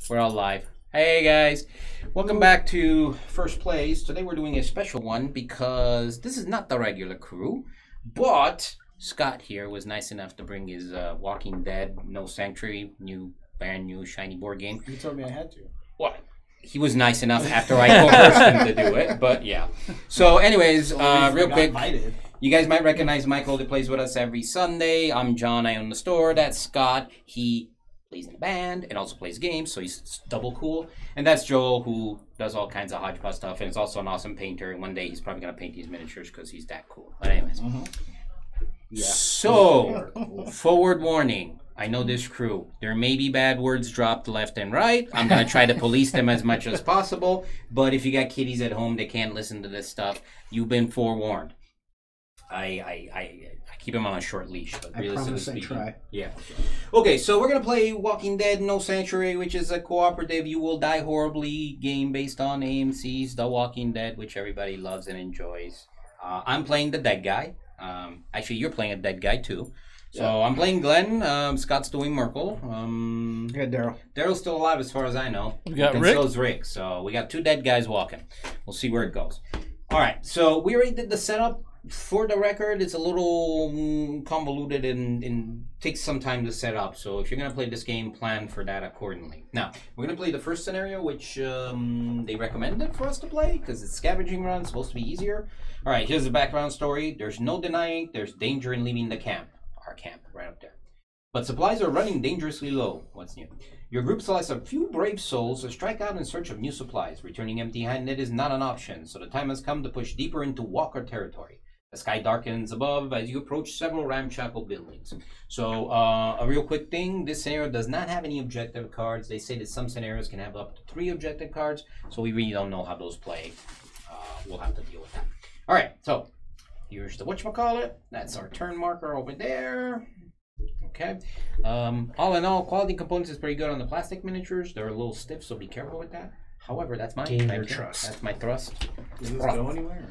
We're all live. Hey guys, welcome back to First Plays. Today we're doing a special one because this is not the regular crew, but Scott here was nice enough to bring his Walking Dead No Sanctuary brand new shiny board game. You told me I had to. What? He was nice enough after I coerced him to do it, but yeah. So anyways, real quick, you guys might recognize Michael that plays with us every Sunday. I'm John, I own the store. That's Scott. He plays in the band and also plays games, so he's double cool. And that's Joel, who does all kinds of hodgepodge stuff and is also an awesome painter. And one day he's probably going to paint these miniatures because he's that cool. But anyways. Yeah. So, forward warning. I know this crew. There may be bad words dropped left and right. I'm going to try to police them as much as possible. But if you got kiddies at home that can't listen to this stuff, you've been forewarned. I keep him on a short leash. But I promise I try. Yeah. Okay, so we're going to play Walking Dead No Sanctuary, which is a cooperative You Will Die Horribly game based on AMC's The Walking Dead, which everybody loves and enjoys. I'm playing the dead guy. Actually, you're playing a dead guy, too. So I'm playing Glenn. Scott's doing Merkel. Yeah, Daryl. Daryl's still alive as far as I know. We got and Rick. so's Rick. So we got two dead guys walking. We'll see where it goes. All right. So we already did the setup. For the record, it's a little convoluted and takes some time to set up. So if you're going to play this game, plan for that accordingly. Now, we're going to play the first scenario, which they recommended for us to play because it's scavenging run. It's supposed to be easier. All right, here's the background story. There's no denying there's danger in leaving the camp. Our camp, right up there. But supplies are running dangerously low. What's new? Your group selects a few brave souls to strike out in search of new supplies. Returning empty-handed is not an option, so the time has come to push deeper into Walker territory. The sky darkens above as you approach several ramshackle buildings. So, a real quick thing, this scenario does not have any objective cards. They say that some scenarios can have up to 3 objective cards, so we really don't know how those play. We'll have to deal with that. All right, so here's the whatchamacallit. That's our turn marker over there. Okay. All in all, quality components is pretty good on the plastic miniatures. They're a little stiff, so be careful with that. However, that's my trust. That's my thrust. Does this go anywhere?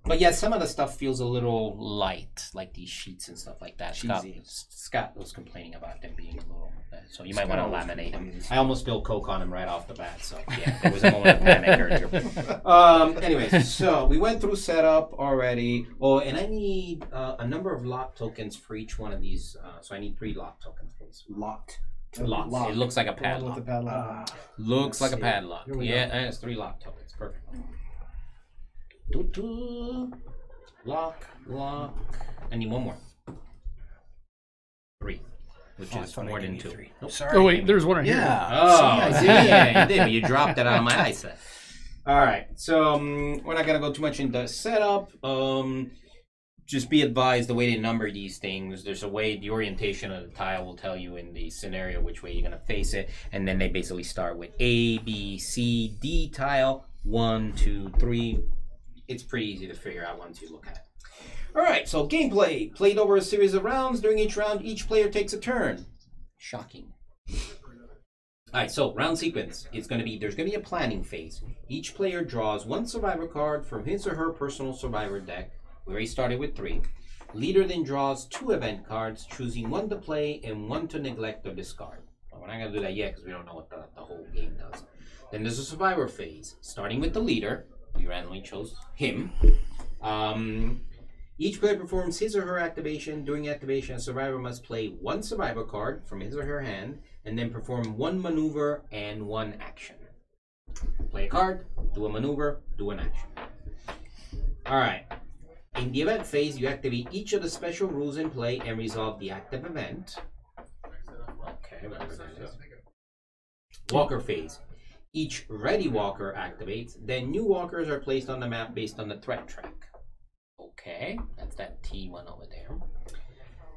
But yeah, some of the stuff feels a little light, like these sheets and stuff like that. Scott was complaining about them being a little, so you might want to laminate them. I almost spilled Coke on them right off the bat, so yeah, there was a moment of panic earlier. Anyways, so we went through setup already. Oh, and I need a number of lock tokens for each one of these, so I need 3 lock tokens, please. Locked. Locked. It looks like a padlock. With the padlock. Looks like a padlock. Yeah, go. and it's 3 lock tokens. Perfect. Lock. I need one more. 3, which is more than 2. Nope. Sorry. Oh wait, there's one right here. Oh, yeah, you did, but you dropped it out of my eyesight. All right, so we're not gonna go too much into setup. Just be advised the way they number these things. There's a way the orientation of the tile will tell you in the scenario which way you're gonna face it, and then they basically start with A, B, C, D tile 1, 2, 3. It's pretty easy to figure out once you look at it. All right, so gameplay. Played over a series of rounds. During each round, each player takes a turn. Shocking. All right, so round sequence. There's going to be a planning phase. Each player draws 1 survivor card from his or her personal survivor deck. We already started with 3. Leader then draws 2 event cards, choosing 1 to play and 1 to neglect or discard. Well, we're not going to do that yet because we don't know what the whole game does. Then there's a survivor phase, starting with the leader. We randomly chose him. Each player performs his or her activation. During activation, a survivor must play 1 survivor card from his or her hand and then perform 1 maneuver and 1 action. Play a card, do a maneuver, do an action. Alright. In the event phase, you activate each of the special rules in play and resolve the active event. Okay, whatever that is. Walker phase. Each ready walker activates, then new walkers are placed on the map based on the threat track. Okay, that's that T1 over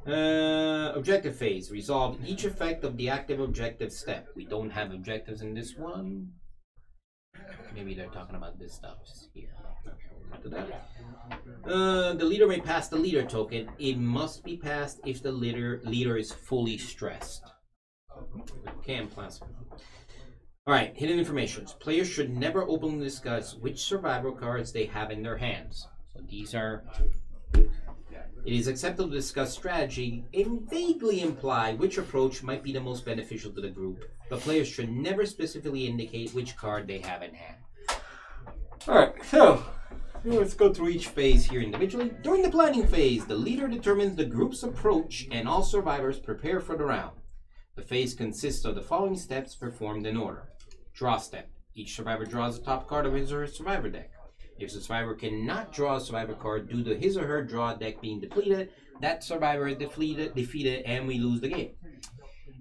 there. Objective phase. Resolve each effect of the active objective step. We don't have objectives in this one. Maybe they're talking about this stuff here. Okay, that. The leader may pass the leader token. It must be passed if the leader is fully stressed. Okay, and plasma. Alright, hidden information. Players should never openly discuss which survival cards they have in their hands. So these are It is acceptable to discuss strategy and vaguely imply which approach might be the most beneficial to the group, but players should never specifically indicate which card they have in hand. Alright, so let's go through each phase here individually. During the planning phase, the leader determines the group's approach and all survivors prepare for the round. The phase consists of the following steps performed in order. Draw step. Each survivor draws the top card of his or her survivor deck. If the survivor cannot draw a survivor card due to his or her draw deck being depleted, that survivor is defeated and we lose the game.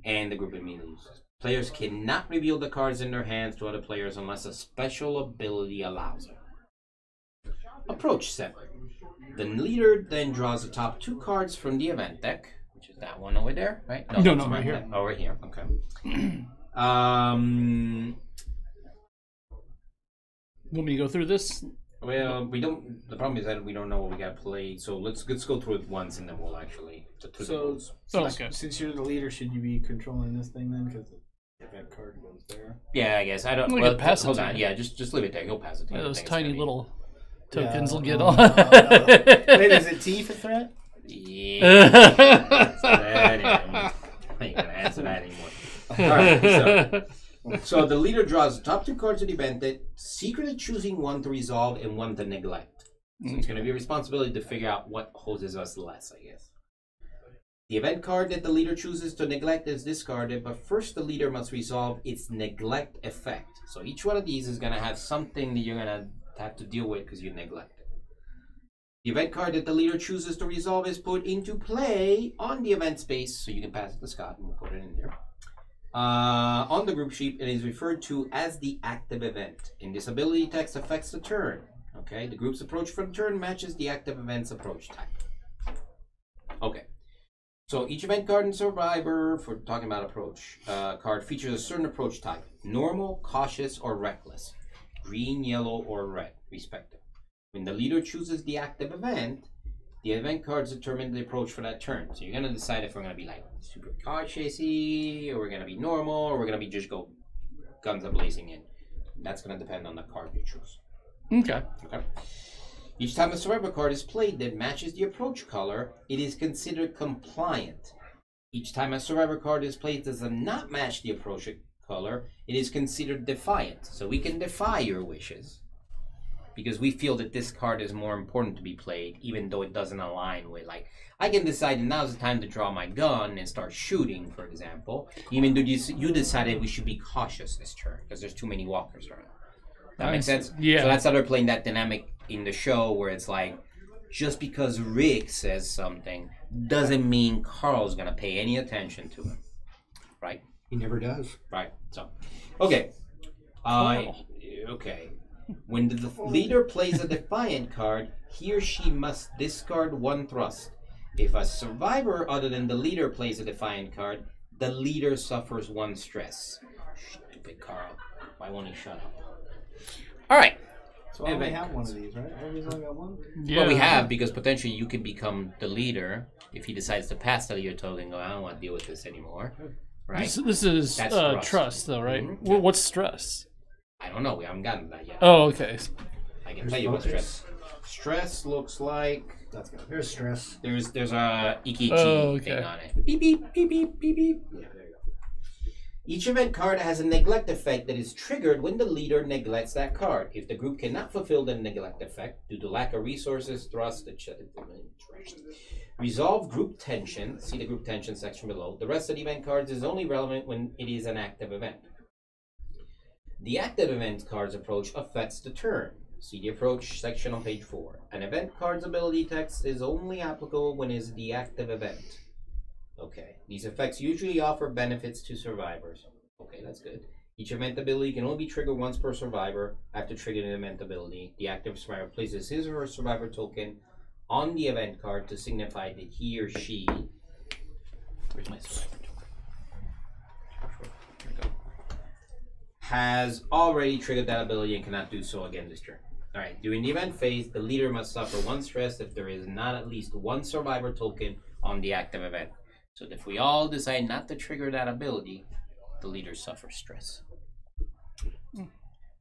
And the group immediately loses. Players cannot reveal the cards in their hands to other players unless a special ability allows it. Approach step. The leader then draws the top 2 cards from the event deck, which is that one over there, right? No, right here. Oh, right here. Okay. Want me to go through this? Well, we don't. The problem is that we don't know what we got played. So let's go through it once, and then we'll actually. Since you're the leader, should you be controlling this thing then? Because the event card goes there. Yeah, I guess I don't. Well, pass it hold to on. him. Yeah, just leave it there. He'll pass it to you. Those I think tiny it's little tokens will no, get no, on. Wait, is it T for threat? Yeah. I ain't gonna answer that anymore. All right. So the leader draws the top 2 cards of the event that secretly choosing one to resolve and one to neglect. So it's going to be a responsibility to figure out what hoses us less, I guess. The event card that the leader chooses to neglect is discarded, but first the leader must resolve its neglect effect. So each one of these is going to have something that you're going to have to deal with because you neglect it. The event card that the leader chooses to resolve is put into play on the event space, so you can pass it to Scott and we'll put it in there. On the group sheet, it is referred to as the active event. In this ability, text affects the turn. Okay, the group's approach for the turn matches the active event's approach type. Okay, so each event card in Survivor, for talking about approach, card features a certain approach type: normal, cautious, or reckless, green, yellow, or red, respectively. When the leader chooses the active event, the event cards determine the approach for that turn. So you're going to decide if we're going to be like super cautious-y, or we're going to be normal, or we're going to be just go guns a-blazing in. That's going to depend on the card you choose. Okay. Each time a survivor card is played that matches the approach color, it is considered compliant. Each time a survivor card is played that does not match the approach color, it is considered defiant. So we can defy your wishes, because we feel that this card is more important to be played, even though it doesn't align with, like, I can decide that now's the time to draw my gun and start shooting, for example, even though you decided we should be cautious this turn, because there's too many walkers around. That makes sense? Yeah. So that's how they're playing that dynamic in the show, where it's like, just because Rick says something doesn't mean Carl's going to pay any attention to him. Right? He never does. Right. So, okay. Okay. When the leader plays a defiant card, he or she must discard 1 thrust. If a survivor other than the leader plays a defiant card, the leader suffers 1 stress. Stupid Carl. Why won't he shut up? All right. So I only have one of these, right? Everybody's only got one? Yeah. Well, we have, because potentially you can become the leader if he decides to pass the leader token and go, I don't want to deal with this anymore. Right? This is That's trust, though, right? Mm-hmm. Well, what's stress? I don't know. We haven't gotten that yet. Oh, okay. I can tell you what stress. Stress looks like... That's good. There's stress. There's a Ikichi thing on it. Beep, beep, beep, beep, beep, beep. Yeah, there you go. Each event card has a neglect effect that is triggered when the leader neglects that card. If the group cannot fulfill the neglect effect due to lack of resources, thrust, resolve group tension. See the group tension section below. The rest of the event cards is only relevant when it is an active event. The active event card's approach affects the turn. See the approach section on page 4. An event card's ability text is only applicable when it is the active event. Okay, these effects usually offer benefits to survivors. Okay, that's good. Each event ability can only be triggered once per survivor. After triggering an event ability, the active survivor places his or her survivor token on the event card to signify that he or she... Where's my survivor token? Here we go. Has already triggered that ability and cannot do so again this turn. Alright, during the event phase, the leader must suffer 1 stress if there is not at least 1 survivor token on the active event. So if we all decide not to trigger that ability, the leader suffers stress.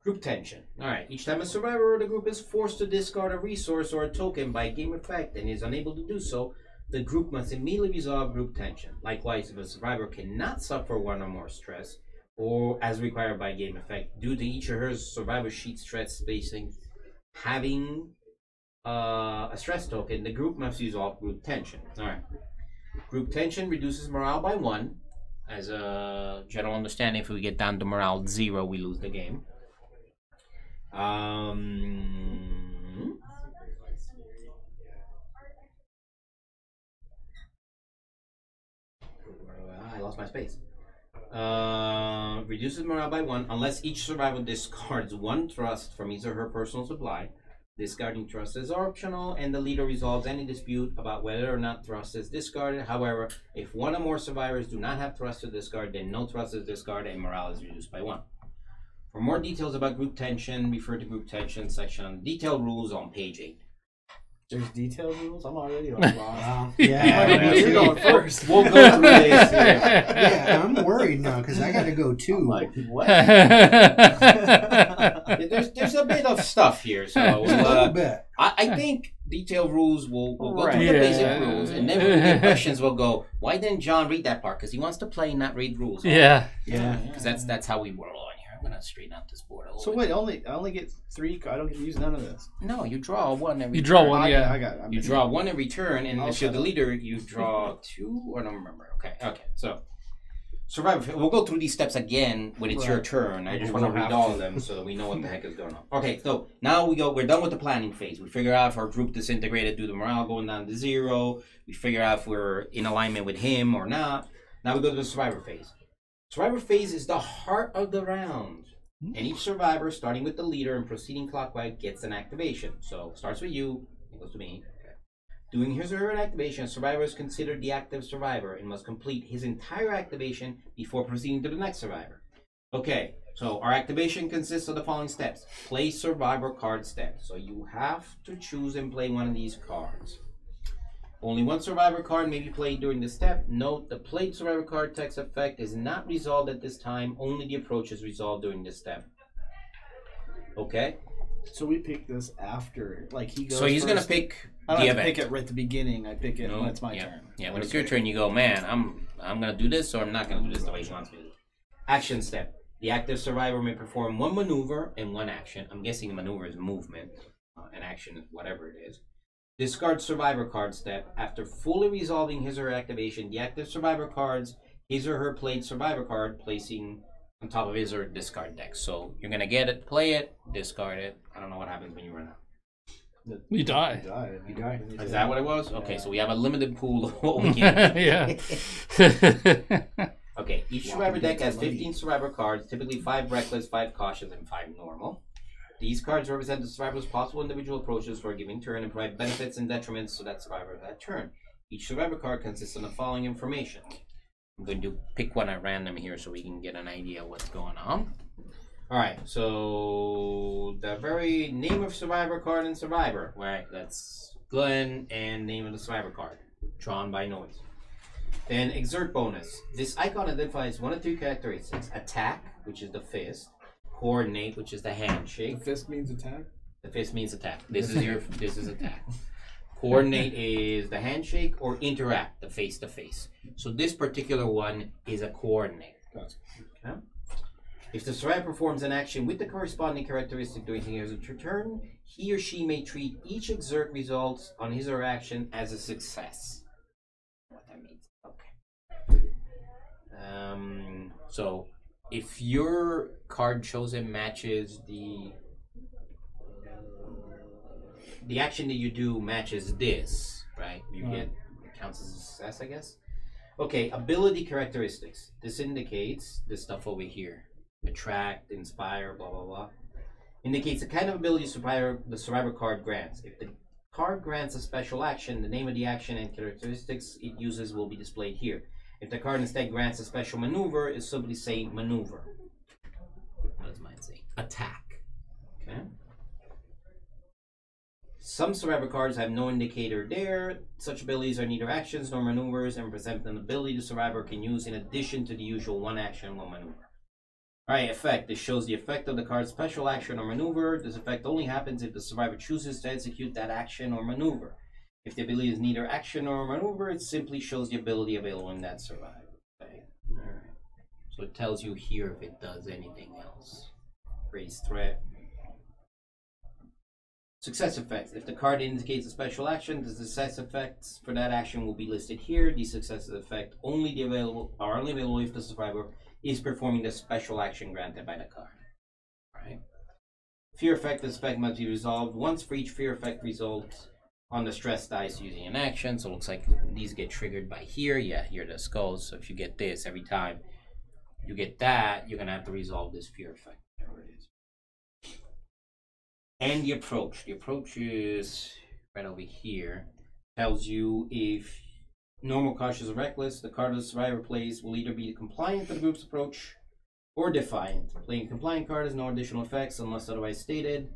Group tension. Alright, each time a survivor of the group is forced to discard a resource or a token by game effect and is unable to do so, the group must immediately resolve group tension. Likewise, if a survivor cannot suffer one or more stress, or as required by game effect, due to each of her survivor sheet stress spacing having a stress token, the group must resolve group tension. Alright. Group tension reduces morale by 1. As a general understanding, if we get down to morale 0, we lose the game. I lost my space. Reduces morale by 1 unless each survivor discards 1 trust from his or her personal supply. Discarding trust is optional, and the leader resolves any dispute about whether or not trust is discarded. However, if one or more survivors do not have trust to discard, then no trust is discarded and morale is reduced by 1. For more details about group tension, refer to group tension section on detailed rules on page 8. There's detailed rules? I'm already lost. Wow. Yeah, You're going first. We'll go through this here. yeah, I'm worried now because I got to go too. I'm like, what? There's a bit of stuff here, so a little bit. I think detailed rules will go Right. through the basic Yeah. rules, and then when we get questions, we'll go, why didn't John read that part? Because he wants to play and not read rules. Yeah. Yeah. Because that's how we roll on here. I'm going to straighten out this board a little So bit. wait, I only get 3. I don't get to use none of this. No, you draw one every You draw turn. one, I yeah. got it. You draw one every turn, and I'll if you're shut the up. leader, you draw 2, or I don't remember. Okay, so survivor. We'll go through these steps again when it's your Right. turn. I just We want to don't read have all to. of them so that we know what the heck is going on. Okay, so now we're done with the planning phase. We figure out if our group disintegrated due to morale going down to 0. We figure out if we're in alignment with him or not. Now we go to the survivor phase. Survivor phase is the heart of the round. And each survivor, starting with the leader and proceeding clockwise, gets an activation. So it starts with you, it goes to me. Okay. Doing his or her activation, a survivor is considered the active survivor and must complete his entire activation before proceeding to the next survivor. Okay, so our activation consists of the following steps. Play survivor card step. So you have to choose and play one of these cards. Only one survivor card may be played during this step. Note, the played survivor card text effect is not resolved at this time. Only the approach is resolved during this step. Okay? So we pick this after, like he goes. So he's going to first. pick I don't the have to event. pick it right at the beginning. I pick it when it's my yeah. turn. Yeah, when it's your turn, you go, man, I'm going to do this, or I'm not going to do this the way he wants me to do it. Action step. The active survivor may perform one maneuver and one action. I'm guessing a maneuver is movement. An action is whatever it is. Discard survivor card step. After fully resolving his or her activation, the active survivor cards his or her played survivor card, placing on top of his or her discard deck. So you're gonna get it, play it, discard it. I don't know what happens when you run out. You die. You die. Is that what it was? Okay, so we have a limited pool of what we can. Yeah. Okay, each survivor deck has 15 survivor cards, typically 5 reckless, 5 cautious, and 5 normal. These cards represent the survivor's possible individual approaches for a given turn and provide benefits and detriments to that survivor of that turn. Each survivor card consists of the following information. I'm going to pick one at random here so we can get an idea of what's going on. Alright, so the very name of survivor card and survivor. Right, that's Glenn and name of the survivor card, drawn by noise. Then exert bonus. This icon identifies one of 3 characteristics. Attack, which is the fist. Coordinate, which is the handshake. The fist means attack. The fist means attack. This is attack. Coordinate is the handshake, or interact, the face to face. So this particular one is a coordinate. Gotcha. Okay. If the survivor performs an action with the corresponding characteristic during his turn, he or she may treat each exert results on his or her action as a success. What that means. Okay. So if your card chosen matches the action that you do matches this, right? You get, it counts as a success, I guess. Okay, ability characteristics. This indicates this stuff over here. Attract, inspire, blah, blah, blah. Indicates the kind of ability the survivor card grants. If the card grants a special action, the name of the action and characteristics it uses will be displayed here. If the card instead grants a special maneuver, it simply say maneuver. What does mine say? Attack. Okay. Some survivor cards have no indicator there. Such abilities are neither actions nor maneuvers and present an ability the survivor can use in addition to the usual one action, one maneuver. Alright, effect. This shows the effect of the card's special action or maneuver. This effect only happens if the survivor chooses to execute that action or maneuver. If the ability is neither action or maneuver, it simply shows the ability available in that survivor. Okay. Alright. So it tells you here if it does anything else. Raise threat. Success effects. If the card indicates a special action, the success effects for that action will be listed here. The success effect are only available if the survivor is performing the special action granted by the card. Right? Fear effect. This effect must be resolved once for each fear effect results on the stress dice using an action. So it looks like these get triggered by here. Yeah, here are the skulls. So if you get this every time you get that, you're gonna have to resolve this fear effect. Whatever it is. And the approach. The approach is right over here. Tells you if normal, cautious, or reckless, the card the survivor plays will either be compliant to the group's approach or defiant. Playing a compliant card has no additional effects unless otherwise stated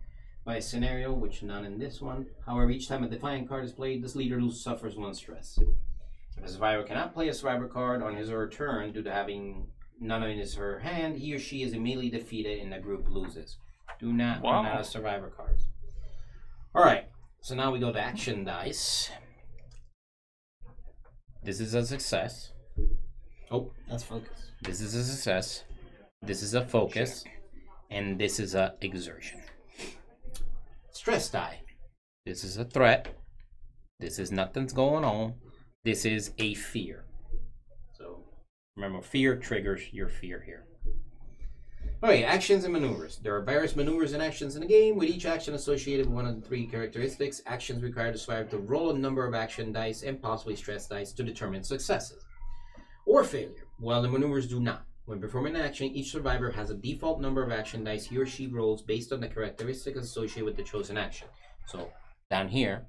by a scenario, which none in this one. However, each time a defiant card is played, this leader suffers 1 stress. If a survivor cannot play a survivor card on his or her turn due to having none in his or her hand, he or she is immediately defeated and the group loses. Do not run out of survivor cards. Alright, so now we go to action dice. This is a success. Oh, that's focus. This is a success. This is a focus. Check. And this is a exertion. Stress die. This is a threat. This is nothing's going on. This is a fear. So remember, fear triggers your fear here. Okay, actions and maneuvers. There are various maneuvers and actions in the game, with each action associated with one of the 3 characteristics. Actions require the survivor to roll a number of action dice and possibly stress dice to determine successes or failure, while the maneuvers do not. When performing an action, each survivor has a default number of action dice he or she rolls based on the characteristics associated with the chosen action. So down here,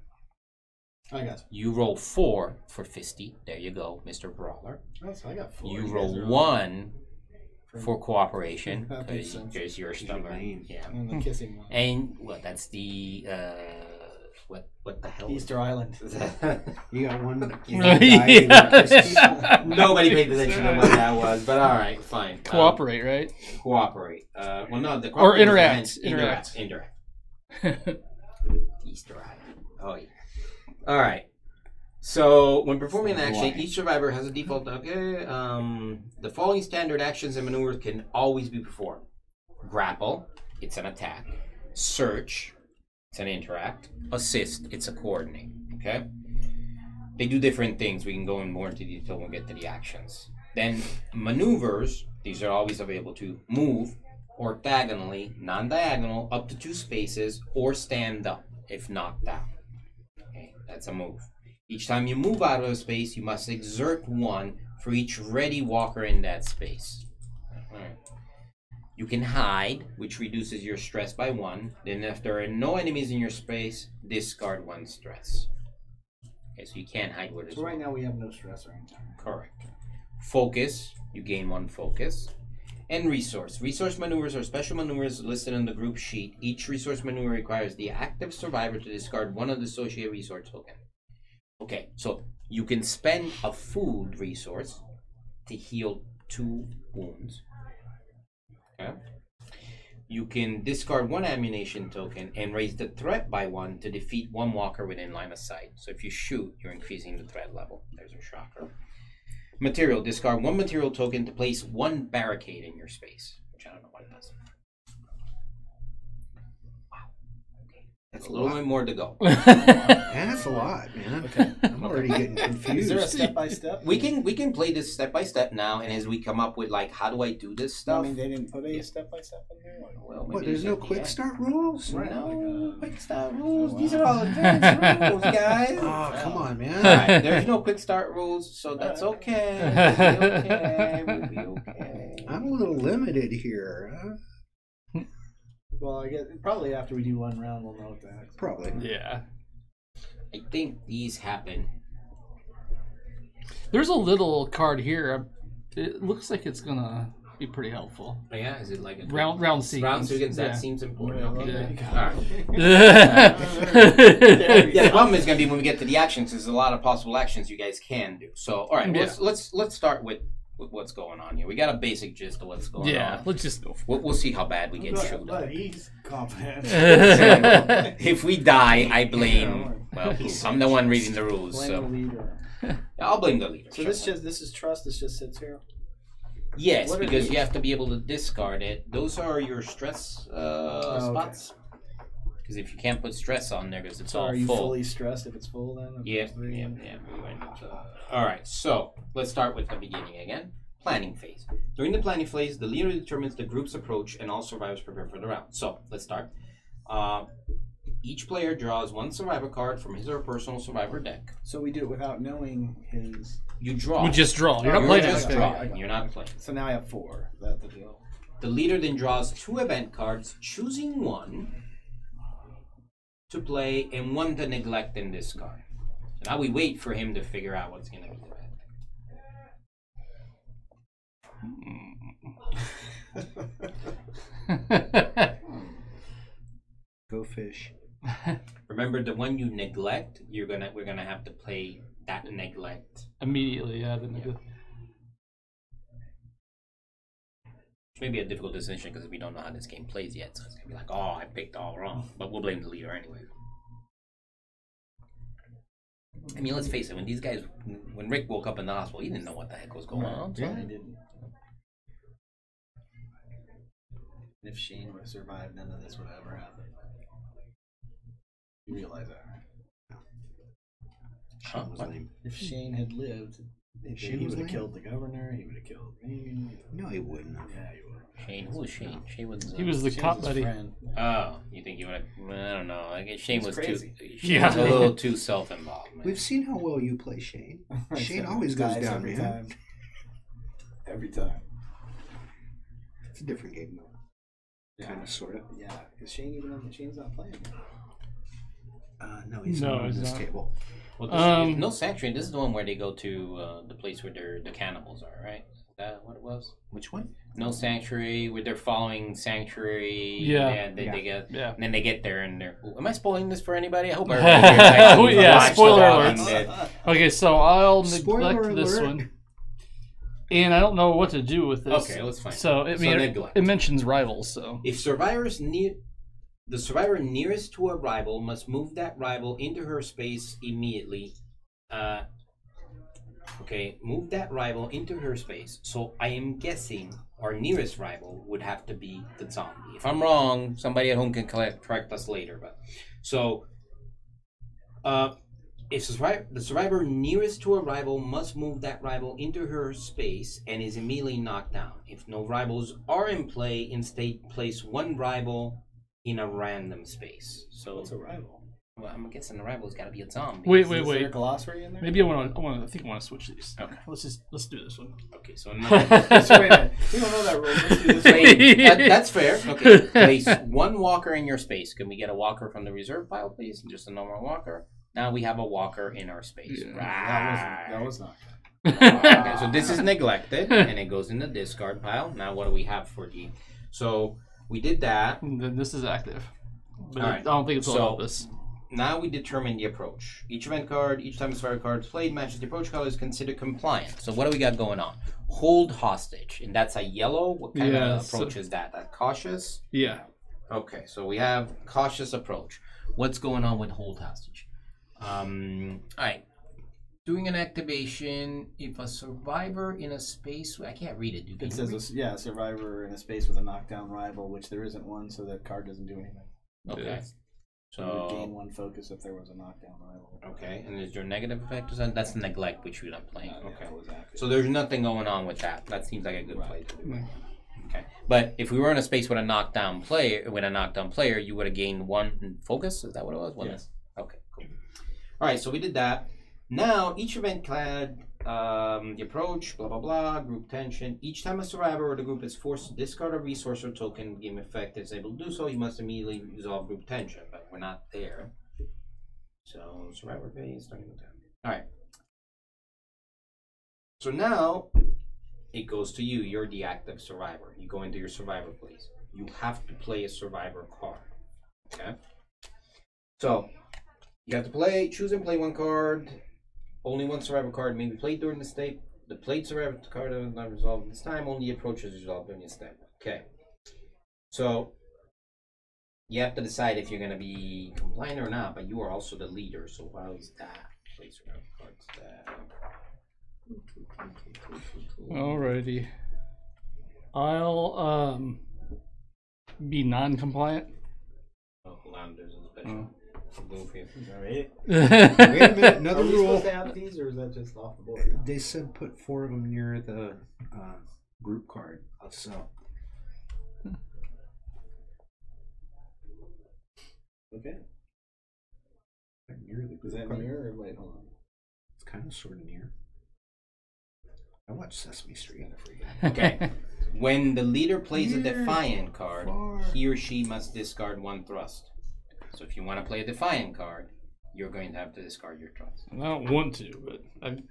I got you roll 4 for fisty. There you go, Mr. Brawler. Oh, so I got 4. You roll 1 for cooperation, That because you're stubborn. Yeah. And the kissing one. And well, that's the what the hell? Easter Island. You got one. Nobody paid attention to what that was, but all right, fine. Cooperate, right? Cooperate. Well, no, the Or interact. interact. Easter Island. Oh yeah. All right. So, when performing an action, each survivor has a default. Okay. The following standard actions and maneuvers can always be performed: grapple, it's an attack; search, it's an interact; assist, it's a coordinate. Okay. They do different things. We can go in more into detail when we get to the actions. Then maneuvers. These are always available to move orthogonally, non-diagonal, up to 2 spaces, or stand up if knocked down. Okay, that's a move. Each time you move out of a space, you must exert 1 for each ready walker in that space. Right. You can hide, which reduces your stress by 1. Then if there are no enemies in your space, discard 1 stress. Okay, so you can't hide where there's So right now we have no stress or anything. Correct. Focus, you gain 1 focus. And resource. Resource maneuvers are special maneuvers listed on the group sheet. Each resource maneuver requires the active survivor to discard 1 of the associated resource tokens. Okay, so you can spend a food resource to heal 2 wounds. Okay. You can discard 1 ammunition token and raise the threat by 1 to defeat 1 walker within line of sight. So if you shoot, you're increasing the threat level. There's a shocker. Material. Discard 1 material token to place 1 barricade in your space, which I don't know what it does. That's a little bit more to go. That's a lot, man. Okay. I'm already getting confused. Is there a step-by-step? We can play this step by step now, and as we come up with like, how do I do this stuff? I mean, they didn't put a step-by-step in here? Well, What, there's no quick start rules? No quick start rules. These are all advanced rules, guys. Oh, come on, All man. right, there's no quick start rules, so that's okay. We'll be okay. We'll be okay. I'm a little limited here. Well, I guess probably after we do 1 round, we'll know what the heck. Probably. Yeah. I think these happen. There's a little card here. It looks like it's gonna be pretty helpful. Oh, yeah, is it like a Round sequence. round sequence? That Yeah. seems important. Okay. Yeah. All right. Yeah. Yeah, the problem is going to be when we get to the actions. There's a lot of possible actions you guys can do. So, all right, Yeah. let's start with what's going on here. We got a basic gist of what's going on. Yeah, let's just go for We'll see how bad we get chewed up. But he's confident. it. If we die, I blame. Well, I'm the one reading the rules, Blame so the leader. I'll blame the leader. So this is trust. This just sits here. Yes, What are because these? you have to be able to discard it. Those are your stress spots. Because if you can't put stress on there, because it's So all are you full. fully stressed if it's full then? Yeah. All right, so let's start with the beginning again. Planning phase. During the planning phase, the leader determines the group's approach and all survivors prepare for the round. So let's start. Each player draws one survivor card from his or her personal survivor deck. So we do it without knowing his. You draw. We just draw. You're not You're playing just anything. drawing. You're not playing. So now I have 4. That's the deal. The leader then draws 2 event cards, choosing one to play and one to neglect and discard. So now we wait for him to figure out what's going to be the event. Go fish. Remember, the one you neglect, we're gonna have to play that neglect. Immediately, yeah. Which may be a difficult decision because we don't know how this game plays yet. So it's gonna be like, oh, I picked all wrong. But we'll blame the leader anyway. I mean, let's face it. When Rick woke up in the hospital, he didn't know what the heck was going on. So. Yeah, I didn't. If Shane would have survived, none of this would have ever happened. You realize that, right? Huh? What? If Shane had lived, Shane he was would have lame? killed the governor. He would have killed me. No, he wouldn't. Yeah, he would. Shane, who was Shane? Shane was. He was the Shane's cop his buddy. friend. Oh, you think you would have? I don't know. I guess Shane He's was crazy. Shane was a little too self-involved. Man. We've seen how well you play Shane. Shane always goes Dies down, every man. time. Every time. It's a different game, though. Kind of, sort of. Yeah. Is Shane even on? Shane's not playing. No, he's No, not on he's this not. table. Well, no Sanctuary. This is the one where they go to the place where the cannibals are, right? Is that what it was? Which one? No Sanctuary, where they're following Sanctuary. Yeah. And then they get. Yeah. And then they get there and they're. Am I spoiling this for anybody? I hope Oh, everybody yeah, watched spoiler The Walking alert. Dead. Okay, so I'll Spoiler neglect this alert. one. And I don't know what to do with this. Okay, let's find So, out. I mean, neglect. it mentions rivals, so. If the survivor nearest to a rival must move that rival into her space immediately. Move that rival into her space. So I am guessing our nearest rival would have to be the zombie. If I'm wrong, somebody at home can correct us later. But so, if the survivor nearest to a rival must move that rival into her space and is immediately knocked down. If no rivals are in play, instead place one rival in a random space. So What's a rival? Well, I'm guessing the rival's got to be a zombie. Wait. Is there a glossary in there? Maybe I want to switch these. Okay. Let's do this one. Okay, so So wait a minute. We don't know that rule. Let's do this. that's fair. Okay, place one walker in your space. Can we get a walker from the reserve pile, please? Just a normal walker. Now we have a walker in our space. Yeah. Right. That was not. Okay, so this is neglected, and it goes in the discard pile. Now what do we have for the... So we did that. And then this is active. But All right. I don't think it's all So- about this. Now we determine the approach. Each event card, each time a survivor card is played, matches the approach color is considered compliant. So what do we got going on? Hold hostage, and that's a yellow. What kind of approach is that? That cautious? Yeah. Okay, so we have cautious approach. What's going on with hold hostage? All right. Doing an activation, if a survivor in a space, I can't read it. Dude. It says, a survivor in a space with a knockdown rival, which there isn't one, so that card doesn't do anything. Okay. You would gain So, 1 focus if there was a knockdown rival. okay, and is there negative effect? That's the neglect, which you're not playing. Yeah, Okay. that was active. So there's nothing going on with that. That seems like a good play to do. Mm. Okay. But if we were in a space with a knockdown player, you would have gained 1 focus. Is that what it was? Yes. Okay, cool. All right, so we did that. Now, each event had the approach, blah, blah, blah, group tension. Each time a survivor or the group is forced to discard a resource or token, game effect is able to do so, you must immediately resolve group tension. But we're not there. So, survivor phase, starting with that. All right. So now, it goes to you. You're the active survivor. You go into your survivor place. You have to play a survivor card. Okay? So, you have to choose and play 1 card. Only 1 survivor card may be played during the The plate survivor card is not resolved this time. Only approach is resolved during your step. Okay. So you have to decide if you're going to be compliant or not, but you are also the leader. So how is that? Plate survivor cards. Alrighty. I'll be non-compliant. Oh, hold on. There's a special. Go for you. Alright. Wait a minute, another Are we rule. supposed to have these, or is that just off the board? They said put 4 of them near the group card. So Okay. near the group Is that card. near or wait? Hold on. It's kind of sort of near. I watch Sesame Street. Okay. When the leader plays a Defiant card, Far. he or she must discard 1 thrust. So if you want to play a Defiant card, you're going to have to discard your thrust. I don't want to, but I'm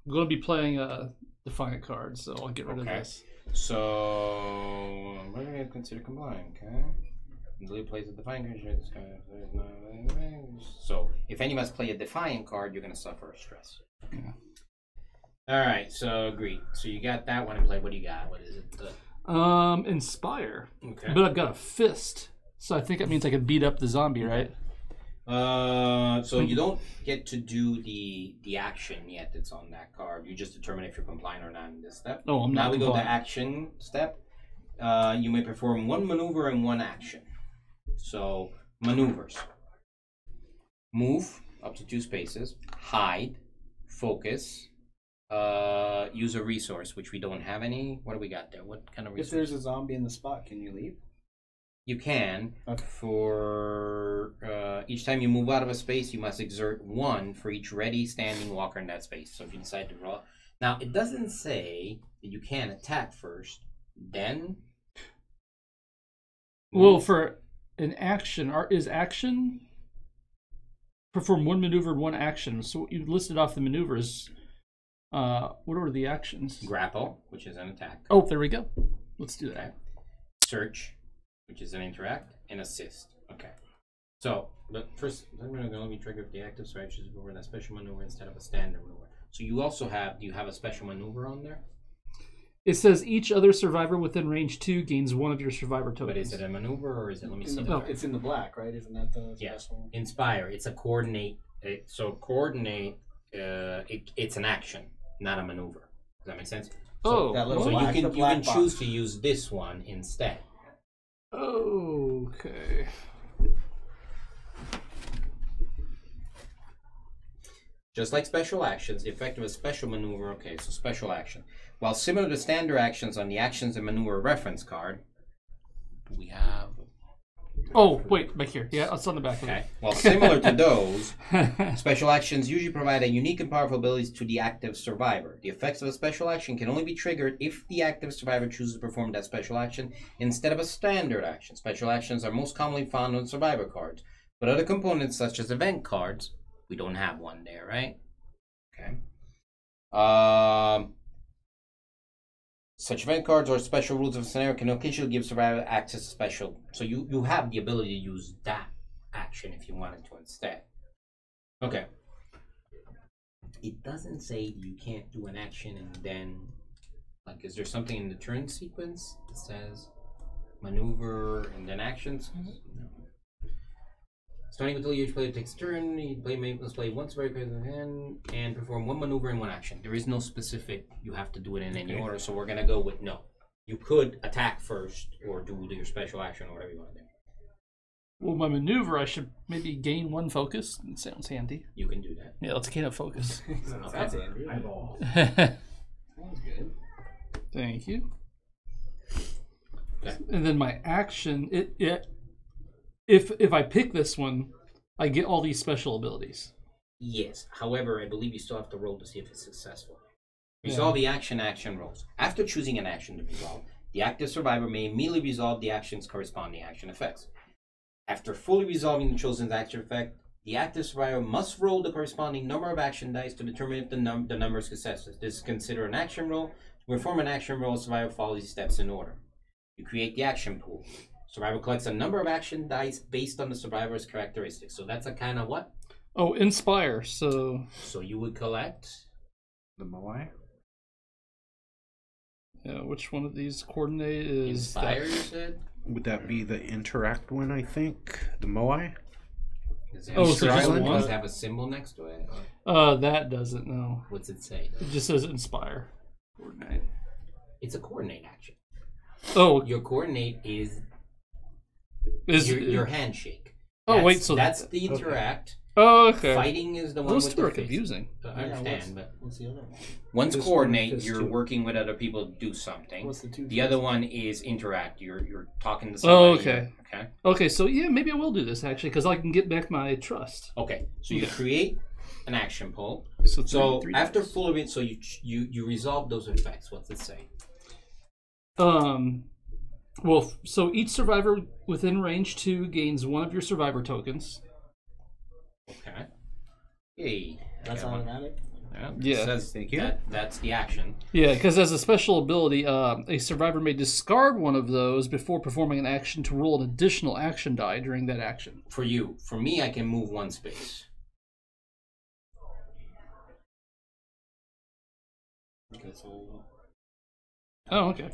going to be playing a Defiant card, so I'll get rid of this. So we're going to consider compliant, okay? When the leader plays a Defiant card, you're discard. So if any of us play a Defiant card, you're going to suffer a stress. Yeah. All right, so agreed. So you got that one in play. What do you got? What is it? Inspire. Okay. But I've got a fist, so I think that means I can beat up the zombie, right? So you don't get to do the action yet that's on that card. You just determine if you're compliant or not in this step. Oh, I'm not Now we go to compliant. action step. You may perform 1 maneuver and 1 action. So maneuvers. Move up to 2 spaces. Hide. Focus. Use a resource, which we don't have any. What do we got there? What kind of resource? If there's a zombie in the spot, can you leave? You can. Okay. For each time you move out of a space, you must exert 1 for each ready standing walker in that space. So if you decide to draw. Now, it doesn't say that you can attack first, then. Well, for an action, is action perform 1 maneuver, 1 action. So you listed off the maneuvers. What are the actions? Grapple, which is an attack. Oh, there we go. Let's do that. Okay. Search, which is an interact, and assist. Okay. So, but first, I'm going to let me trigger the active strategies over that special maneuver instead of a standard maneuver. So you also have, do you have a special maneuver on there? It says each other survivor within range 2 gains 1 of your survivor tokens. But is it a maneuver or is it, let me see. In the, the it's in the black, right? Isn't that the Yes. special? Inspire. It's a coordinate. So coordinate. It's an action, not a maneuver. Does that make sense? Oh, that little So black- you the can black box. choose to use this one instead. okay. Just like special actions, the effect of a special maneuver. Okay, so special action. While similar to standard actions on the actions and maneuver reference card, we have. Oh, wait, back here. Yeah, it's on the back of Okay. it. While similar to those, special actions usually provide a unique and powerful abilities to the active survivor. The effects of a special action can only be triggered if the active survivor chooses to perform that special action instead of a standard action. Special actions are most commonly found on survivor cards, but other components such as event cards, we don't have one there, right? Okay. Such event cards or special rules of a scenario can occasionally give survivor access to special. So you have the ability to use that action if you wanted to instead. Okay. It doesn't say you can't do an action and then, like, is there something in the turn sequence that says maneuver and then actions? No. Starting until each player takes a turn, each player must play one survivor card in hand and perform 1 maneuver and 1 action. There is no specific, you have to do it in any order, so we're going to go with no. You could attack first or do your special action or whatever you want to do. Well, my maneuver, I should maybe gain 1 focus. It sounds handy. You can do that. Yeah, let's gain a focus. That's Andrew. Eyeball. Sounds good. Thank you. Okay. And then my action, if I pick this one, I get all these special abilities. Yes. However, I believe you still have to roll to see if it's successful. Resolve the action rolls. After choosing an action to resolve, the active survivor may immediately resolve the action's corresponding action effects. After fully resolving the chosen action effect, the active survivor must roll the corresponding number of action dice to determine if the number is successful. This is considered an action roll. To perform an action roll, survivor follows these steps in order. You create the action pool. Survivor collects a number of action dice based on the survivor's characteristics. So that's a kind of what? Oh, inspire. So So you would collect The Moai? which one of these coordinate is Inspire, you said? Would that be the interact one? I think the Moai. Oh, so just Island? one? Does it have a symbol next to it? That doesn't. No, What's it say? it just says inspire. Coordinate. It's a coordinate action. Oh, Your coordinate is is your handshake. Oh, That's- wait, so that's the interact. Oh, okay. Fighting is the one Those with two the are face. confusing. I understand, but What's the other one? one's This coordinate. one is You're two. working with other people to do something. What's the two? The other one is interact. You're talking to Oh, somebody. okay. Okay. Okay, so yeah, maybe I will do this actually because I can get back my trust. Okay. So you Okay. create an action pull. So, So three after dice. full event, so you resolve those effects. What's it say? Well, so each survivor within range 2 gains one of your survivor tokens. Okay. Hey. That's got one. automatic. Yeah. Says Thank you. That's the action. Yeah, because as a special ability, a survivor may discard one of those before performing an action to roll an additional action die during that action. For you. For me, I can move one space. Okay, so Oh, okay.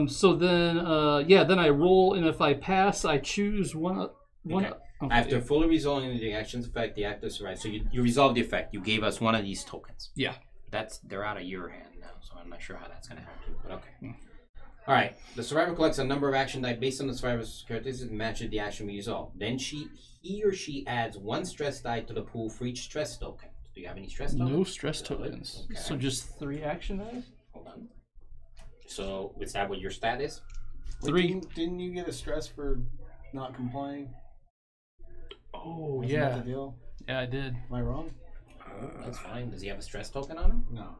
So then, then I roll, and if I pass, I choose one. Okay. After fully resolving the action's effect, the actor survives. So you resolve the effect. You gave us one of these tokens. Yeah. They're out of your hand now, so I'm not sure how that's going to help you. But okay. All right. The survivor collects a number of action die based on the survivor's characteristics and matches the action we resolve. Then he or she adds one stress die to the pool for each stress token. Do you have any stress tokens? No stress tokens. Okay. So just 3 action dice. Hold on. So is that what your stat is? Wait, 3. Didn't you get a stress for not complying? Oh Wasn't that the deal? Yeah, I did. Am I wrong? That's fine. Does he have a stress token on him? No.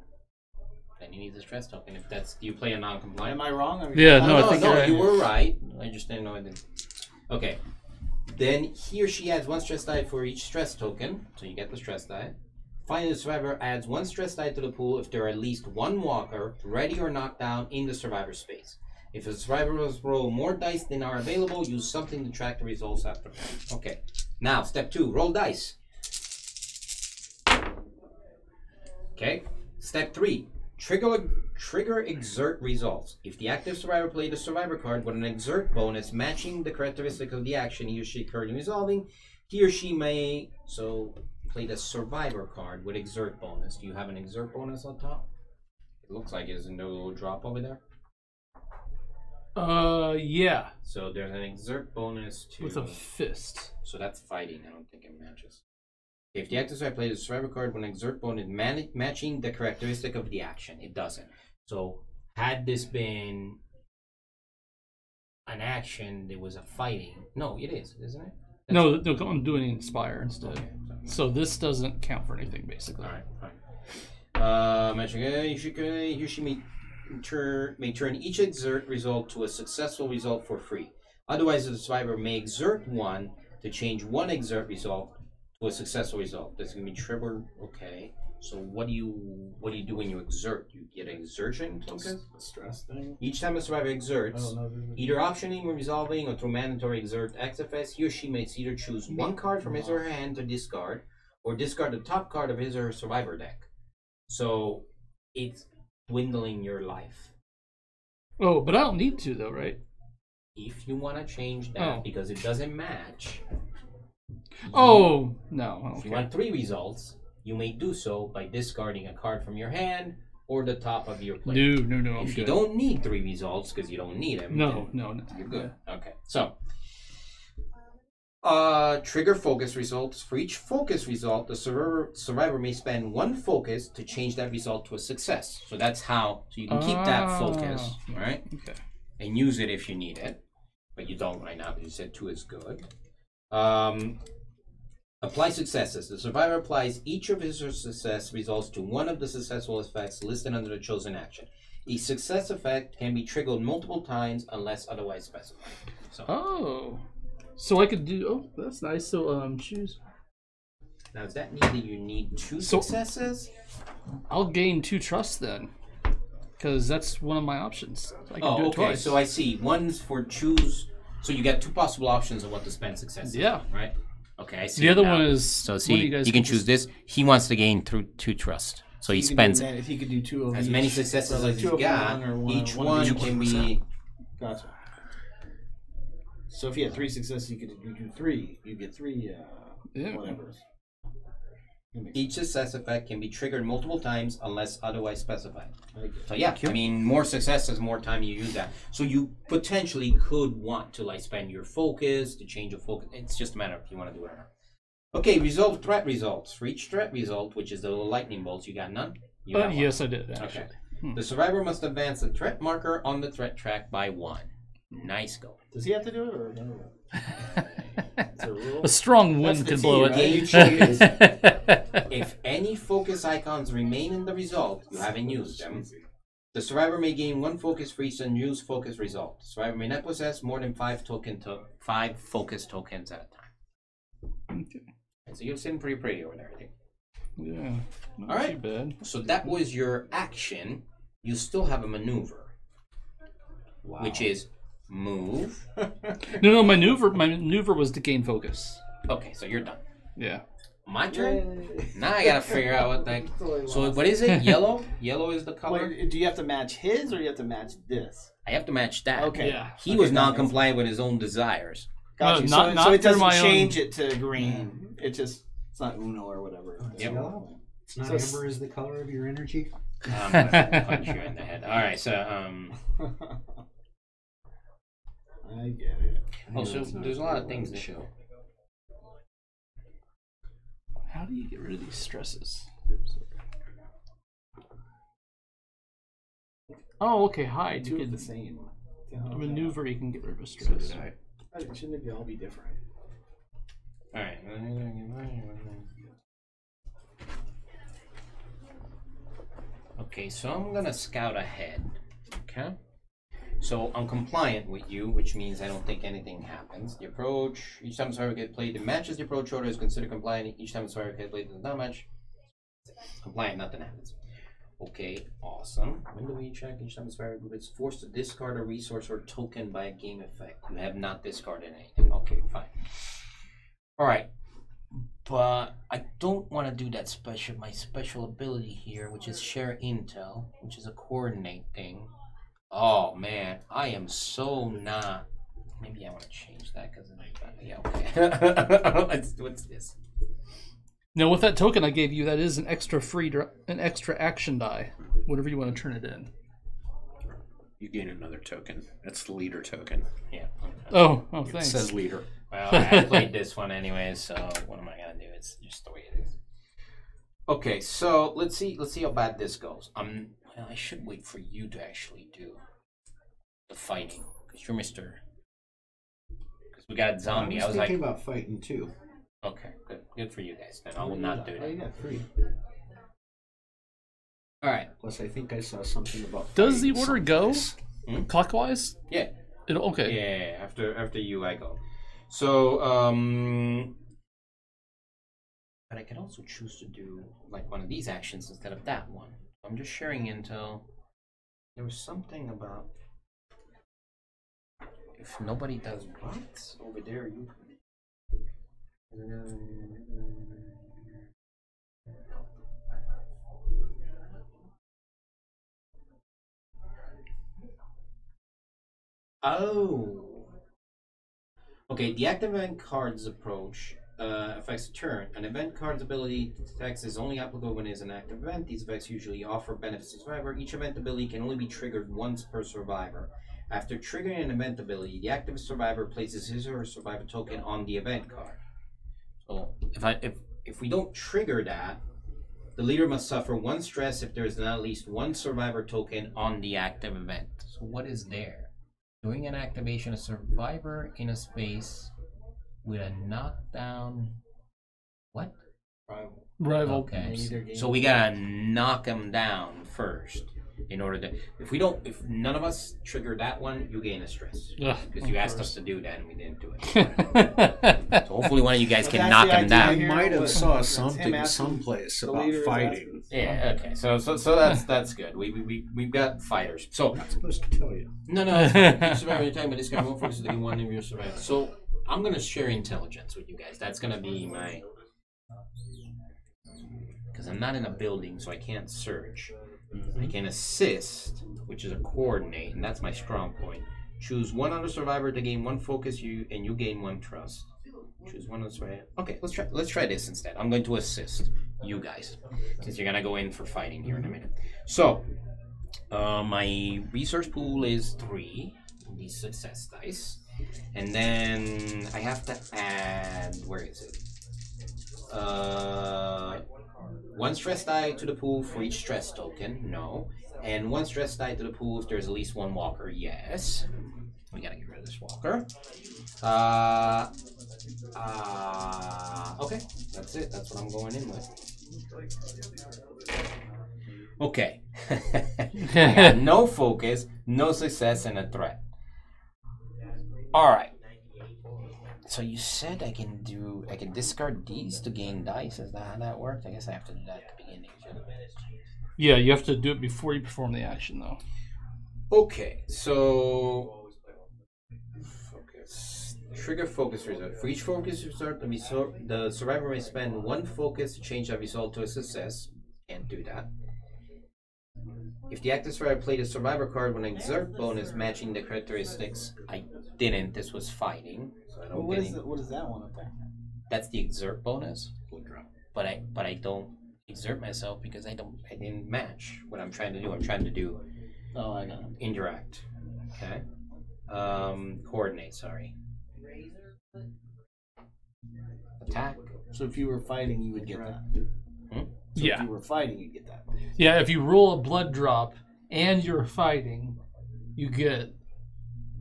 Then he needs a stress token. If that's do you play a non-compliant? Am I wrong? I mean, Yeah, Oh, no, I no, think no, you're right. you were right. I just didn't know it. Okay. Then he or she adds one stress die for each stress token, so you get the stress die. Finally, the survivor adds one stress die to the pool if there are at least one walker, ready or knocked down, in the survivor space. If the survivors roll more dice than are available, use something to track the results after. Okay. Now, step 2, roll dice. Okay. Step 3, trigger exert results. If the active survivor played a survivor card with an exert bonus matching the characteristic of the action he or she currently resolving, he or she may play the survivor card with exert bonus. Do you have an exert bonus on top? It looks like there's a little drop over there. Yeah. So there's an exert bonus to With a fist. So that's fighting. I don't think it matches. If the active survivor plays a survivor card with an exert bonus matching the characteristic of the action, it doesn't. So had this been an action, there was a fighting. No, it is, isn't it? No, I'm doing inspire instead. Okay. So this doesn't count for anything, basically. All right, fine. Matching. He or she may turn each exert result to a successful result for free. Otherwise, the survivor may exert one to change one exert result to a successful result. That's gonna be triple. Okay. So what do you do when you exert? You get an exertion token. The stress thing. Each time a survivor exerts, either optioning or resolving or through mandatory exert XFS, he or she may either choose one card from his or her hand to discard, or discard the top card of his or her survivor deck. So it's dwindling your life. Oh, but I don't need to though, right? If you want to change that, Oh. because it doesn't match. Oh, no. I don't If you care. want 3 results, you may do so by discarding a card from your hand or the top of your plate. No. I'm If you good. don't need 3 results because you don't need them, No. you're good. Okay, so trigger focus results. For each focus result, the survivor may spend 1 focus to change that result to a success. So that's how. So you can keep that focus, right? Okay. And use it if you need it, but you don't right now because you said 2 is good. Apply successes. The survivor applies each of his or her success results to one of the successful effects listed under the chosen action. Each success effect can be triggered multiple times unless otherwise specified. So Oh. So I could do. Oh, that's nice. So choose. now does that mean that you need 2 So- successes? I'll gain 2 trust then, because that's one of my options. I can do it Okay. twice. So I see. One's for choose. So you get 2 possible options of what to spend successes. Yeah. Right. Okay. I see. The it other now. one is. So one see, of you guys you can just- choose this. He wants to gain through 2 trust. So he spends if he could do 2 of as each, many successes like as 2 you of got. Each one can be. Gotcha. So if you had 3 successes, you could do 3. You get 3. Whatever. Each success effect can be triggered multiple times unless otherwise specified. So yeah, I mean, more successes, more time you use that. So you potentially could want to like spend your focus to change your focus. It's just a matter if you want to do it or not. Okay, threat results. For each threat result, which is the little lightning bolts, you got none? You got one. Yes, I did, actually. Okay. The survivor must advance the threat marker on the threat track by 1. Nice go. Does he have to do it or no? A strong wind could blow it. If any focus icons remain in the result, you haven't used them. The survivor may gain 1 focus for each unused focus result. The survivor may not possess more than 5 focus tokens at a time. Okay. So you're sitting pretty over there, I think. Yeah. Not All right. too bad. So that was your action. You still have a maneuver, which is move. No, my maneuver was to gain focus. Okay, so you're done. Yeah. My turn? Now I gotta figure out what that. So what is it? Yellow? Yellow is the color? Wait, do you have to match his or you have to match this? I have to match that. Okay. Yeah. He was non-compliant with his own desires. Gotcha. No, not so it doesn't my own- change it to green. It's not Uno or whatever. Yep. Yellow? It's not So amber is the color of your energy? I'm gonna punch you in the head. All right, so I get it. oh, so there's a lot of things to show. How do you get rid of these stresses? Oh, okay. Hide. You 2 of can the same. maneuver. You can get rid of a stress. Shouldn't they all be different? All right. Okay, so I'm gonna scout ahead. Okay. So I'm compliant with you, which means I don't think anything happens. The approach, each time the survivor gets played, that matches the approach order is considered compliant. Each time the survivor gets played, does not match. Compliant, nothing happens. Okay, awesome. When do we check? Each time the survivor group is forced to discard a resource or token by a game effect. You have not discarded anything. Okay, fine. All right. But I don't want to do that my special ability here, which is share intel, which is a coordinate thing. Oh man, I am so not. Maybe I want to change that because yeah, okay. What's this? Now, with that token I gave you, that is an extra an extra action die. Whenever you want to turn it in. You gain another token. That's the leader token. Yeah. Oh, It thanks. says leader. Well, I played this one anyway, so what am I gonna do? It's just the way it is. Okay, so let's see how bad this goes. Well, I should wait for you to actually do the fighting, because you're Mr. Because we got a zombie. I was thinking about fighting too. Okay, good for you guys. Then I will not do Oh, you that. got 3. All right. Plus, I think I saw something about. Does the fighting order go someplace. clockwise? Yeah. Okay. Yeah. After you, I go. So but I can also choose to do like one of these actions instead of that one. I'm just sharing intel. There was something about if nobody does what over there, you. Oh. Okay, the active event card's approach affects a turn. An event card's ability text is only applicable when it is an active event. These effects usually offer benefits to the survivor. Each event ability can only be triggered once per survivor. After triggering an event ability, the active survivor places his or her survivor token on the event card. So if we don't trigger that, the leader must suffer 1 stress if there is not at least 1 survivor token on the active event. So what is there? During an activation, a survivor in a space with a knockdown. What? Rival. Okay. So we gotta knock him down first in order to. If none of us trigger that one, you gain a stress because you asked us to do that and we didn't do it. So hopefully one of you guys can knock him down. I might have saw That's something him asking someplace the about leader is fighting. Yeah. Okay. So that's good. We've got fighters. So I'm not supposed to tell you. no. Each survivor you're talking about this guy won't focus on one of your survivors. So I'm gonna share intelligence with you guys. That's gonna be my. because I'm not in a building, so I can't search. I can assist, which is a coordinate, and that's my strong point. Choose one other survivor to gain 1 focus, you gain 1 trust. Choose one other survivor. Okay, let's try this instead. I'm going to assist you guys, since you're gonna go in for fighting here in a minute. So, my resource pool is 3. These success dice, and then I have to add. Where is it? 1 stress die to the pool for each stress token. No. And 1 stress die to the pool if there's at least 1 walker. Yes. We gotta get rid of this walker. Okay. That's it. That's what I'm going in with. Okay. I got no focus, no success, and a threat. Alright. So you said I can discard these to gain dice. Is that how that works? I guess I have to do that at the beginning. Yeah, you have to do it before you perform the action, though. Okay, so focus. Trigger focus result. For each focus result, the survivor may spend 1 focus to change that result to a success. Can't do that. If the active survivor played a survivor card with an exert bonus matching the characteristics, I didn't. This was fighting. So I don't what is that one up there? That's the exert bonus. But I don't exert myself because I didn't match what I'm trying to do. I'm trying to do Oh, I got it. indirect. Okay. Coordinate, sorry. Attack. So if you were fighting, you would get that. So Yeah. if you were fighting, you'd get that. Yeah, if you roll a blood drop and you're fighting, you get.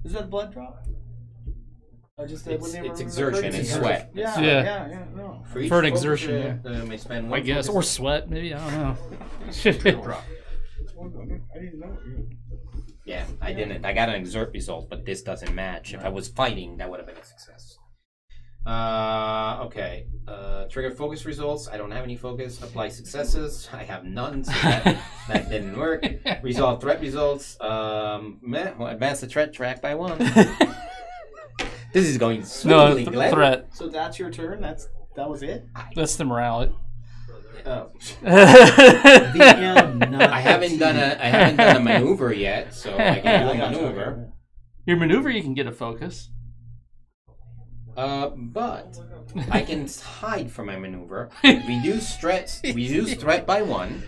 Is that a blood drop? I just It's exertion and sweat. Yeah. No. For each For an focus, exertion, may spend I 1 guess, focus. or sweat, maybe. I don't know. Drop. I didn't know. Yeah, I didn't. I got an exert result, but this doesn't match. If I was fighting, that would have been a success. Okay. Trigger focus results. I don't have any focus. Apply successes. I have none, so that didn't work. Resolve threat results. Well, advance the threat track by 1. This is going smoothly, Glenn. Threat. So that's your turn. That was it. That's the morale. Oh. I haven't done a maneuver yet, so I can do a maneuver. Your maneuver, you can get a focus. But I can hide from my maneuver. Reduce threat by 1.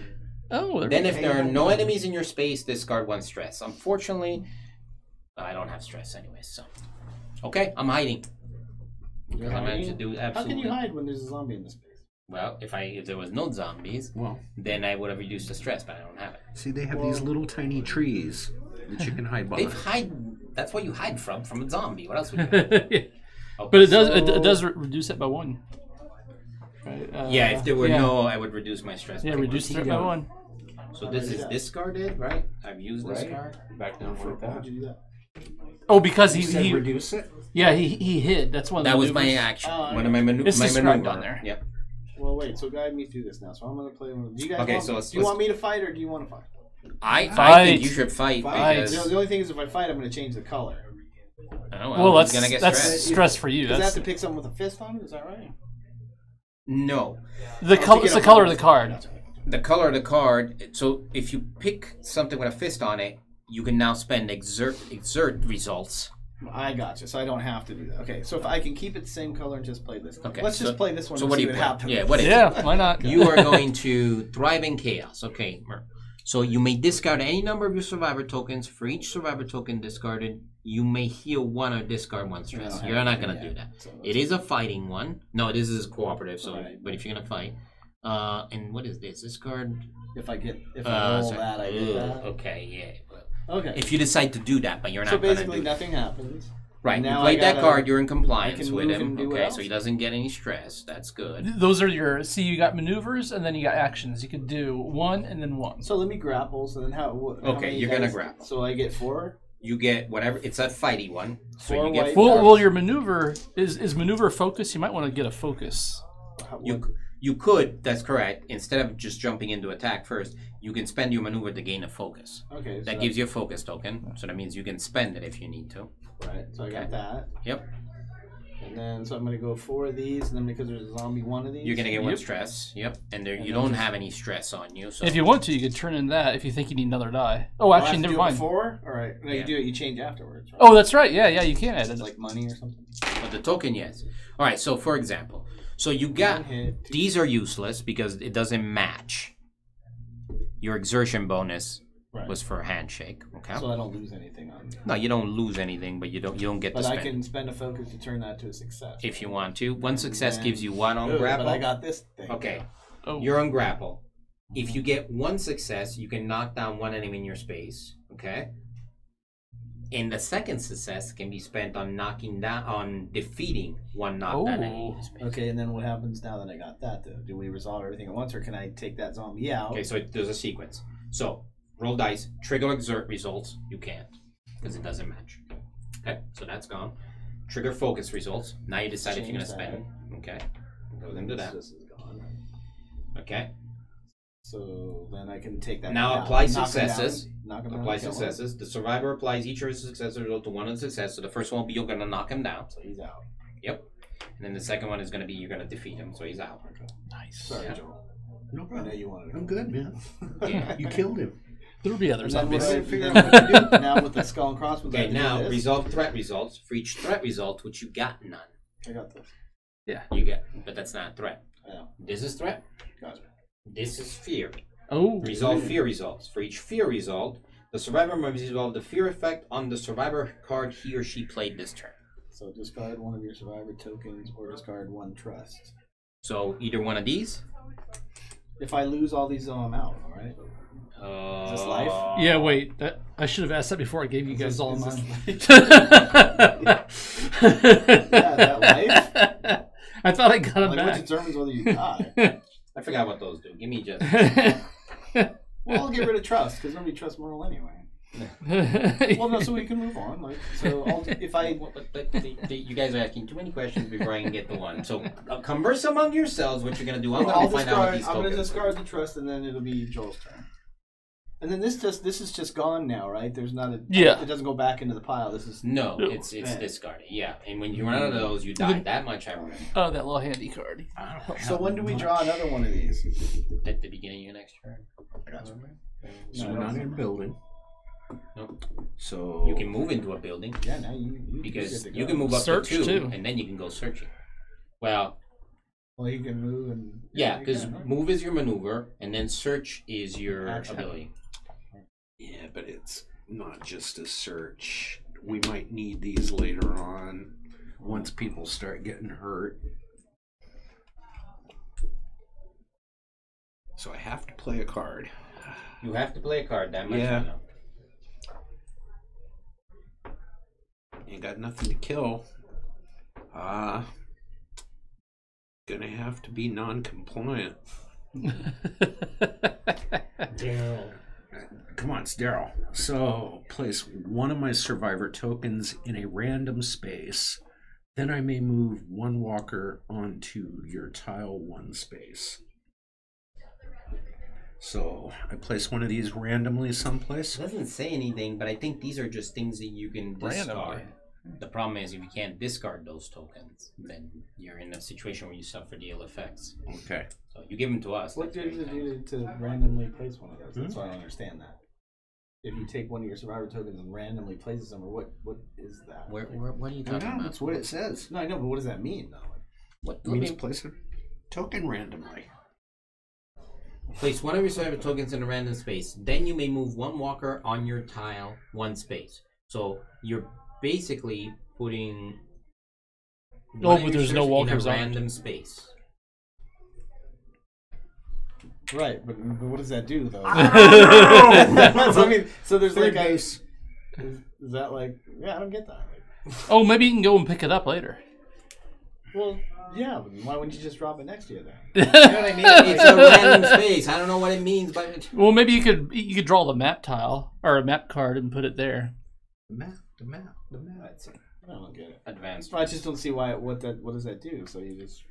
Oh. Then if there are no enemies in your space, discard 1 stress. Unfortunately, I don't have stress anyway, so. Okay, I'm hiding. You're I managed to hiding? do How absolutely. can you hide when there's a zombie in the space? Well, if there was no zombies, then I would have reduced the stress, but I don't have it. See, they have these little tiny trees that you can hide behind. That's what you hide from a zombie. What else would you hide? Okay, But it does reduce it by 1. Right? Yeah, if there were no, I would reduce my stress. Yeah, by reduce threat by 1. So this is discarded, right? I've used this card. Back down like Why that. would you do that? Oh, because You said he reduce it? yeah he hid. That's one of the That was my maneuvers. action. Oh, One of my maneuver. It's My described maneuver. on there. Yep. Well, wait. So guide me through this now. So I'm gonna play one. Do you guys Okay, want, so do you want me to fight or do you want to fight? I Fight. think you should fight because The only thing is, if I fight, I'm gonna change the color. oh, Well, who's gonna get that's stressed? stress for you. Does I That's have to pick something with a fist on it? Is that right? No. the color. It's the color of the card. The color of the card. So if you pick something with a fist on it, you can now spend exert results. I gotcha. So I don't have to do that. Okay. So if I can keep it the same color and just play this. Okay. Let's so, just play this one. So and what do see you play? happens. Yeah. What is it? Yeah, why not? You are going to thrive in chaos. Okay. So you may discard any number of your survivor tokens. For each survivor token discarded, you may heal 1 or discard 1 stress. You're not going to do that. So It is a fighting one. No, this is cooperative. So, Right. but if you're going to fight, and what is this? This card. if I roll sorry. that, I get that. Okay. Yeah. Well, Okay. if you decide to do that, but you're not So going to basically, do nothing happens. Right, Now you played I that gotta- card, you're in I compliance can with move him. and do what Okay, else? so he doesn't get any stress. That's good. Those are your. See, you got maneuvers and then you got actions. You could do 1 and then 1. So let me grapple. So then how Okay, many you're gonna dice- grapple. So I get 4. You get whatever, it's a fighty one. So 4 you get white four. Well, your maneuver is maneuver focus. You might want to get a focus. You could, that's correct. Instead of just jumping into attack first, you can spend your maneuver to gain a focus. Okay. That gives you a focus token. So that means you can spend it if you need to. Right. So I got that. Yep. And then, so I'm going to go 4 of these, and then because there's a zombie 1 of these. You're gonna get 1 stress. Yep. And there you don't have any stress on you. So If you want to, you could turn in that if you think you need another die. Oh, actually, never mind. 4? All right. No, you do it. You change afterwards. Right? Oh, that's right. Yeah, you can add it. It's like money or something. But the token, yes. All right. So for example, so you got these are useless because it doesn't match. Your exertion bonus was for a handshake. Okay. So I don't lose anything on. No, you don't lose anything, but you don't get to spend. But I can spend a focus to turn that to a success. If you want to. 1 success gives you 1 on grapple. But I got this thing. Okay. Oh. You're on grapple. If you get 1 success, you can knock down 1 enemy in your space. Okay. And the second success can be spent on defeating 1 knockdown enemy in your space. Okay, and then what happens now that I got that? Though? Do we resolve everything at once, or can I take that zombie out? Okay, so there's a sequence. So roll dice, trigger exert results. You can't because it doesn't match. Okay, so that's gone. Trigger focus results. Now you decide if you're gonna spend. Okay, goes into that. This is gone. Okay. So then I can take that. Now apply successes. Apply successes. The survivor applies each of his successes result to 1 of the success. So the first one will be you're gonna knock him down. So he's out. Yep. And then the second one is gonna be you're gonna defeat him. So he's out. Okay. Nice. Sorry, Joel. No problem. I know you wanted. I'm good, man. Yeah. You killed him. There'll be other zombies. Now with the skull and crossbones. Okay. Now resolve threat results. For each threat result, which you got none. I got this. Yeah. You get, but that's not a threat. Yeah. This is threat. Gotcha. This is fear. Oh. Resolve fear results. For each fear result, the survivor must resolve the fear effect on the survivor card he or she played this turn. So discard 1 of your survivor tokens or discard 1 trust. So either one of these. If I lose all these, though, I'm out. All right. Is this life? Yeah, wait. I should have asked that before I gave you guys all mine. Yeah, that life? I thought I got them What back. determines whether you die? I forgot what those do. Give me just. Well, I'll get rid of trust because nobody trusts Merle anyway. Well, no, so we can move on. Like, so if I, You guys are asking too many questions before I can get the one. So converse among yourselves what you're gonna do. I'm I'll gonna find out what these I'm tokens. gonna discard the trust, and then it'll be Joel's turn. And then this is just gone now, right? There's not a Yeah. It doesn't go back into the pile. This is No, it's discarded. Yeah, and when you run out of those, you die. That much I remember. Oh, that little handy card. So when do we draw another one of these? At the beginning of your next turn. So we're not in a building. Nope. So You can move into a building Yeah, now you because get to you go. can move up Search, to 2, too. and then you can go searching. Well, Well, you can move and yeah, you because can, right? move is your maneuver, and then search is your Action. ability. yeah, but it's not just a search. We might need these later on once people start getting hurt. So I have to play a card. You have to play a card. That much Yeah. I know. Ain't got nothing to kill. Gonna have to be non-compliant. Daryl. Come on, it's Daryl. So, place 1 of my survivor tokens in a random space. Then I may move 1 walker onto your tile 1 space. So, I place 1 of these randomly someplace. It doesn't say anything, but I think these are just things that you can discard. Randomly. The problem is if you can't discard those tokens, then you're in a situation where you suffer the ill effects. Okay. So you give them to us. What that's does very it kind. do to randomly place one of those? That's why I don't understand that. If you take one of your survivor tokens and randomly places them, or what is that? What are you I talking know, about? that's what it says. No, I know, but what does that mean though? What, It means place a token randomly. place 1 of your survivor tokens in a random space. Then you may move 1 walker on your tile 1 space. So you're basically putting one of but your there's no survivors walkers in a on it. random space. Right, but what does that do though? I So, I mean, so there's Third like a, base. is that like yeah, I don't get that. Oh, maybe you can go and pick it up later. Well, yeah, but why wouldn't you just drop it next to you then? You know what I mean? It's a random space. I don't know what it means, but Well, maybe you could draw the map tile or a map card and put it there. The map. that's it. I don't get it. Advanced. I just don't see why. What does that do? So you just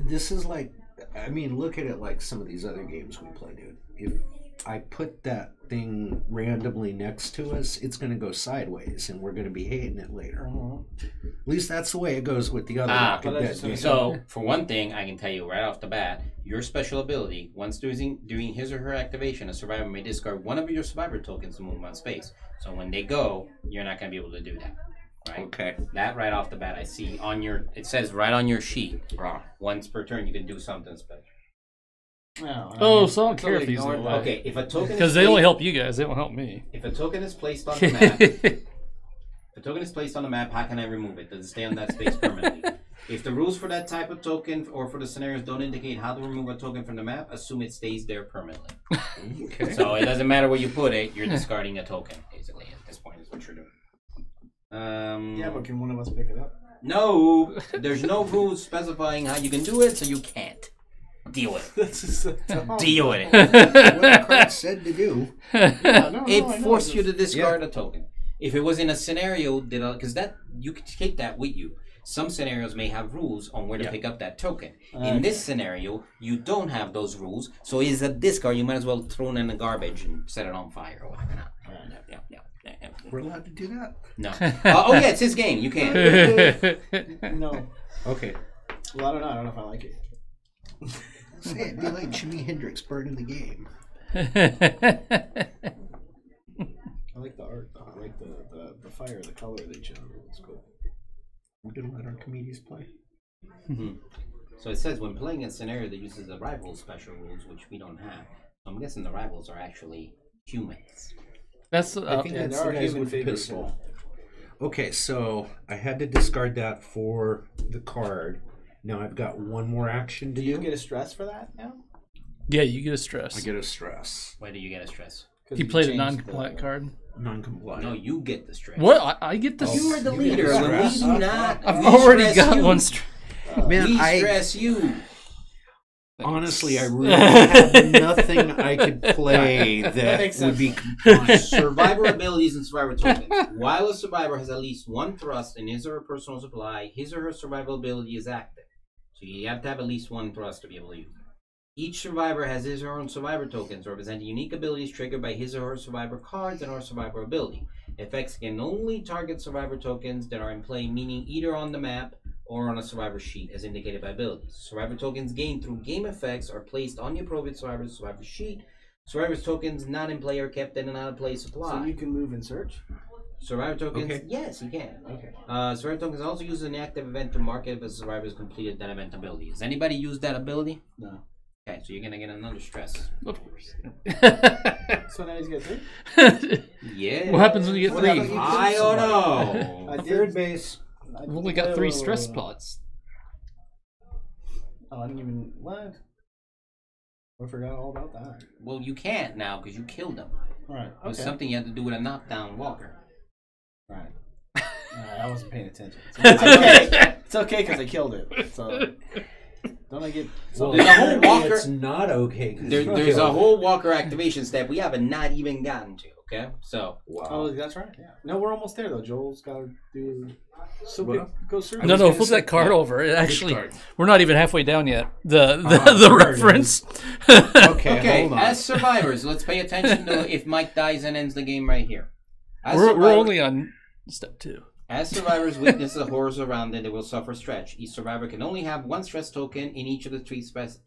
This is like, I mean, look at it like some of these other games we play, dude. I put that thing randomly next to us, it's going to go sideways, and we're going to be hating it later. At least that's the way it goes with the other Walking Dead games. So, for one thing, I can tell you right off the bat, your special ability, once doing his or her activation, a survivor may discard one of your survivor tokens to move on space. So when they go, you're not going to be able to do that. Right? Okay. That right off the bat, I see on your, it says right on your sheet, once per turn you can do something special. No, so I don't care if these are away. Okay, if a token because they only help you guys, they won't help me. If a token is placed on the map, if a token is placed on the map, how can I remove it? Does it stay on that space permanently? If the rules for that type of token or for the scenarios don't indicate how to remove a token from the map, assume it stays there permanently. Okay. So it doesn't matter where you put it, you're discarding a token, basically, at this point is what you're doing. Yeah, but can one of us pick it up? No, there's no rules specifying how you can do it, so you can't. Deal with it. Deal with it. What the card said to do. It forced you to discard a token. If it was in a scenario, because that you could take that with you. Some scenarios may have rules on where to pick up that token. In this scenario, you don't have those rules, so it's a discard. You might as well throw it in the garbage and set it on fire or whatever. We're allowed to do that? No. Oh yeah, it's his game. You can. No. Okay. Well, I don't know if I like it. Say it'd be like Jimi Hendrix burning the game. I like the art though. I like the fire, the color they chose. It's cool. We're gonna let our comedians play. So it says when playing a scenario that uses the rivals special rules, which we don't have. I'm guessing the rivals are actually humans. That's I think that's the guys with the pistol. Okay, so I had to discard that for the card. Now I've got one more action to do. Do you get a stress for that now? Yeah, you get a stress. I get a stress. Why do you get a stress? He played a non-compliant card. Non-compliant. No, you get the stress. What? I get the. You are the leader. When we do not, I've already got one stress. Man, we stress you. Honestly, I really have nothing I could play that would be compliant. Survivor abilities and survivor tokens. While a survivor has at least one thrust in his or her personal supply, his or her survival ability is active. So you have to have at least one thrust to be able to use it. Each survivor has his or her own survivor tokens representing unique abilities triggered by his or her survivor cards and or survivor ability. Effects can only target survivor tokens that are in play, meaning either on the map or on a survivor sheet as indicated by abilities. Survivor tokens gained through game effects are placed on the appropriate survivor sheet. Survivor tokens not in play are kept in an out-of-play supply. So you can move and search? Survivor tokens, yes, you can. Okay. Survivor tokens also use an active event to mark it if a survivor has completed that event ability. Has anybody used that ability? No. Okay, so you're going to get another stress. Of course. So now he's got 3? Yeah. What happens when you get 3? I don't know. Third base. I've only got 3 stress spots. Oh, I didn't even... What? I forgot all about that. Well, you can't now because you killed him. Right. It was something you had to do with a knockdown walker. Right. I wasn't paying attention. So it's okay. It's okay because I killed it. So don't I get? Well, there's a whole walker. It's not okay. There's a whole walker activation step we haven't not even gotten to. Okay, so wow. Oh, that's right. Yeah. No, we're almost there though. Joel's got to do. So go through. No, flip that card over. It actually, we're not even halfway down yet. The reference. Okay. Hold on. As survivors, let's pay attention to if Mike dies and ends the game right here. We're only on step 2. As survivors witness the horrors around them, they will suffer stretch. Each survivor can only have one stress token in each of the 3 stress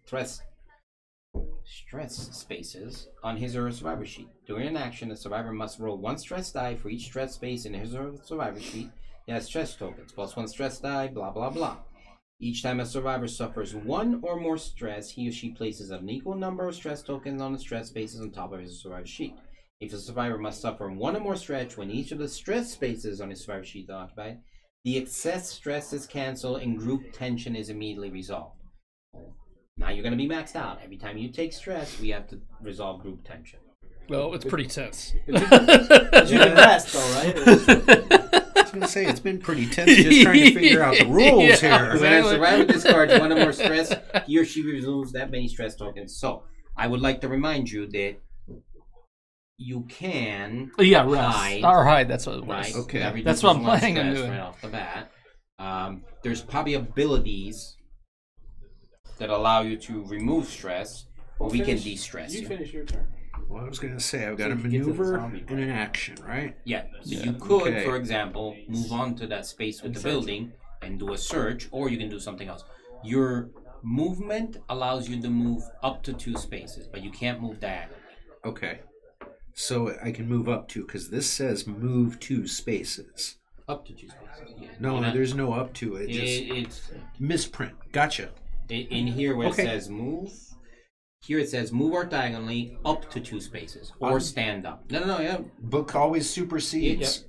spaces on his or her survivor sheet. During an action, the survivor must roll 1 stress die for each stress space in his or her survivor sheet. It has stress tokens, plus 1 stress die, blah, blah, blah. Each time a survivor suffers 1 or more stress, he or she places an equal number of stress tokens on the stress spaces on top of his survivor sheet. If the survivor must suffer 1 or more stretch when each of the stress spaces on his survivor sheet is occupied, the excess stress is canceled and group tension is immediately resolved. Now you're going to be maxed out. Every time you take stress, we have to resolve group tension. Well, it's pretty tense. You can rest, though, right? I was going to say, it's been pretty tense just trying to figure out the rules here. When a survivor discards 1 or more stress, he or she removes that many stress tokens. So, I would like to remind you that you can hide. That's what it was. Right? Okay. That's what I'm planning on doing. Right off the bat. There's probably abilities that allow you to remove stress, or we can de-stress you. You Finish your turn. Well, I was going to say, I've got So a you get to the maneuver zombie and an action, right? Yeah. So Yeah. you could, Okay. for example, move on to that space with the building and do a search, or you can do something else. Your movement allows you to move up to 2 spaces, but you can't move diagonally. Okay. So I can move up to, because this says move 2 spaces. Up to 2 spaces. Yeah. No, You're not- there's no up to it. Just it's misprint. Gotcha. in here where Okay. it says move. Here it says move or diagonally up to 2 spaces, or stand up. No, yeah. Book always supersedes.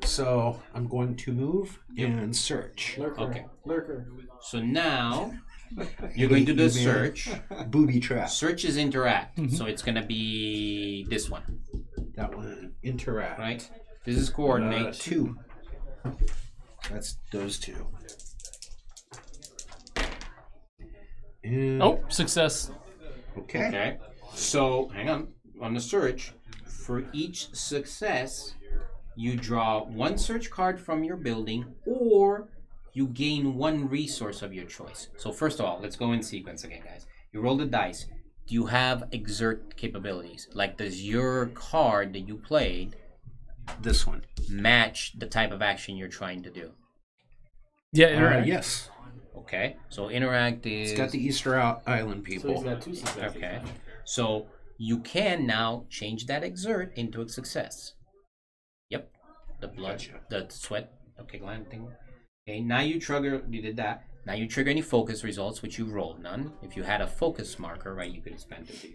So I'm going to move and search. Lurker. Okay. Lurker. So now you're going to do the search. Booby trap. Search is interact, so it's gonna be this one, That one. Interact. right? This is coordinate. 2. That's those 2. And, Oh, success. okay. Okay. So hang on the search. For each success, you draw 1 search card from your building, or you gain 1 resource of your choice. So first of all, let's go in sequence again, guys. You roll the dice. Do you have exert capabilities? Like, does your card that you played This one. match the type of action you're trying to do? Yeah, interact. Yes. Okay. So interact is It's got the Easter Island So he's people. got 2 successes. okay. So you can now change that exert into a success. Yep. The blood, Gotcha. the sweat. Okay, gland thing. Okay, now you trigger. You did that. Now you trigger any focus results, which you rolled none. If you had a focus marker, right, you could spend it.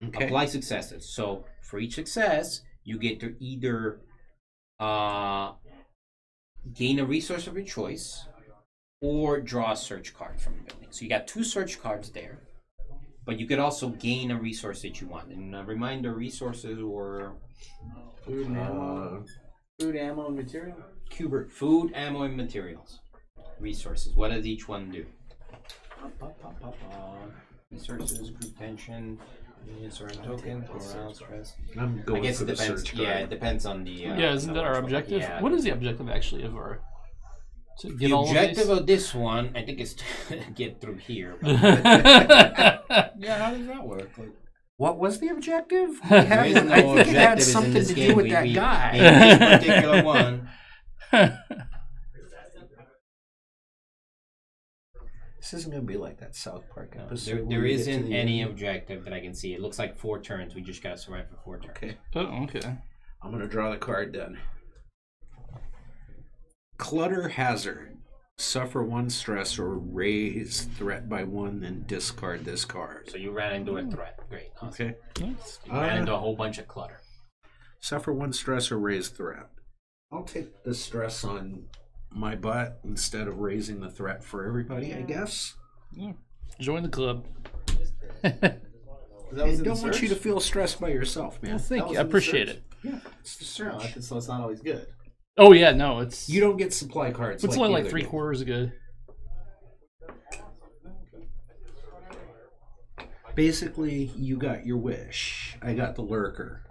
Okay. Apply successes. So for each success, you get to either gain a resource of your choice or draw a search card from the building. So you got 2 search cards there, but you could also gain a resource that you want. And a reminder, resources were Food and ammo. Food, ammo, and material. Cubert, food, ammo, and materials. Resources. What does each one do? Resources, group tension, certain token, morale, stress. I'm I going guess for it the depends. search Yeah, card. it depends on the. Yeah, isn't that our objective? Yeah. What is the objective actually of our? To get The all objective of of this one, I think, is to get through here. these? Yeah, how does that work? Like, What was the objective? There is no I think it had objective in something this to game. do with that guy. In this particular one, This isn't going to be like that South Park episode. there where we get to isn't the any end. objective that I can see. It looks like 4 turns. We just gotta survive for 4 turns. Okay. Oh, okay. I'm going to draw the card then. Clutter hazard. Suffer 1 stress or raise threat by 1, then discard this card. So you ran into a threat. Great. Awesome. Okay. Nice. You ran into a whole bunch of clutter. Suffer 1 stress or raise threat. I'll take the stress on my butt instead of raising the threat for everybody, I guess. Yeah. Join the club. that was I in the don't want you to search? feel stressed by yourself, man. Well, thank That you. was I in the appreciate search? it. Yeah, it's the No, search. so it's not always good. Oh yeah, no, it's You don't get supply cards. it's like only the like other 3/4 good. game. Basically, you got your wish. I got the lurker.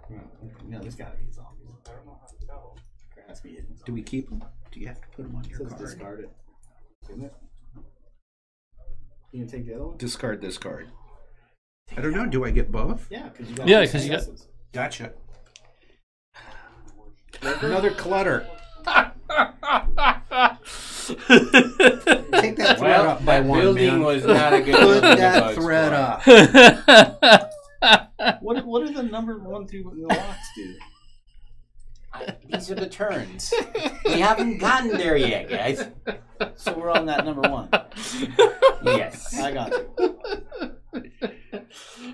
No, there's gotta be zombies. There has to be hidden. Do we keep them? Do you have to put them on It your says card? discard it. Isn't it? You can take the other one? Discard this card. I don't know. Do I get both? Yeah, because you got Yeah, two 'cause you got- successes. Gotcha. Another clutter. Take that thread up by that 1, building man. was not a good Put building to that go thread explore. up. What are the number 1 through the locks do? These are the turns. We haven't gotten there yet, guys. So we're on that number 1. Yes. I got you.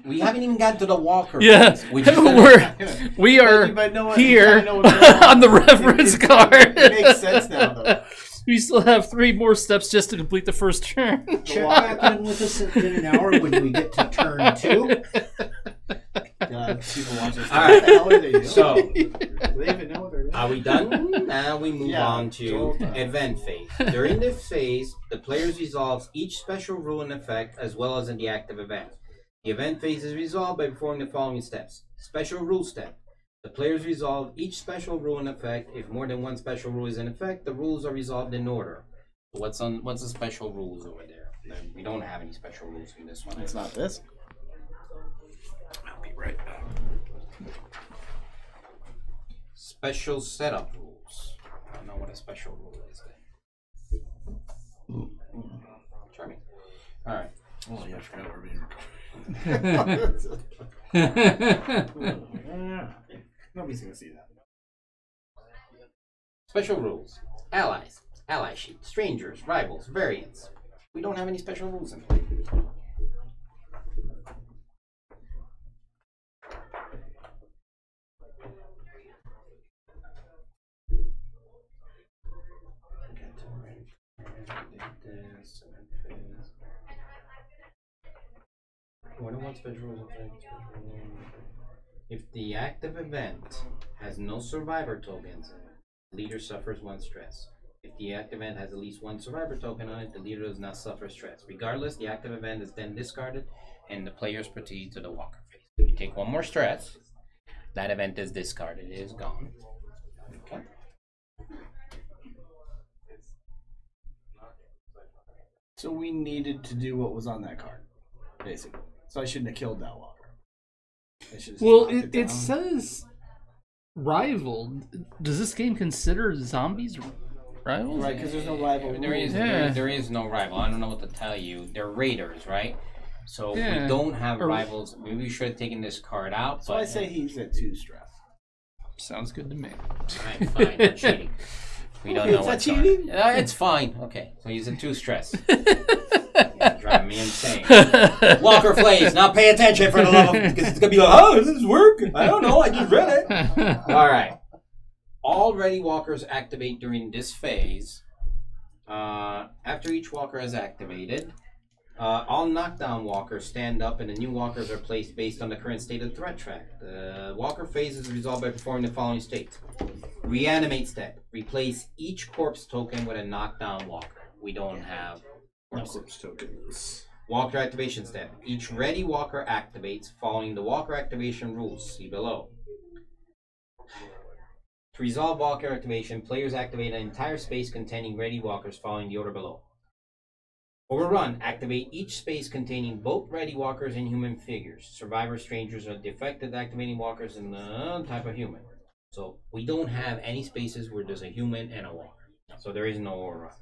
We haven't even gotten to the walker. Yeah, phase, which is gonna- we are But no one- here I know what's going on. on the reference card. It makes sense now, though. We still have 3 more steps just to complete the first turn. Check back in with us in an hour when we get to turn 2. God, people watch this. All right. What the hell are they doing? So, do they even know what they're doing? are we done? Now we move Yeah, on to Joel done. event phase. During this phase, the players resolve each special rule and effect as well as in the active event. The event phase is resolved by performing the following steps. Special rule step. The players resolve each special rule and effect. If more than 1 special rule is in effect, the rules are resolved in order. What's the special rules over there? We don't have any special rules in this one. It's not this. I'll be right back. Special setup rules. I don't know what a special rule is then. Charming. All right. Oh yeah, I forgot we're being recorded. Nobody's gonna see that. Special rules. Allies. Ally sheet. Strangers. Rivals. Variants. We don't have any special rules in play. What are special rules? If the active event has no survivor tokens, the leader suffers 1 stress. If the active event has at least 1 survivor token on it, the leader does not suffer stress. Regardless, the active event is then discarded and the players proceed to the walker phase. If you take 1 more stress, that event is discarded. It is gone. Okay. So we needed to do what was on that card, basically. So I shouldn't have killed that walker. Well, it says rival. Does this game consider zombies rivals? Right, because there's no rival. There is no rival. I don't know what to tell you. They're raiders, right? So we don't have rivals. Maybe we should have taken this card out. So I say he's at 2 stress. Sounds good to me. Alright, fine. Not cheating. We don't know what's cheating. It's fine. Okay, so he's in 2 stress. Driving me insane. Walker Flays, now pay attention for the love of, because it's gonna be like, oh, does this work? I don't know, I just read it. Alright. All ready walkers activate during this phase. After each walker is activated, all knockdown walkers stand up and the new walkers are placed based on the current state of the threat track. The walker phase is resolved by performing the following states. Reanimate step. Replace each corpse token with a knockdown walker. We don't have corpse tokens. Walker activation step. Each ready walker activates following the walker activation rules. See below. To resolve walker activation, players activate an entire space containing ready walkers following the order below. Overrun. Activate each space containing both ready walkers and human figures. Survivor strangers are defected activating walkers in the type of human. So we don't have any spaces where there's a human and a walker. So there is no overrun.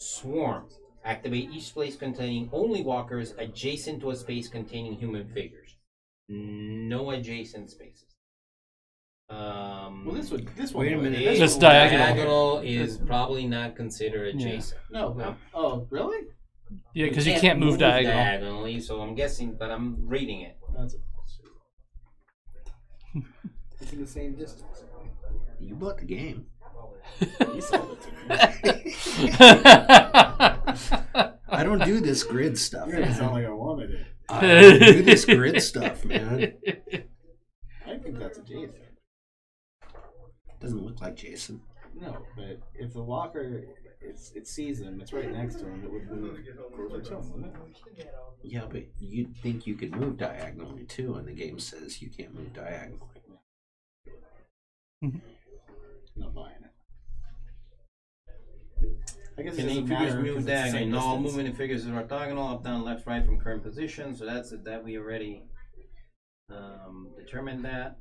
Swarm. Activate each space containing only walkers adjacent to a space containing human figures. No adjacent spaces. Well, this one. Wait a minute. That's just diagonal. Diagonal is probably not considered adjacent. Yeah. No, but, oh, really? Yeah, because you can't move diagonally, so I'm guessing, but I'm reading it. That's it. It's in the same distance. You bought the game. You sold it to me. I don't do this grid stuff. You're gonna sound like I wanted it. I don't do this grid stuff, man. I think that's a Jason. Doesn't look like Jason. No, but if the walker it sees him, it's right next to him, it would move closer to him, wouldn't it? Yeah, but you'd think you could move diagonally too, and the game says you can't move diagonally. Not buying it. I guess Can any figures move diagonally? No, all movement in figures are orthogonal, up, down, left, right from current position. So that's it. That we already determined that.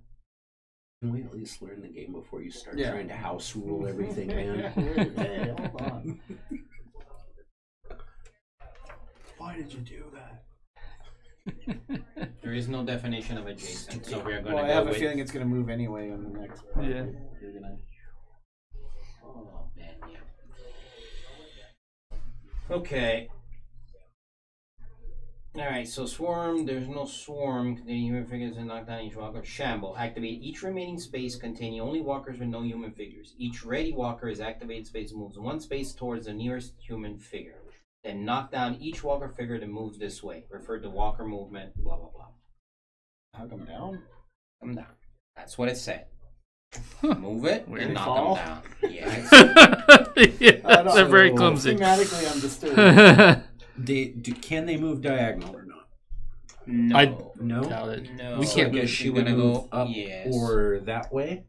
Can we at least learn the game before you start trying to house rule everything, man? Hey, hold on. Why did you do that? There is no definition of adjacent, so we're going to I go have with... a feeling it's going to move anyway on the next part. Yeah. You're gonna... Oh, man, yeah. Okay. Alright, so swarm, there's no swarm containing human figures and knock down each walker. Shamble, activate each remaining space containing only walkers with no human figures. Each ready walker is activated space moves 1 space towards the nearest human figure. Then knock down each walker figure that moves this way. Refer to walker movement, blah, blah, blah. How come down? Come down. That's what it said. Move it and knock fall? them down. Yes. They're very clumsy. Thematically, I'm disturbed. Can they move diagonal or not? No. No? Doubt it. No. We can't So get she she would gonna move go up yes. or that way?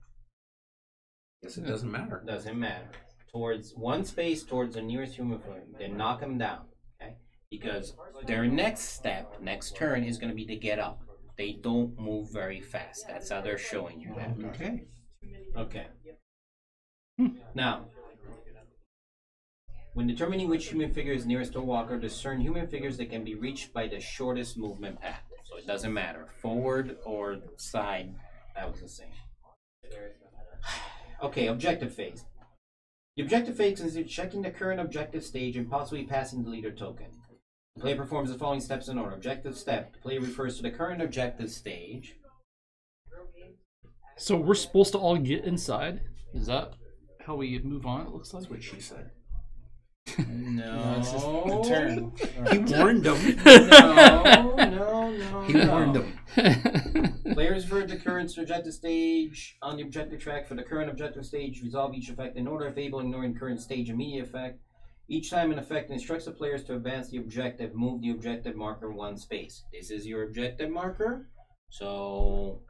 Guess it doesn't matter. Doesn't matter. Towards 1 space towards the nearest human figure. Then knock them down. Okay? Because their next step, next turn, is going to be to get up. They don't move very fast. That's how they're showing you that. Okay. Okay. Now, when determining which human figure is nearest to a walker, discern human figures that can be reached by the shortest movement path. So it doesn't matter, forward or side, that was the same. Okay, objective phase. The objective phase consists checking the current objective stage and possibly passing the leader token. The player performs the following steps in order. Objective step. The player refers to the current objective stage. So we're supposed to all get inside? Is that how we move on, it looks like? That's what she said. No. it's just The turn. He warned him. No. He warned him. Players refer to the current objective stage on the objective track. For the current objective stage, resolve each effect in order if able, ignoring current stage immediate effect. Each time an effect instructs the players to advance the objective, move the objective marker one space. This is your objective marker. So,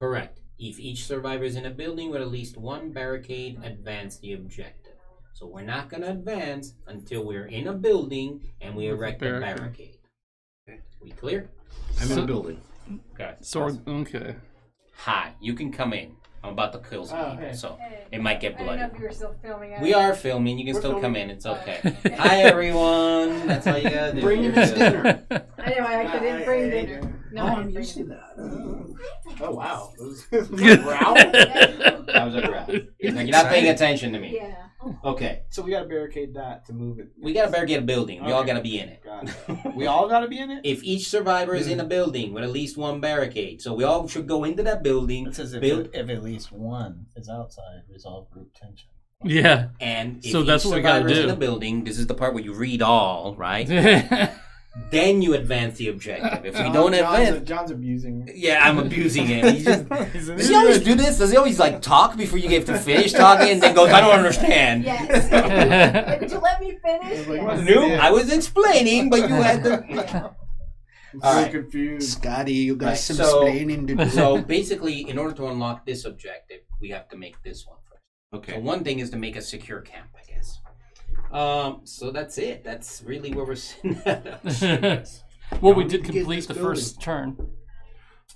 correct. If each survivor is in a building with at least one barricade, advance the objective. So we're not going to advance until we're in a building and we erect a barricade. We clear? I'm in a building. Okay. So, okay. Hi, you can come in. I'm about to kill some people, hey. so it might get I don't bloody. know if you were still filming. We are filming. You can still come filming. in. It's okay. Hi, everyone. That's all you gotta do. Bring your dinner. I know, I actually didn't bring dinner. No, I I'm didn't bring used to dinner. that. Oh wow. Was a growl? That was a growl. Now, you're not paying attention to me. Yeah. Okay. So we gotta barricade that to move it. We gotta barricade a building. We all Okay. gotta be in it. Got it. We all gotta be in it? If each survivor is in a building with at least one barricade, so we all should go into that building. It says build, if at least one is outside, resolve group tension. Yeah. and if So that's each what we gotta survivor is in do. a building, this is the part where you read all, right? Then you advance the objective. If we don't advance, John's abusing. yeah, I'm abusing him. He's just, He's an does he always do this? Does he always like talk before you get to finish talking and then goes, I don't understand? Yes. Would you let me finish? Like, Yes. No, I was explaining, but you had to. Yeah. I'm All so right. confused. Scotty, you got Right, some so- explaining to do. So basically, in order to unlock this objective, we have to make this one first. So Okay. one thing is to make a secure camp, I guess. So that's it. That's really where we're sitting at. Well, we How did did we get complete this the first turn.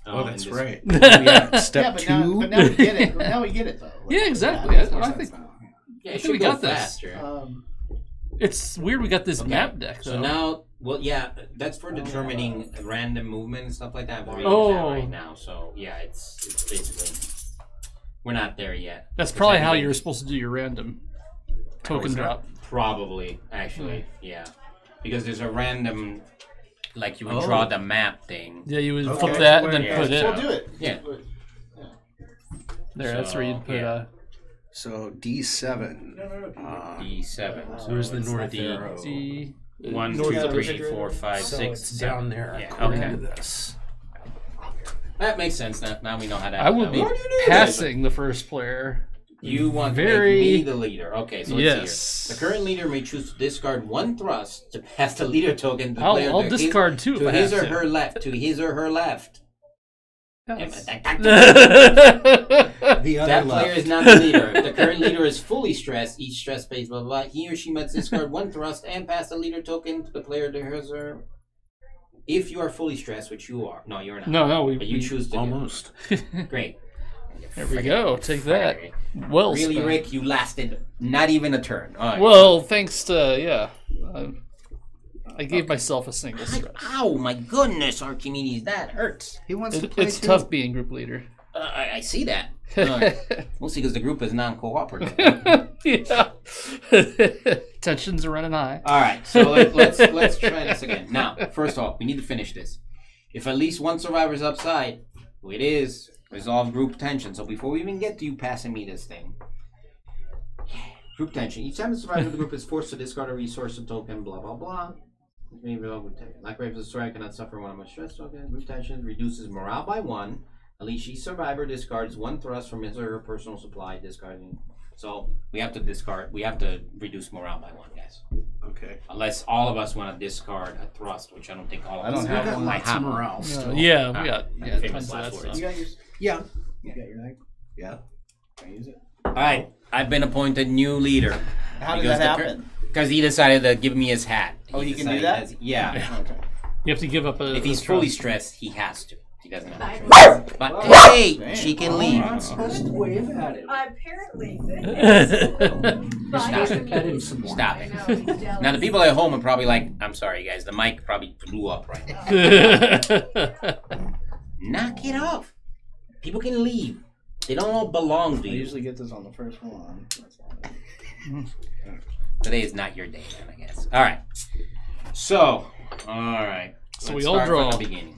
Oh, that's and this- right. Yeah, Step but two. now we get it. Now we get it though. Like, exactly. makes more I sense think now. Yeah, I it think we should go got this. faster. it's weird we got this Okay, map deck, though. So now, well, yeah, that's for determining random movement and stuff like that. I'm reading Oh. that right now. So yeah, it's basically we're not there yet. That's Which probably I how think you were supposed to do your random token drop. Probably, actually, yeah, because there's a random, like you would Oh. draw the map thing. Yeah, you would Okay. flip that and then Yeah. put We'll it do it. Yeah. there. That's where you'd put. yeah. So D7. D7. So Where's the it's north D arrow? D. 1, North 2, of the 3, refrigerator. 4, 5, So 6, it's 7. down there. Yeah, according okay. to this. That makes sense. Now we know how to. I will that be works. passing the first player. You want to Very- make me the leader. Okay, so let's Yes. see here. The current leader may choose to discard one thrust to pass the leader token to the I'll player to his- discard two if to I his have or to. her left. To his or her left. Yes. The other That left. player is not the leader. If the current leader is fully stressed, each stress phase, blah, blah, blah, he or she must discard one thrust and pass the leader token to the player to his or. If you are fully stressed, which you are. No, you're not. No, But you choose to. Almost. Do it. Great. There we go. Take that. Fiery. Well Really, spent. Rick, you lasted not even a turn. All right. Well, thanks to I gave myself a single stress. Ow, my goodness, Archimedes, that hurts. He wants to play It's too. tough being group leader. I see that. Mostly because the group is non-cooperative. Yeah. Tensions are running high. All right, so let's try this again. Now, first off, we need to finish this. If at least one survivor is upside, who it is, resolve group tension. So before we even get to you passing me this thing, group tension. Each time a survivor of the group is forced to discard a resource or token, blah blah blah. May resolve group tension. Like Raven's story, cannot suffer one of my stress token. Group tension reduces morale by 1. At least each survivor discards 1 thrust from his or her personal supply, discarding. So we have to discard. We have to reduce morale by 1, guys. Okay. Unless all of us want to discard a thrust, which I don't think all of I us don't We have got one. lots of morale still. Yeah, we got famous tons of last that words. stuff. You got your. Yeah. You got your knife. Yeah. Can I use it? All right, I've been appointed new leader. How did that happen? Because he decided to give me his hat. Oh, he can do decided that? Yeah. Okay. You have to give up a. If he's a fully trust. stressed, he has to. He doesn't have to. Bye. But hey, Damn. she can leave. Just wave at him. Apparently. Stop it. Pet him some more. Stop I it. know, he's jealous. Now the people at home are probably like, "I'm sorry, guys. The mic probably blew up right now." Knock it off. People can leave. They don't all belong I to you. usually get this on the first one. That's all. Today is not your day, then, I guess. All right. So, all right. So Let's we all start from draw. the beginning.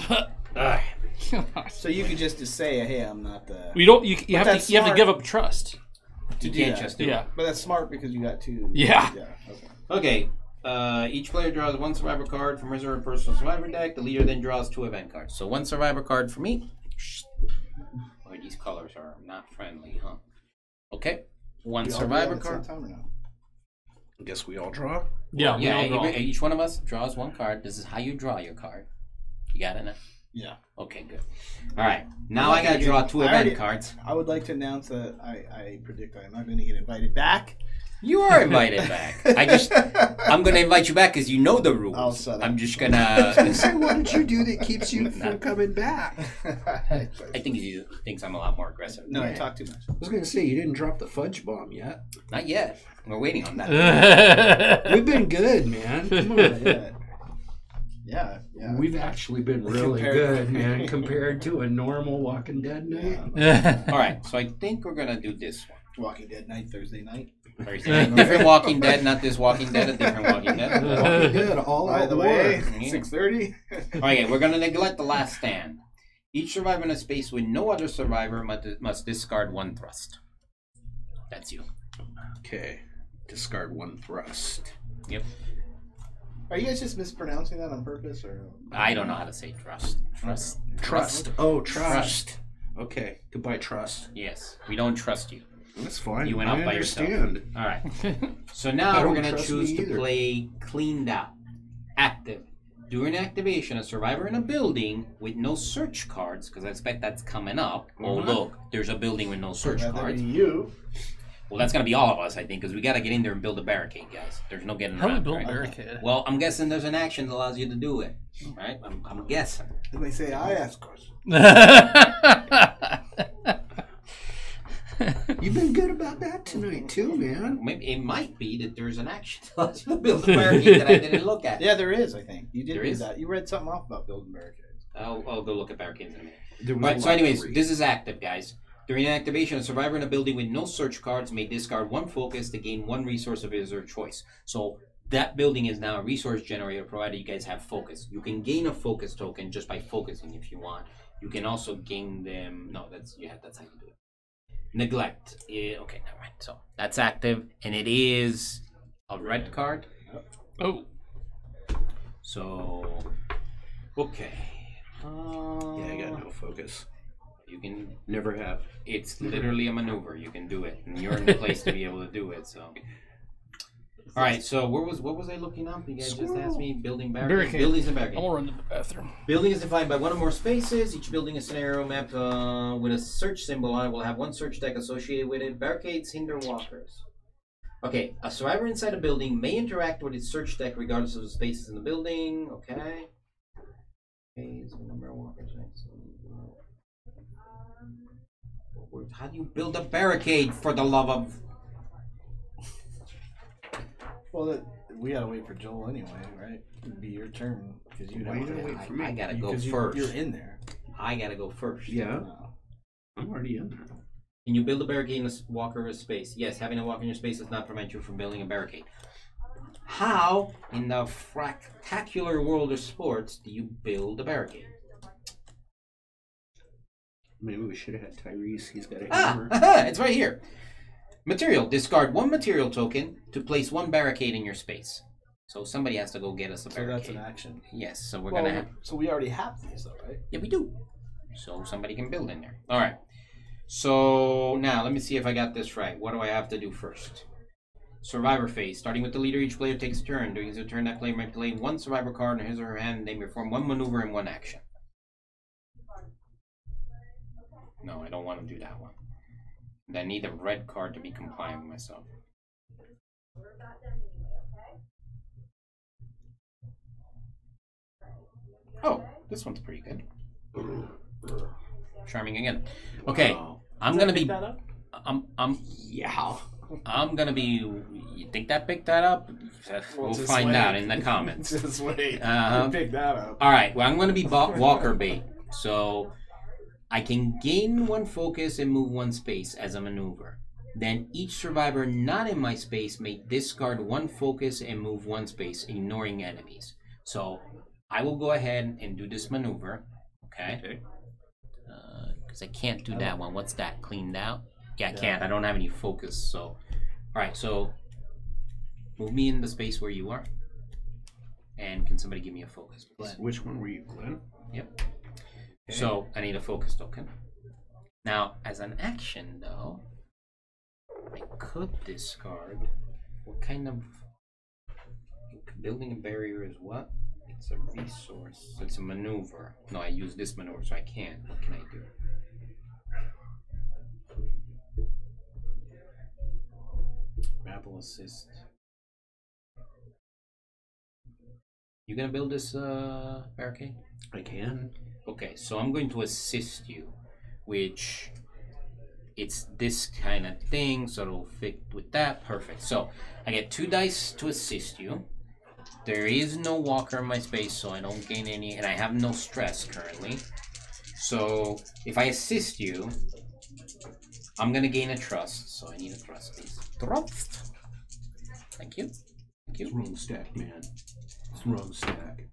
All right. So you could just say, "Hey, I'm not the." We don't. You have that's to. You have to smart. give up trust. to You do can't that. just do Yeah. it. But that's smart because you got two. Yeah. Okay. Okay. Each player draws one survivor card from his or her personal survivor deck. The leader then draws 2 event cards. So 1 survivor card for me. Boy, these colors are not friendly, huh? Okay. 1 We all survivor do that at card. the same time or no? I guess we all draw. Yeah. we Yeah, all draw. each one of us draws 1 card. This is how you draw your card. You got it now? Yeah. Okay, good. All right. Now I got to draw 2 I event already- cards. I would like to announce that I predict I'm not going to get invited back. You are invited back. I'm going to invite you back because you know the rules. I'll shut up. I'm just going to... So what did you do that keeps you from coming back? I think he thinks I'm a lot more aggressive. No, I talk too much. I was going to say, you didn't drop the fudge bomb yet. Not yet. We're waiting on that. We've been good, man. Come on. Yeah. We've actually been really Compared- good, man, compared to a normal Walking Dead night. All right, so I think we're gonna do this one. Walking Dead night, Thursday night. Thursday night. Different Walking Dead, not this Walking Dead. A different Walking Dead. Walking Dead, all By out the war. way, Yeah. 6:30. Okay, we're gonna neglect the last stand. Each survivor in a space with no other survivor must discard 1 thrust. That's you. Okay, discard 1 thrust. Yep. Are you guys just mispronouncing that on purpose, or? I don't know how to say trust. Trust. Trust. Oh, trust. Okay, goodbye, trust. Yes, we don't trust you. That's fine. You went I out by yourself. understand. All right. So I now don't we're gonna trust choose me to either. play cleaned out, active. During activation, a survivor in a building with no search cards, because I expect that's coming up. Oh look, there's a building with no search That'd cards. be you. Well, that's gonna be all of us, I think, because we gotta get in there and build a barricade, guys. There's no getting How do we around. build a right? barricade? Well, I'm guessing there's an action that allows you to do it. Right? I'm guessing. And they say, I ask questions. You've been good about that tonight, too, man. Maybe it might be that there's an action that allows you to build a barricade that I didn't look at. Yeah, there is, I think. You did There read is? that. You read something off about building barricades. I'll go look at barricades in a minute. There was Right, a so lot anyways, to read. this is active, guys. During an activation, a survivor in a building with no search cards may discard 1 focus to gain 1 resource of his or her choice. So that building is now a resource generator, provided you guys have focus. You can gain a focus token just by focusing if you want. You can also gain them. No, that's how you do it. Neglect. Yeah, okay, never mind. So that's active, and it is a red card. Oh. So okay. Yeah, I got no focus. You can. Never have. It's literally a maneuver. You can do it, and you're in the place to be able to do it. So, all right. So, what was I looking up? You guys just asked me. Building barricades. Barricade. Buildings and I'm barricades. gonna run to the bathroom. Building is defined by 1 or more spaces. Each building is scenario map with a search symbol on it. Will have 1 search deck associated with it. Barricades hinder walkers. Okay. A survivor inside a building may interact with its search deck regardless of the spaces in the building. Okay. Okay. So number of walkers. Right? So, how do you build a barricade, for the love of... Well, we gotta wait for Joel anyway, right? It'd be your turn because you Why you gotta wait for me? I gotta go Because first. You're in there. I gotta go first. Yeah, No. I'm already in there. Can you build a barricade in a walker of space? Yes, having a walker in your space does not prevent you from building a barricade. How, in the fractacular world of sports, do you build a barricade? Maybe we should have had Tyrese. He's got a Ah, hammer. it's right here. Material. Discard 1 material token to place 1 barricade in your space. So somebody has to go get us a So barricade. that's an action. Yes, so we're Well, gonna have... So we already have these, though, right? Yeah, we do. So somebody can build in there. All right. So now let me see if I got this right. What do I have to do first? Survivor phase. Starting with the leader, each player takes a turn. During his turn, that player may play 1 survivor card in his or her hand, and they may perform 1 maneuver and 1 action. No, I don't want to do that one. And I need a red card to be compliant with myself. Oh, this one's pretty good. Charming again. Okay, Wow. I'm gonna be. That up? Yeah. I'm gonna be. You think that picked that up? We'll just find wait. out in the comments. Just wait. Uh-huh. Pick that up. All right. Well, I'm gonna be Walker bait, so I can gain 1 focus and move 1 space as a maneuver. Then each survivor not in my space may discard 1 focus and move 1 space, ignoring enemies. So I will go ahead and do this maneuver. Okay. Because I can't do that one. What's that? Cleaned out? Yeah, I can't. I don't have any focus. So, all right. So move me in the space where you are. And can somebody give me a focus, please? Which one were you, Glenn? Yep. So I need a focus token. Now, as an action, though, I could discard. What kind of building a barrier is what? It's a resource. So it's a maneuver. No, I use this maneuver, so I can't. What can I do? Grapple assist. You gonna build this barricade? I can. Okay, so I'm going to assist you, which it's this kind of thing, so it'll fit with that. Perfect. So I get 2 dice to assist you. There is no walker in my space, so I don't gain any, and I have no stress currently. So if I assist you, I'm gonna gain a trust. So I need a trust, please. Trust. Thank you. Thank It's you. wrong stack, man. It's wrong stack.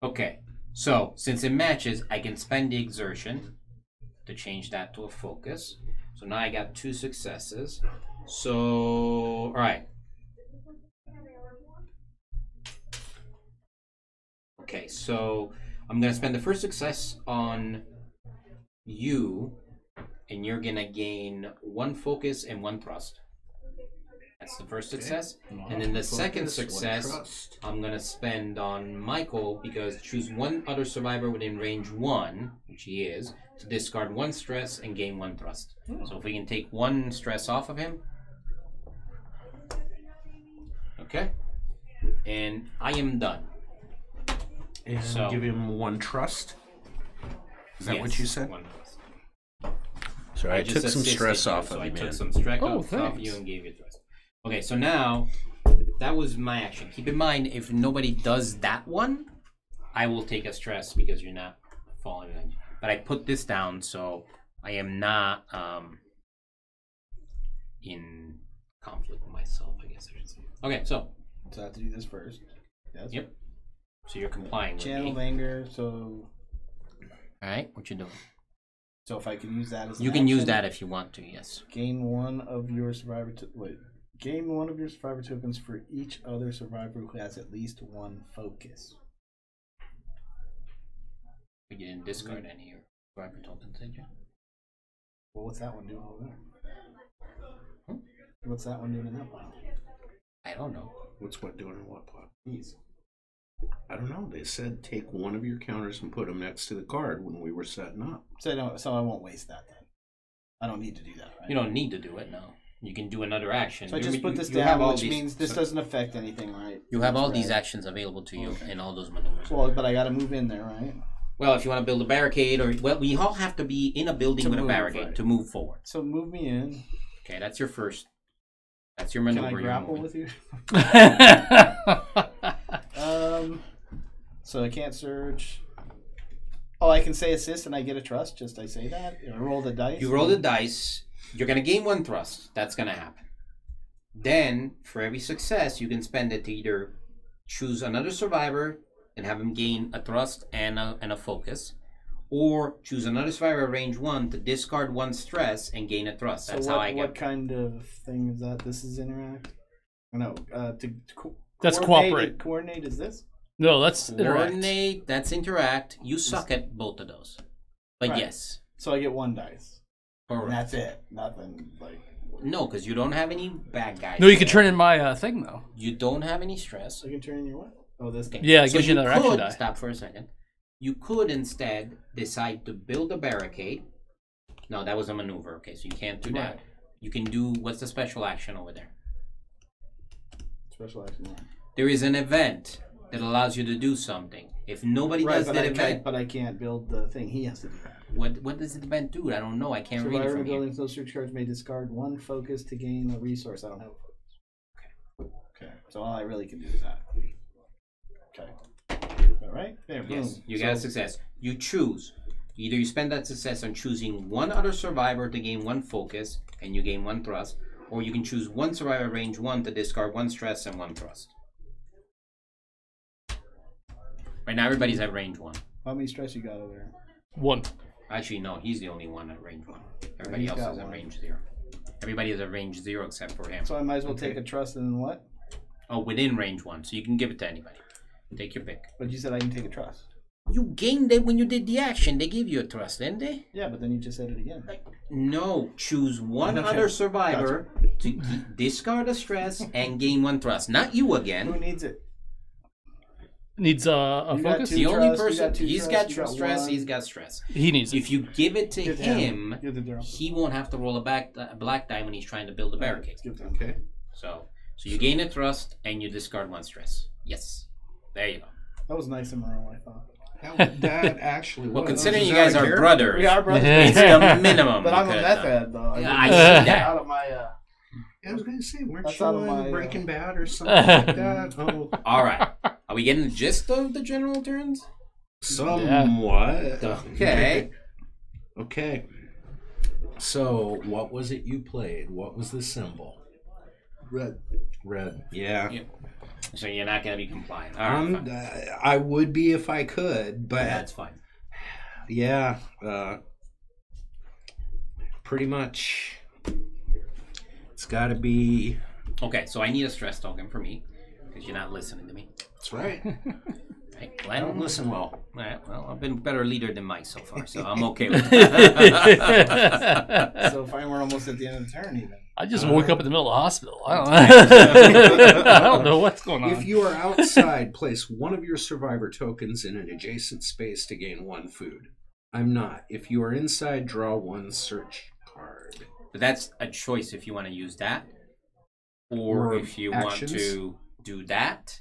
Okay. So since it matches, I can spend the exertion to change that to a focus. So now I got 2 successes. So all right. Okay, so I'm gonna spend the first success on you, and you're gonna gain 1 focus and 1 thrust. That's the first success. And then the second success, I'm gonna spend on Michael, because choose 1 other survivor within range 1, which he is, to discard 1 stress and gain 1 thrust. So if we can take 1 stress off of him. Okay. And I am done. And So- give him 1 trust. Is that what Yes, you said? 1 thrust. So I just took some assisted stress you, off so of I you, took man. some stress Oh, off thanks. you and gave you thrust. Okay, so now that was my action. Keep in mind, if nobody does that one, I will take a stress because you're not falling in. But I put this down, so I am not in conflict with myself, I guess I should say. Okay, so So I have to do this first. Yes. Yep. So you're complying with Channel of me. anger. So All right, what you doing? if I can use that as an You can use action, that if you want to. Yes. Gain 1 of your survivor. Gain 1 of your survivor tokens for each other survivor who has at least 1 focus. But you didn't discard any of your survivor tokens, did you? Well, what's that one doing over there? What's that one doing in that pile? I don't know. What's what doing in what pot? These. I don't know. They said take 1 of your counters and put them next to the card when we were setting up. So I won't waste that then. I don't need to do that, right? You don't need to do it, no. You can do another action. So I just put this you have down, all which these- means this so doesn't affect anything, right? You have all That's these right. actions available to you in all those maneuvers. Well, but I got to move in there, right? Well, if you want to build a barricade, or well, we all have to be in a building To with move, a barricade right. to move forward. So move me in. Okay, that's your first. That's your Can maneuver. I you're grapple moving. with you? So I can't search. Oh, I can say assist and I get a trust. Just I say that. I roll the dice. You roll the dice. You're gonna gain 1 thrust. That's gonna happen. Then, for every success, you can spend it to either choose another survivor and have him gain a thrust and a focus, or choose another survivor at range 1 to discard 1 stress and gain a thrust. That's so how what, I get. what kind of thing is that? This is interact. No, That's coordinate. Coordinate is this? No, that's interact. Coordinate, that's interact. You suck at both of those. But Right. yes. So I get 1 dice. And Correct. that's it. Nothing like. No, because you don't have any bad guys. No, you can turn in my thing though. You don't have any stress. I can turn in your what? Oh, this guy. Yeah, it So gives you another action could, die. stop for a second. You could instead decide to build a barricade. No, that was a maneuver. Okay, so you can't do that. Right. You can do, what's the special action over there? Special action. Yeah. There is an event that allows you to do something. If nobody Right, does but that I event, can't, but I can't build the thing. He has to do that. what does the event do? I don't know. I can't read it Survivor from here. buildings, no search cards may discard 1 focus to gain a resource. I don't have a focus. Okay. So all I really can do is that. Okay. All right. There. Yes, Boom. you got a success. You choose. Either you spend that success on choosing one other survivor to gain 1 focus and you gain 1 thrust, or you can choose 1 survivor range 1 to discard 1 stress and 1 thrust. Right now, everybody's at range 1. How many stress you got over there? 1. Actually, no, he's the only one at range 1. Everybody he's else got is at 1. range 0. Everybody is at range 0 except for him. So I might as well take a trust and then what? Oh, within range 1, so you can give it to anybody. Take your pick. But you said I can take a trust. You gained it when you did the action. They gave you a thrust, didn't they? Yeah, but then you just said it again. No, choose one Okay. other survivor to discard a stress and gain 1 thrust. Not you Who again. needs it? Needs a You got focus? two The only trusts, you person got 2 he's trusts, got you got stress. 1. He's got stress. He needs it. If you give it to Give it to him, Give it to him. he won't have to roll a black die when he's trying to build a barricade. Give it to him. Okay. So you gain a thrust and you discard 1 stress. Yes, there you go. That was nice and Merle, I thought. That actually Well, was. considering Is you that guys a are character? brothers, We are brothers. it's the minimum. But I'm you a could meth have done. head, though. Yeah, I wouldn't- see that. Out of my. I was gonna say, weren't That's you out of in my, Breaking Bad or something like that? Oh, All right, are we getting the gist of the general turns? somewhat. Okay. Okay. So, what was it you played? What was the symbol? Red. Red. Yeah. Yeah. So you're not going to be compliant. All right, fine. I would be if I could, but That's fine. yeah, pretty much. It's got to be. Okay, so I need a stress token for me because you're not listening to me. That's right. Right, I Glenn? don't listen well. All right, well, I've been a better leader than Mike so far, so I'm okay with that. So if I were almost at the end of the turn, even. I just woke up in the middle of the hospital. I don't, I don't know what's going on. If you are outside, place one of your survivor tokens in an adjacent space to gain 1 food. I'm not. If you are inside, draw 1 search card. But that's a choice if you want to use that, or if you actions. want to do that,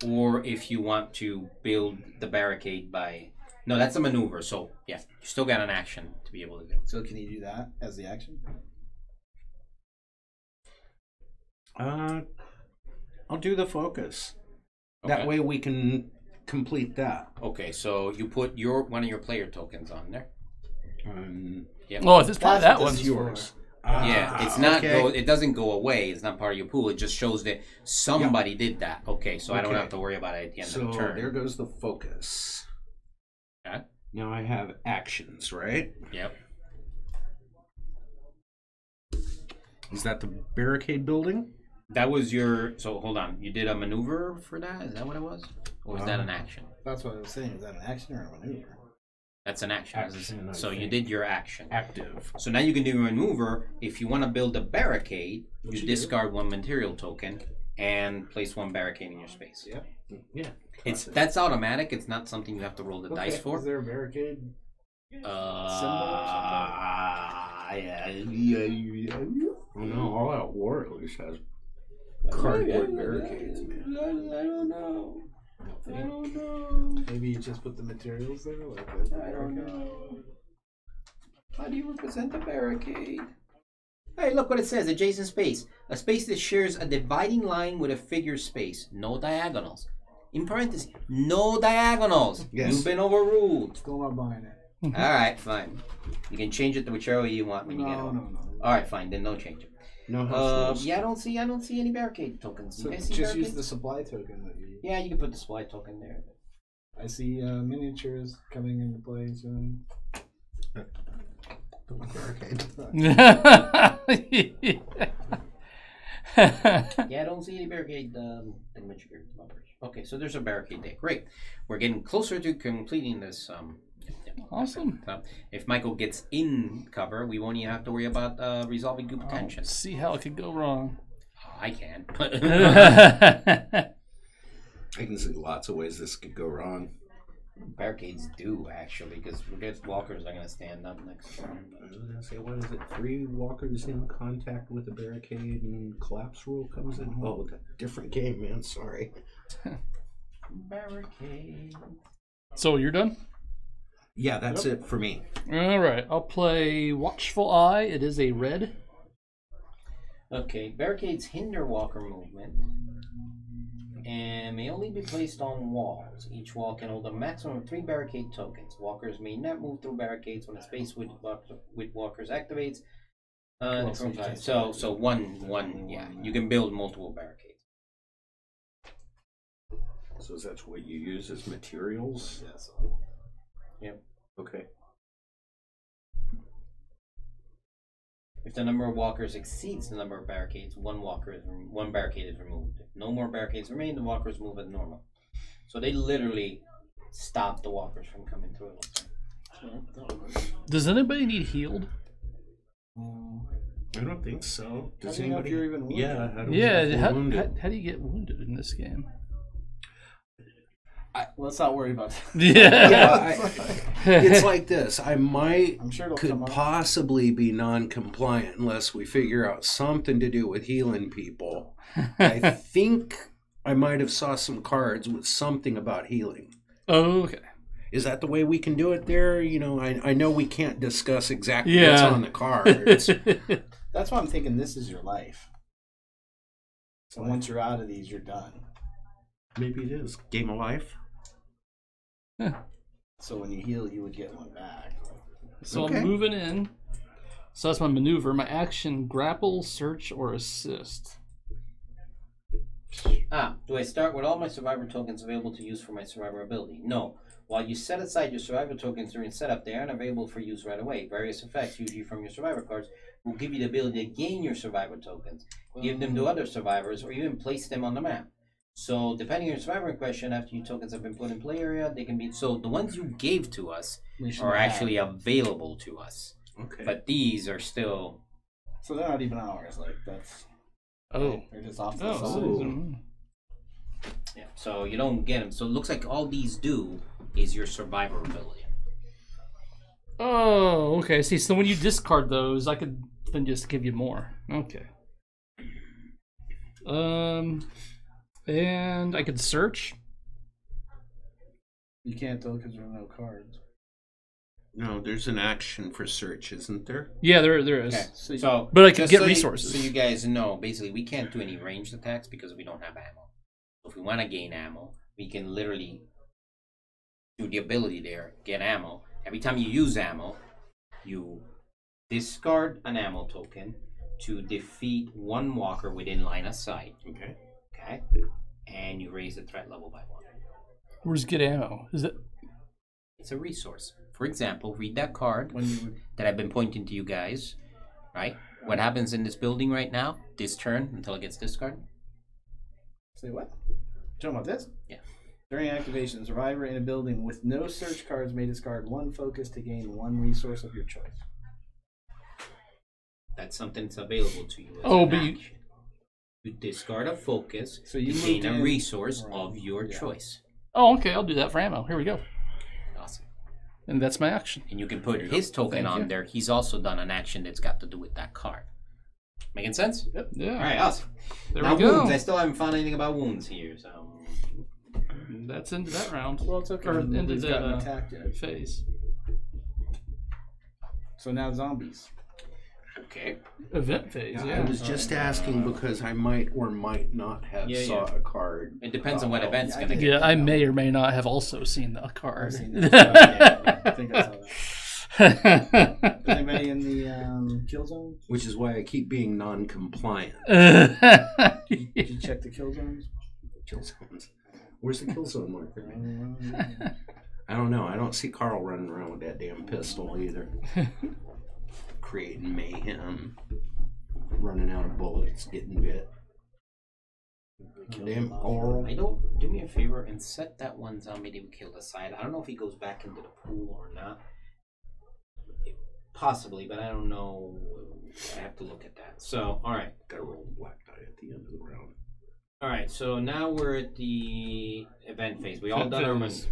or if you want to build the barricade by... No, that's a maneuver, so yeah, you still got an action to be able to do. So can you do that as the action? I'll do the focus. Okay. That way we can complete that. Okay, so you put one of your player tokens on there. Yep. Oh, it's part of that That's what one. this is Yours. Yeah, it's not okay. it doesn't go away. It's not part of your pool. It just shows that somebody did that. Okay, so I don't Okay. have to worry about it at the end So of the turn. there goes the focus. Okay. Now I have actions, right? Yep. Is that the barricade building? That was your. So hold on. You did a maneuver for that? Is that what it was? Or was that an action? That's what I was saying. Is that an action or a maneuver? That's an action. Action, I So you think. did your action. Active. So now you can do a maneuver. If you want to build a barricade, What you you discard 1 material token and place 1 barricade in your space. Yeah. Yeah. That's automatic. It's not something you have to roll the dice for. Is there a barricade? Yeah. Oh no, All Out War at least has cardboard barricades, man. I don't know. I don't know. Maybe you just put the materials there? Like that. I don't know. How do you represent a barricade? Hey, look what it says. Adjacent space. A space that shares a dividing line with a figure space. No diagonals. In parentheses, no diagonals. Yes. You've been overruled. Still not buying it. Alright, fine. You can change it to whichever way you want when you get No, home. no. Alright, fine. Then don't change it. No house rules. Yeah, I don't see any barricade tokens. So You guys see just use barricades? the supply token that you. Yeah, you can put the supply token there. I see miniatures coming into play soon. Barricade. Yeah, I don't see any barricade Okay, so there's a barricade there. Great. We're getting closer to completing this. Awesome. If Michael gets in cover, we won't even have to worry about resolving group tension. See how it could go wrong. Oh, I can. I can see lots of ways this could go wrong. Barricades do, actually, because walkers are going to stand up next turn. I was gonna say, what is it? 3 walkers in contact with a barricade and collapse rule comes in. Oh, different game, man. Sorry. Barricade. So you're done? Yeah, that's it for me. All right. I'll play Watchful Eye. It is a red. Okay, barricades hinder walker movement and may only be placed on walls. Each wall can hold a maximum of 3 barricade tokens. Walkers may not move through barricades when a space with walkers activates. So one, yeah. You can build multiple barricades. So that's what you use as materials? Yes. Yep. Okay. If the number of walkers exceeds the number of barricades, one barricade is removed. If no more barricades remain, the walkers move as normal. So they literally stop the walkers from coming through. Does anybody need healed? I don't think so. Does How do you know if anybody? you're even wounded? Yeah. How do we know Yeah. if we're wounded? How do you get wounded in this game? Let's not worry about that. Yeah. It's like this. I might I'm sure it'll could come up. possibly be non-compliant unless we figure out something to do with healing people. I think I might have saw some cards with something about healing. Oh, okay. Is that the way we can do it there? You know, I know we can't discuss exactly Yeah. what's on the cards. That's why I'm thinking this is your life. So once you're out of these, you're done. Maybe it is. Game of life? So when you heal, you would get one back. So Okay. I'm moving in. So that's my maneuver. My action: grapple, search, or assist. Do I start with all my survivor tokens available to use for my survivor ability? No. While you set aside your survivor tokens during setup, they aren't available for use right away. Various effects, usually from your survivor cards, will give you the ability to gain your survivor tokens, give them to other survivors, or even place them on the map. So, depending on your survivor in question, after your tokens have been put in play area, they can be. So, the ones you gave to us We should are have. actually available to us, Okay. but these are still. So they're not even ours. Like that's. Oh. They're just off the Oh. side. So, Yeah, so you don't get them. So it looks like all these do is your survivor ability. oh, okay. See, so when you discard those, I could then just give you more. Okay. And I could search. You can't though because there are no cards. No, there's an action for search, isn't there? Yeah, there is. Okay, So- so But I can just get so resources. so you guys know, basically, we can't do any ranged attacks because we don't have ammo. So if we want to gain ammo, we can literally do the ability there, get ammo. Every time you use ammo, you discard an ammo token to defeat one walker within line of sight. Okay. Okay, and you raise the threat level by 1. Where's get ammo? Is it? It's a resource. For example, read that card When you would. that I've been pointing to you guys, right? What happens in this building right now, this turn, until it gets discarded? Say what? Talking about this? Yeah. During activation, survivor in a building with no search cards may discard 1 focus to gain 1 resource of your choice. That's something that's available to you as Oh, an but you- action. You discard a focus So you to gain moved a in- resource right. of your Yeah. choice. Oh, okay. I'll do that for ammo. Here we go. Awesome. And that's my action. And you can put his token Thank on you. there. He's also done an action that's got to do with that card. Making sense? Yep. Yeah. All right, awesome. There Now we go. wounds. I still haven't found anything about wounds here, so. That's into that round. Well, it's okay. Or into Nobody's the gotten attacked yet. phase. So now zombies. Okay. Event phase. Yeah. I was just asking because I might or might not have Yeah, saw a card. It depends on what event's I going to did. get. Yeah, I may or may not have also seen the card. I've seen that. I think I saw that. Is anybody in the kill zone? Which is why I keep being non-compliant. Did you check the kill zones? Kill zones. Where's the kill zone marker? I don't know. I don't see Carl running around with that damn pistol either. Creating mayhem. Running out of bullets, getting bit. Damn Carl. I don't. Do me a favor and set that one zombie that we killed aside. I don't know if he goes back into the pool or not. Possibly, but I don't know. I have to look at that. So, all right. Gotta roll black die at the end of the round. All right, so now we're at the event phase. We all done our maneuvers.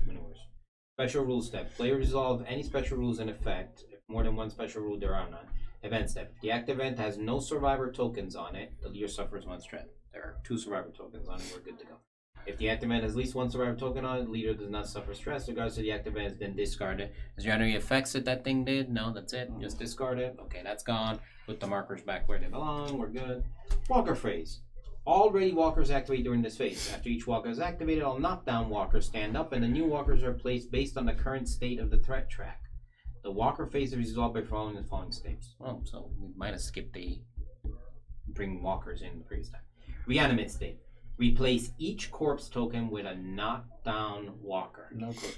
Special rule step. Player resolve any special rules in effect. If more than one special rule, there are none. Event step. If the active event has no survivor tokens on it, the leader suffers 1 threat. There are 2 survivor tokens on it. We're good to go. If the active man has at least one survivor token on it, the leader does not suffer stress. Regardless of the active man has been discarded. Is there any effects that thing did? No, that's it. Just discard it. Okay, that's gone. Put the markers back where they belong. We're good. Walker phrase. All ready walkers activate during this phase. After each walker is activated, all knockdown walkers stand up, and the new walkers are placed based on the current state of the threat track. The walker phase is resolved by following the following steps. Oh, so we might have skipped the bring walkers in the previous time. Reanimate state. Replace each corpse token with a knockdown walker. No corpses.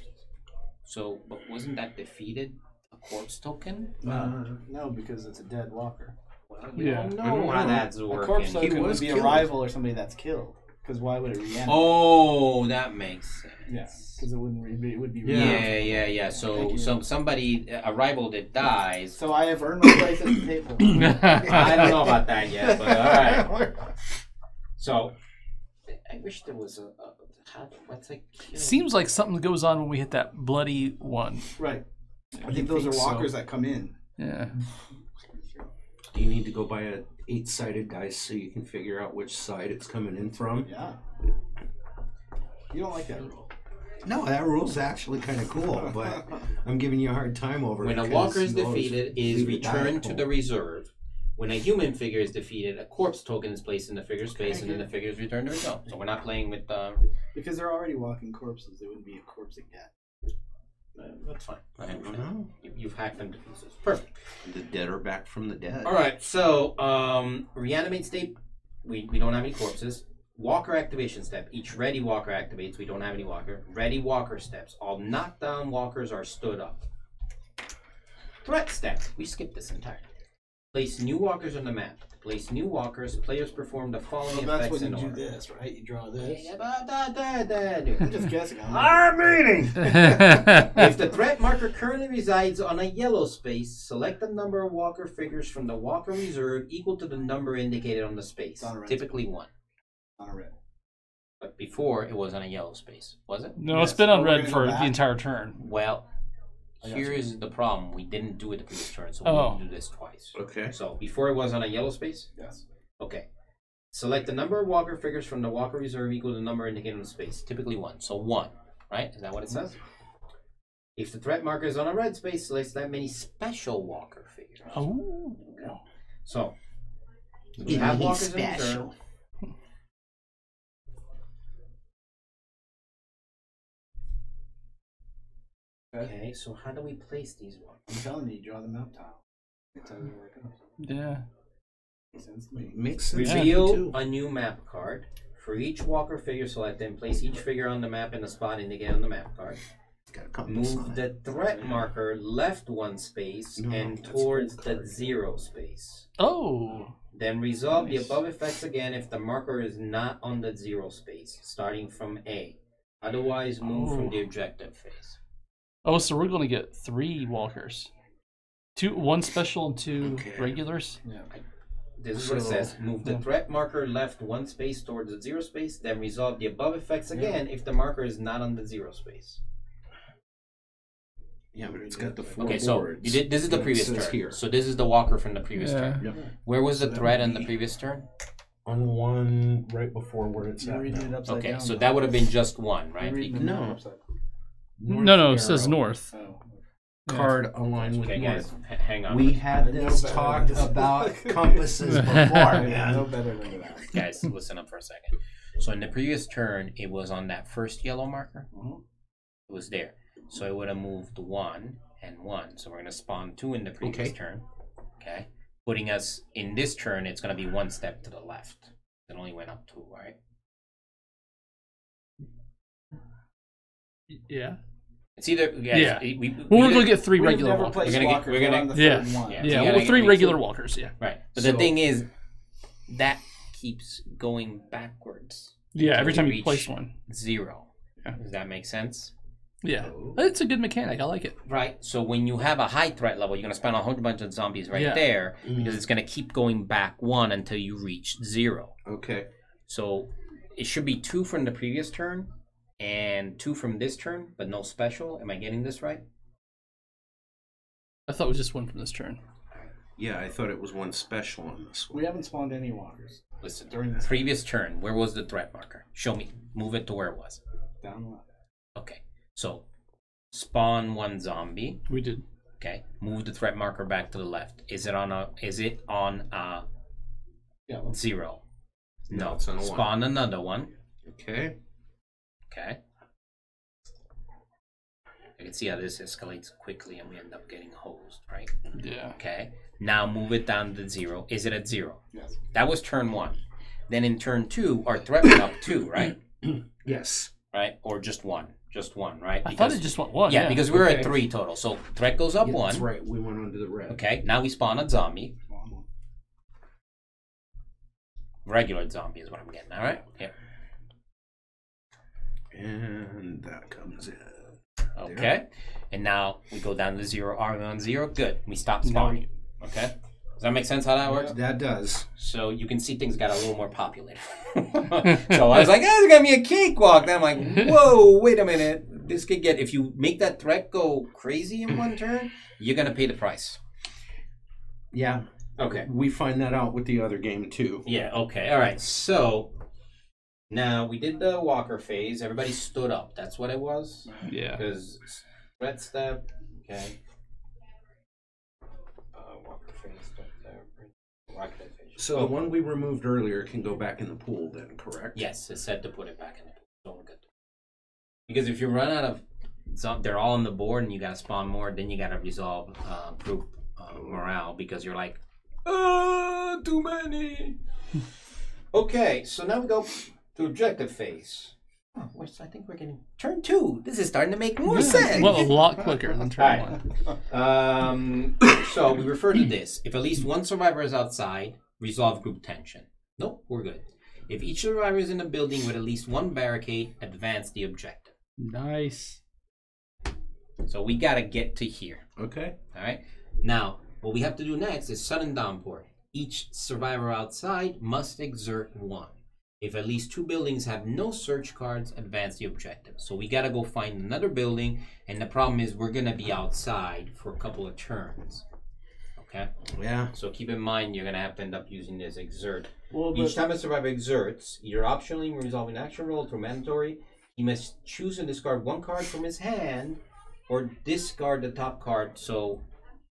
So, but wasn't that defeated a corpse token? No, because it's a dead walker. We don't know how that's A working. corpse token would was be a killed. rival or somebody that's killed. Because why would it reanimate? Oh, that makes sense. Yeah, because it wouldn't. It would be. Yeah. Thank So you. somebody, a rival that dies. So I have earned my place at the table. I don't know about that yet, but all right. So, I wish there was what's like. Seems like something goes on when we hit that bloody one. Right. I think those are so. walkers that come in. Yeah. Do you need to go buy a 8-sided dice so you can figure out which side it's coming in from? Yeah. You don't like that rule. No, that rule's actually kind of cool, but I'm giving you a hard time over it. When a 'cause walker is you always defeated, is leave the die returned to cold. the reserve. When a human figure is defeated, a corpse token is placed in the figure's space, and then the figure is returned to reserve. So we're not playing with. Because they're already walking corpses. They wouldn't be a corpse again. That's fine. I understand. You've hacked them to pieces. Perfect. The dead are back from the dead. All right. So reanimate state. We don't have any corpses. Walker activation step. Each ready walker activates. We don't have any walker. Ready walker steps. All knockdown walkers are stood up. Threat step. We skipped this entirely. Place new walkers on the map. To place new walkers, players perform the following Well, that's effects when in you order. do this, right? You draw this. If I'm just guessing. meeting! the threat marker currently resides on a yellow space, select the number of walker figures from the walker reserve equal to the number indicated on the space. On a red Typically one. On a red. But before, it was on a yellow space. Was it? No, Yes, it's been on but we're red gonna for go the back. entire turn. Well, I got here you. is the problem. We didn't do it the previous turn, so Oh. we need to do this twice. Okay. So before it was on a yellow space? Yes. Okay. Select the number of walker figures from the walker reserve equal to the number indicated on the space. Typically one. So one. Right? Is that what it says? If the threat marker is on a red space, select that many special walker figures. Oh. So, we have walkers in reserve. special. Okay, so how do we place these ones? I'm telling you, draw the map tile. I tell you where it goes. Yeah. Makes sense to me. Makes sense. Reveal too. a new map card. For each walker figure selected, and place each figure on the map in the spot indicated on the map card. Got a compass on Move it. the threat marker left one space No, and that's towards full the card. 0 space. Oh. Then resolve Nice. the above effects again if the marker is not on the 0 space, starting from A. Otherwise, move from the objective phase. Oh, so we're going to get 3 walkers. One special and 2 Okay. regulars. Yeah. This is what it So- says. Move the threat marker left one space towards the 0 space, then resolve the above effects again if the marker is not on the 0 space. Yeah, but it's got the 4 Okay, so boards. you did. This is the and it previous says turn. here. So this is the walker from the previous Yeah. turn. Yep. Where was So the that threat would on the be- previous turn? On one right before where it's You're at reading it now. upside Okay, down. so though. that would have been just one, You're right? reading the No. map upside No, it says arrow. north. Oh. Card aligned with Okay, guys, north. hang on. We had I know this better talk than this. about compasses before, I know man. better than that. Guys, listen up for a second. So in the previous turn, it was on that first yellow marker. Mhm. It was there. So it would have moved 1 and 1. So we're going to spawn 2 in the previous Okay. turn. Okay. Putting us in this turn, it's going to be 1 step to the left. It only went up 2, right? Yeah. It's either guys, Yeah. We, Well, we're going to get 3 We've regular never walkers. placed We're gonna get- walkers. we're We're gonna- on the Yeah. third one. Yeah. Yeah, You gotta well, 3 get regular two. walkers, yeah. right. But So- the thing is, that keeps going backwards. Yeah, every until time we you place reach one. 0. Yeah. Does that make sense? Yeah. Oh. It's a good mechanic. I like it. Right. So when you have a high threat level, you're going to spawn a whole bunch of zombies right Yeah. there Mm. because it's going to keep going back 1 until you reach 0. Okay. So it should be 2 from the previous turn and 2 from this turn, but no special. Am I getting this right? I thought it was just 1 from this turn. Yeah, I thought it was one special on this one. We haven't spawned any walkers. Listen, During this previous turn, where was the threat marker? Show me. Move it to where it was. down left. Okay. So, spawn one zombie. We did. Okay. Move the threat marker back to the left. Is it on a Yeah. Let's 0? No. it's on a 1. Spawn another one. Okay. Okay. I can see how this escalates quickly and we end up getting hosed, right? Yeah. Okay. Now move it down to 0. Is it at 0? Yes. That was turn 1. Then in turn 2, our threat went up 2, right? Yes. Right? Or just 1. Just 1, right? I thought it just went one. Yeah, because we were Okay. at 3 total. So threat goes up Yeah, 1. that's right. We went on to the red. Okay. Now we spawn a zombie. Spawn one. Regular zombie is what I'm getting. All right. Yeah. And that comes in. Okay. And now we go down to 0. Are we on 0? Good. We stop Now spawning. Okay. Does that make sense how that works? That does. So you can see things got a little more populated. So I was like, oh, it's going to be a cakewalk. Then I'm like, whoa, wait a minute. This could get, if you make that threat go crazy in one turn, you're going to pay the price. Yeah. Okay. We find that out with the other game too. Yeah, okay. All right. So now we did the walker phase. Everybody stood up. That's what it was? Yeah. Because threat step, okay. Walker phase, threat step, walker phase. So the one we removed earlier can go back in the pool then, correct? Yes, it said to put it back in the pool. So we're good. Because if you run out of they're all on the board and you got to spawn more, then you got to resolve group morale because you're like, too many. Okay, so now we go to objective phase. Oh, I think we're getting turn 2. This is starting to make more sense. Well, a lot quicker than turn one. So we refer to this. If at least one survivor is outside, resolve group tension. Nope, we're good. If each survivor is in a building with at least one barricade, advance the objective. Nice. So we got to get to here. Okay. All right. Now, what we have to do next is sudden downpour. Each survivor outside must exert 1. If at least 2 buildings have no search cards, advance the objective. So we got to go find another building, and the problem is we're going to be outside for a couple of turns. Okay? Yeah. So keep in mind you're going to have to end up using this exert. Well, Each time a survivor exerts, either optionally resolving an action roll through mandatory, he must choose and discard 1 card from his hand or discard the top card. So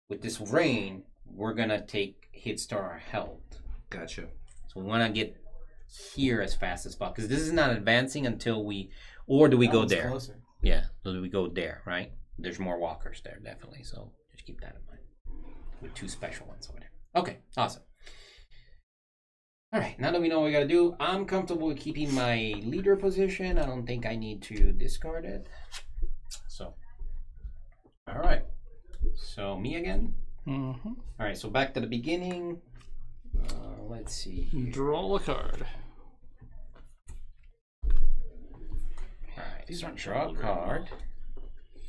with this rain, we're going to take hits to our health. Gotcha. So we want to get here as fast as possible. Because this is not advancing until we... Or do we that go one's there? Closer. Yeah. Do we go there, right? There's more walkers there, definitely. So just keep that in mind. With 2 special ones over there. Okay, awesome. All right, now that we know what we got to do, I'm comfortable with keeping my leader position. I don't think I need to discard it. So, all right. So, me again. Mm-hmm. All right, so back to the beginning. Let's see. Draw a card. All right, These aren't draw a very card.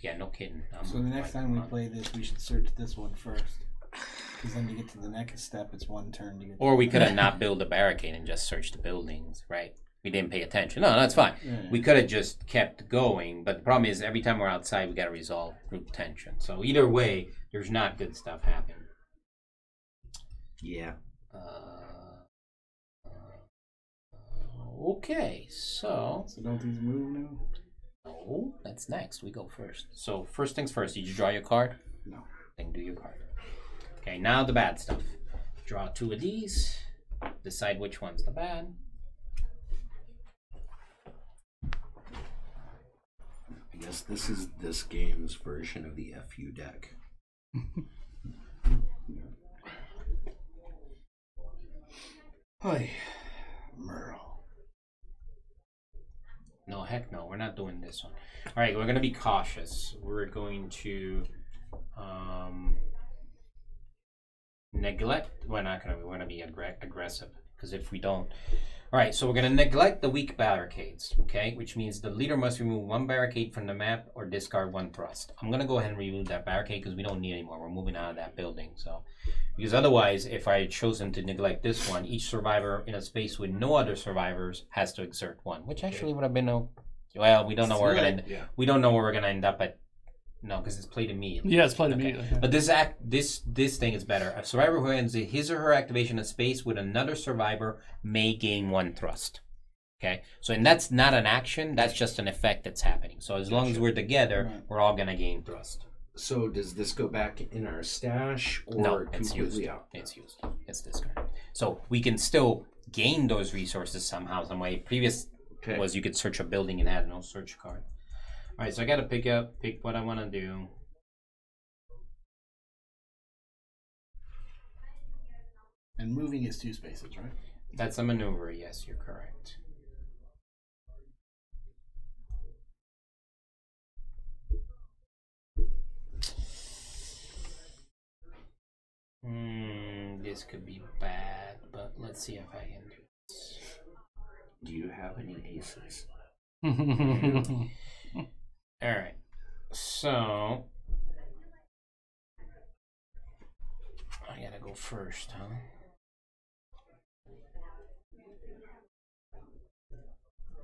Yeah, no kidding. So the next time we play this, we should search this one first. Because then to get to the next step, it's 1 turn to get. Or we could have not built a barricade and just searched the buildings, right? We didn't pay attention. No, that's fine. Yeah. We could have just kept going, but the problem is every time we're outside, we got to resolve group tension. So either way, there's not good stuff happening. Yeah. Okay, so So don't these move now? no, that's next. We go first. So first things first. Did you draw your card? No. Then do your card. Okay, now the bad stuff. Draw 2 of these. Decide which one's the bad. I guess this is this game's version of the FU deck. Hi, Merle. No, heck no. We're not doing this one. All right, we're going to be cautious. We're going to neglect. We're not going to. We're going to be aggressive because if we don't. All right, so we're going to neglect the weak barricades, okay? Which means the leader must remove 1 barricade from the map or discard 1 thrust. I'm going to go ahead and remove that barricade because we don't need it anymore. We're moving out of that building. So, because otherwise, if I had chosen to neglect this one, each survivor in a space with no other survivors has to exert 1, which actually would have been no. Well, we don't know where we're going to. Yeah. We don't know where we're going to end up at No, because it's played immediately. Yeah, it's played Okay. immediately. But this thing is better. A survivor who ends his or her activation in space with another survivor may gain 1 thrust. Okay, so and that's not an action. That's just an effect that's happening. So as long as we're together, we're all gonna gain thrust. So does this go back in our stash or No, it's completely used. out? It's used. It's discarded. So we can still gain those resources somehow, some way. Previous was you could search a building and add no search card. All right, so I got to pick what I want to do. And moving is 2 spaces, right? That's a maneuver. Yes, you're correct. This could be bad, but let's see if I can do this. Do you have any aces? All right, so I gotta go first, huh?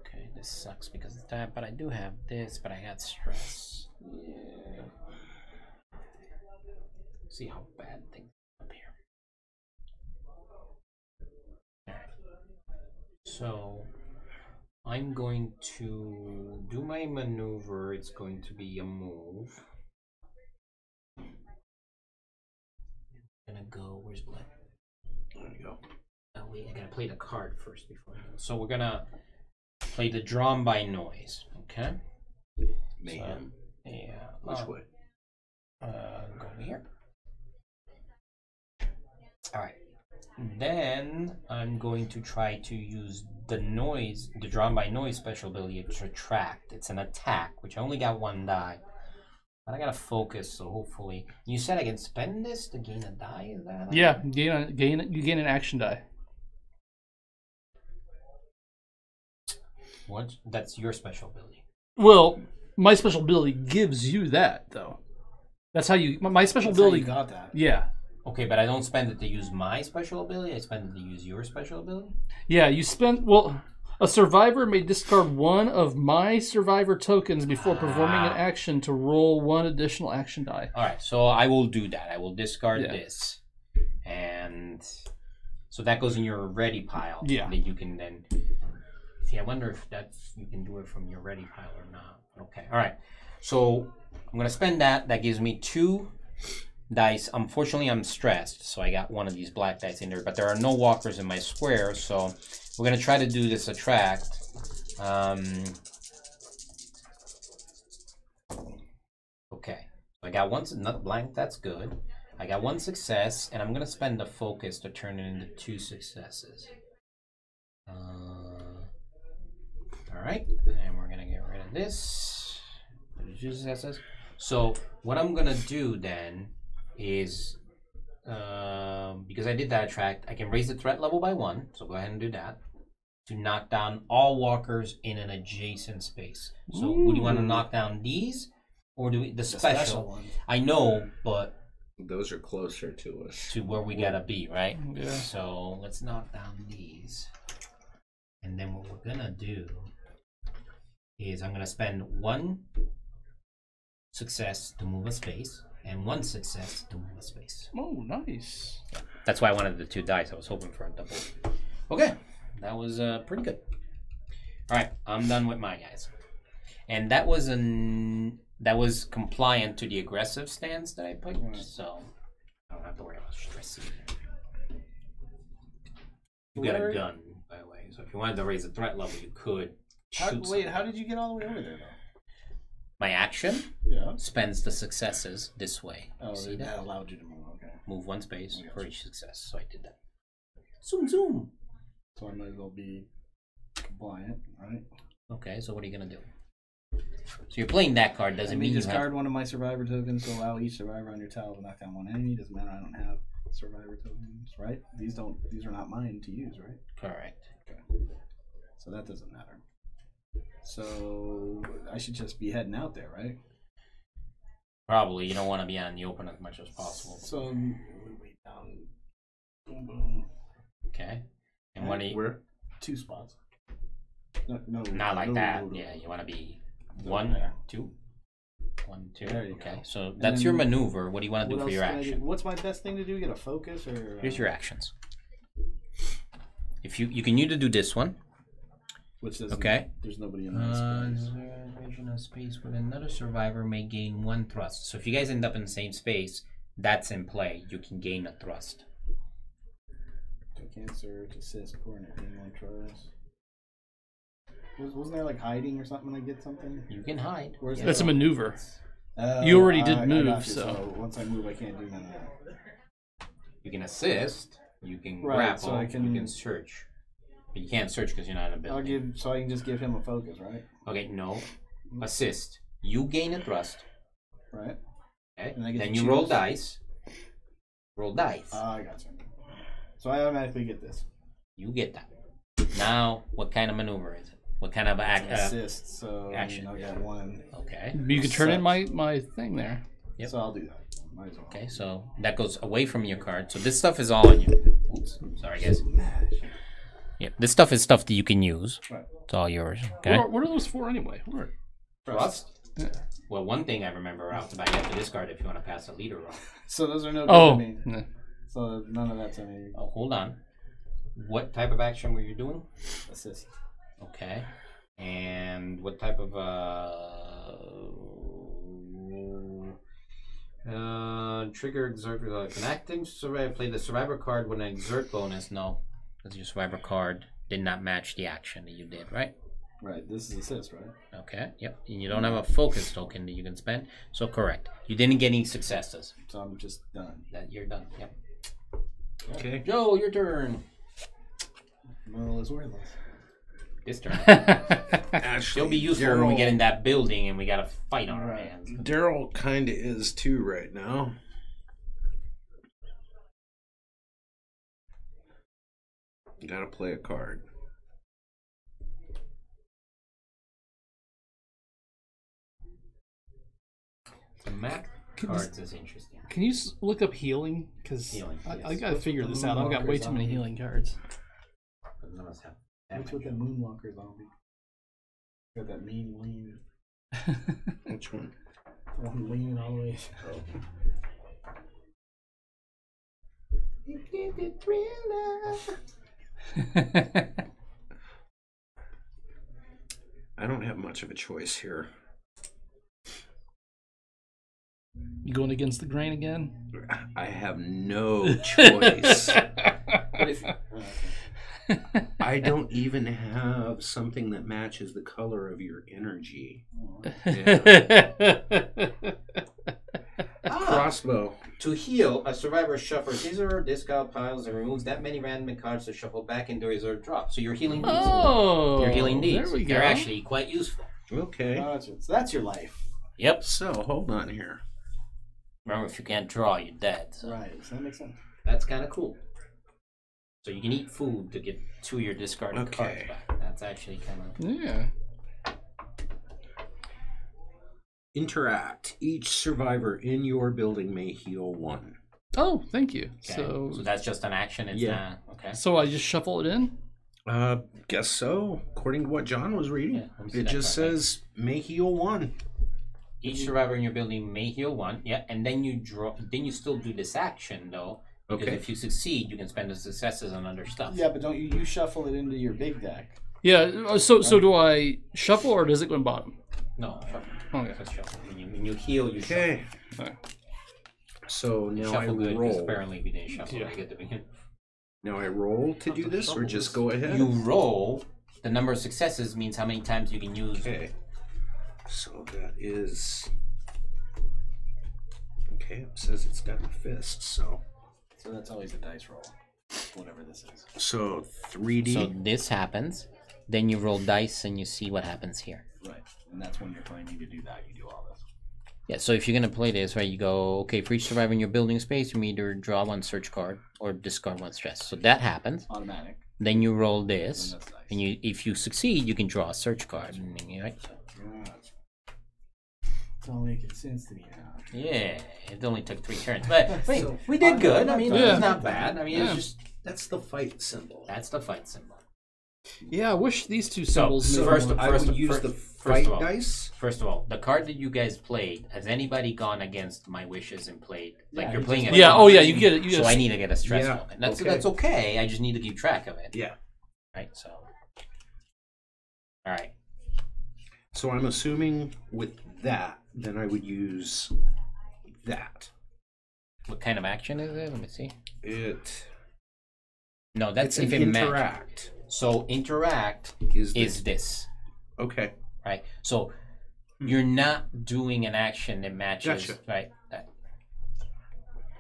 Okay, this sucks because of that, but I do have this, but I got stress. Yeah. See how bad things are up here. All right. So I'm going to do my maneuver. It's going to be a move. I'm gonna go. Where's black? There we go. Oh wait, I gotta play the card first before I go. So we're gonna play the drawn by noise. Okay. Mayhem. So, yeah. Which way? Go here. All right. Then I'm going to try to use the noise, the drawn by noise special ability to retract. It's an attack, which I only got 1 die. But I gotta focus, so hopefully. You said I can spend this to gain a die? Is that? Yeah, you gain an action die. What? That's your special ability. Well, my special ability gives you that, though. That's how you. My special That's how ability. you got that. Yeah. Okay, but I don't spend it to use my special ability. I spend it to use your special ability. Yeah, you spend. Well, a survivor may discard 1 of my survivor tokens before performing an action to roll 1 additional action die. All right, so I will do that. I will discard Yeah. this, and so that goes in your ready pile. Yeah. That you can then see. I wonder if that's you can do it from your ready pile or not. Okay. All right. So I'm gonna spend that. That gives me 2 dice. Unfortunately, I'm stressed, so I got 1 of these black dice in there. But there are no walkers in my square, so we're gonna try to do this attract. Okay, I got 1 not blank. That's good. I got 1 success, and I'm gonna spend the focus to turn it into 2 successes. All right, and we're gonna get rid of this. 2 successes. So what I'm gonna do then is, because I did that attract, I can raise the threat level by 1. So go ahead and do that to knock down all walkers in an adjacent space. So would you want to knock down these, or do we the special? one. I know, but Those are closer to us. to where we gotta be, right? Yeah. So let's knock down these, and then what we're gonna do is I'm gonna spend 1 success to move a space and 1 success to move a space. Oh, nice. That's why I wanted the 2 dice. I was hoping for a double. Okay, that was pretty good. All right, I'm done with my guys, and that was compliant to the aggressive stance that I put, so I don't have to worry about stress either. You got a gun, by the way, so if you wanted to raise the threat level, you could. How Shoot did you get all the way over there, though? My action Yeah. spends the successes this way. Oh, See that that? allowed you to move. Okay. Move 1 space I for gotcha. each success, so I did that. Zoom, zoom. So I might as well be compliant, right? Okay, so what are you gonna do? So you're playing that card. Doesn't Let mean me you discard have. one of my survivor tokens to allow each survivor on your tile to knock down 1 enemy. Doesn't matter. I don't have survivor tokens, right? These are not mine to use, right? Correct. Okay. So that doesn't matter. So I should just be heading out there, right? Probably you don't want to be out in the open as much as possible. So we down, boom, boom. Okay. And what do you? Where? 2 spots. No, Not like no, that. no, no. Yeah, you want to be No, 1, there. 2. 1, 2. There you Okay, go. so that's your then maneuver. What do you want to do What for else your can I do? action? What's my best thing to do? Get a focus or? Here's your actions. If you can either do this one. Which doesn't. Okay. There's nobody in that space. Regional space with another survivor may gain 1 thrust. So if you guys end up in the same space, that's in play. You can gain a thrust. I can't search, assist, coordinate, gain 1 trust. Wasn't there like hiding or something when I get something? You can hide. Where's That's a that? maneuver. You already did I move, got you. so. Once I move, I can't do none of that. You can assist. You can Right, grapple. so I can- You can search. But you can't search because you're not in a building. I can just give him a focus, right? Okay, no. Assist. You gain a thrust. Right. Okay. And I get Then to you roll choose? dice. Roll dice. I got you. So I automatically get this. You get that. Now, what kind of maneuver is it? What kind of Assist. So action. I got 1. Okay. You can turn in Sucks. my thing there. Yep. So I'll do that. Might as well. Okay, so that goes away from your card. So this stuff is all on you. Oops, sorry guys. Yeah, this stuff is stuff that you can use. Right. It's all yours. Okay. What are those for anyway? What are- Thrust. Yeah. Well, one thing I remember out the back, you have to discard if you want to pass a leader roll. So those are no good Oh, to me. no. So none of that's any Oh, hold on. What type of action were you doing? assist. Okay. And what type of trigger exert an acting survivor play the survivor card with an exert bonus? No, because your survivor card did not match the action that you did, right? Right. This is assist, right? Okay, yep. And you don't have a focus token that you can spend, so correct. You didn't get any successes. So I'm just done. That you're done. Yep. Okay. Joe, your turn. Moral is worthless. This turn. Ashley, She'll be useful when we get in that building and we got to fight on our Right. hands. Daryl kind of is too right now. Gotta play a card. The map cards is interesting. Can you look up healing? Because Healing, I yes. gotta figure this out. I've got way too many Moonwalkers on. healing cards. But none of us have What's with the damage. moonwalker zombie? Got that mean lean. Which one? One leaning all the way. I don't have much of a choice here. You going against the grain again? I have no choice. But if I don't even have something that matches the color of your energy. Yeah. Crossbow. To heal, a survivor shuffles his or her discard piles and removes that many random cards to shuffle back into his or drop. So you're healing these. Oh, You're healing these. There we go. They're actually quite useful. Okay. so that's your life. Yep. So hold on here. Remember, if you can't draw, you're dead. So Right. So that makes sense. that's kind of cool. So you can eat food to get 2 of your discarded cards Okay. back. That's actually kind of... Yeah. Interact. Each survivor in your building may heal 1. Oh, thank you. Okay. So that's just an action. It's Yeah. not... Okay. so I just shuffle it in? Guess so. According to what John was reading, Yeah, let me see it that just card. says may heal 1. Each survivor in your building may heal 1. Yeah, and then you draw. Then you still do this action though, because Okay. if you succeed, you can spend the successes on other stuff. Yeah, but don't you shuffle it into your big deck? Yeah. So do I shuffle or does it go in bottom? No, shuffle. Okay. Just shuffle. When you heal, you Okay. Alright. So shuffle. now Shuffle I good because roll. apparently we didn't shuffle Yeah. right at the beginning. Now I roll to do this, or just go ahead. You roll. The number of successes means how many times you can use. Okay. So that is. Okay, it says it's got a fist, so. So that's always a dice roll, whatever this is. So 3D. So this happens. Then you roll dice and you see what happens here. Right, and that's when you're planning to do that. You do all this. Yeah, so if you're gonna play this, right, you go, okay, for each survivor in your building space, you may either draw 1 search card or discard 1 stress. So that happens. Automatic. Then you roll this, And that's dice. and if you succeed, you can draw a search card. And then right? Gotcha. It's all making sense to me now. Yeah, it only took 3 turns, but wait, So- we did good. I mean, Yeah. it's not bad. I mean, Yeah. it's just That's the fight symbol. that's the fight symbol. Yeah, I wish these two So, symbols. made first- more- I would use the fight of all- dice. First of all, the card that you guys played, has anybody gone against my wishes and played? Like Yeah, you're you playing just it. yeah. Oh yeah, you get it. You So get I it. need to get a stress Yeah, token. That's okay. that's okay. I just need to keep track of it. Yeah. Right. So. All right. So I'm assuming with that, then I would use that. What kind of action is it? Let me see. It. No, that's It's if an it matches. interact. So interact Is is this, okay? right? So you're not doing an action that matches, Gotcha. right?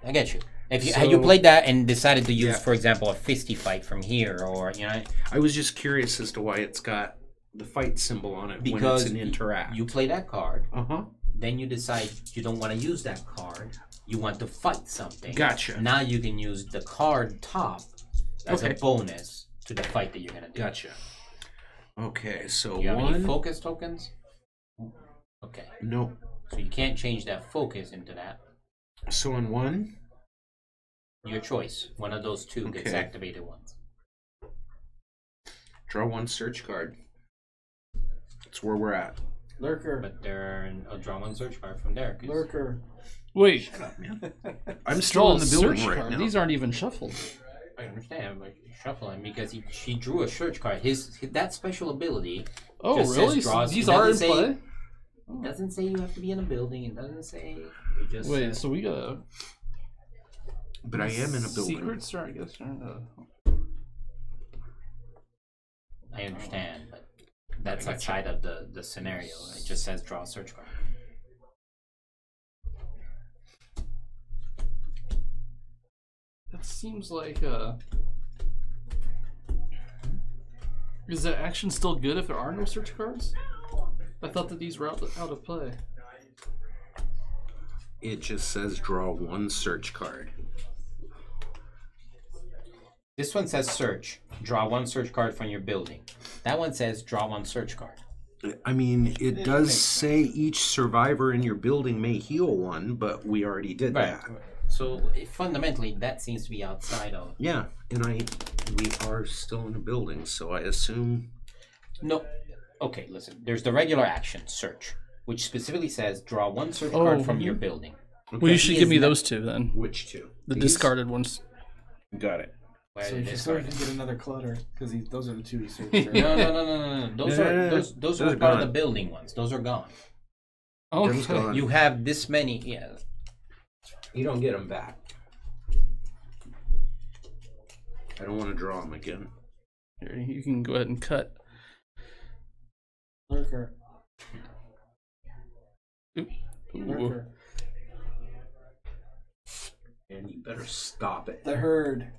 I get you. If you had you So- played that and decided to use, Yeah. for example, a fisty fight from here, or you know, I was just curious as to why it's got the fight symbol on it when because it's an interact. you play that card, Uh-huh. then you decide you don't want to use that card. You want to fight something. Gotcha. Now you can use the card top as Okay. a bonus to the fight that you're gonna do. Gotcha. Okay, so Do you have any one. focus tokens? Okay. No. So you can't change that focus into that. So on one. Your choice. One of those two gets Okay. activated once. Draw one search card. That's where we're at. Lurker. But I'll draw one search card from there. 'Cause Lurker. Wait, I'm still draw in a the search building right card. now. These aren't even shuffled. I understand, but you're shuffling because she drew a search card. That special ability Oh, just really? says draws. These It are in doesn't say- play. doesn't say you have to be in a building. It doesn't say. It just Wait, says, so we got But I am in a building. secrets, or I guess. I understand, but that's outside of the scenario. It just says draw a search card. That seems like Is that action still good if there are no search cards? I thought that these were out of play. It just says draw one search card. This one says search. Draw one search card from your building. That one says draw one search card. I mean, it does say each survivor in your building may heal one, but we already did that. So fundamentally, that seems to be outside of. Yeah, and we are still in a building, so I assume. No. Okay, listen. There's the regular action, search, which specifically says draw one search Oh, card from your building. Well, you should He give is me not- those two then. Which two? The These? discarded ones. Got it. Where So it you is still started. can get another clutter because those are the two he searched. No. Those No, are no, no. those Those were are part of the gone. building ones. Those are gone. Them's Okay. gone. You have this many. Yeah. You don't get them back. I don't want to draw them again. Here, you can go ahead and cut. Lurker. Ooh. Lurker. And you better stop it. The herd.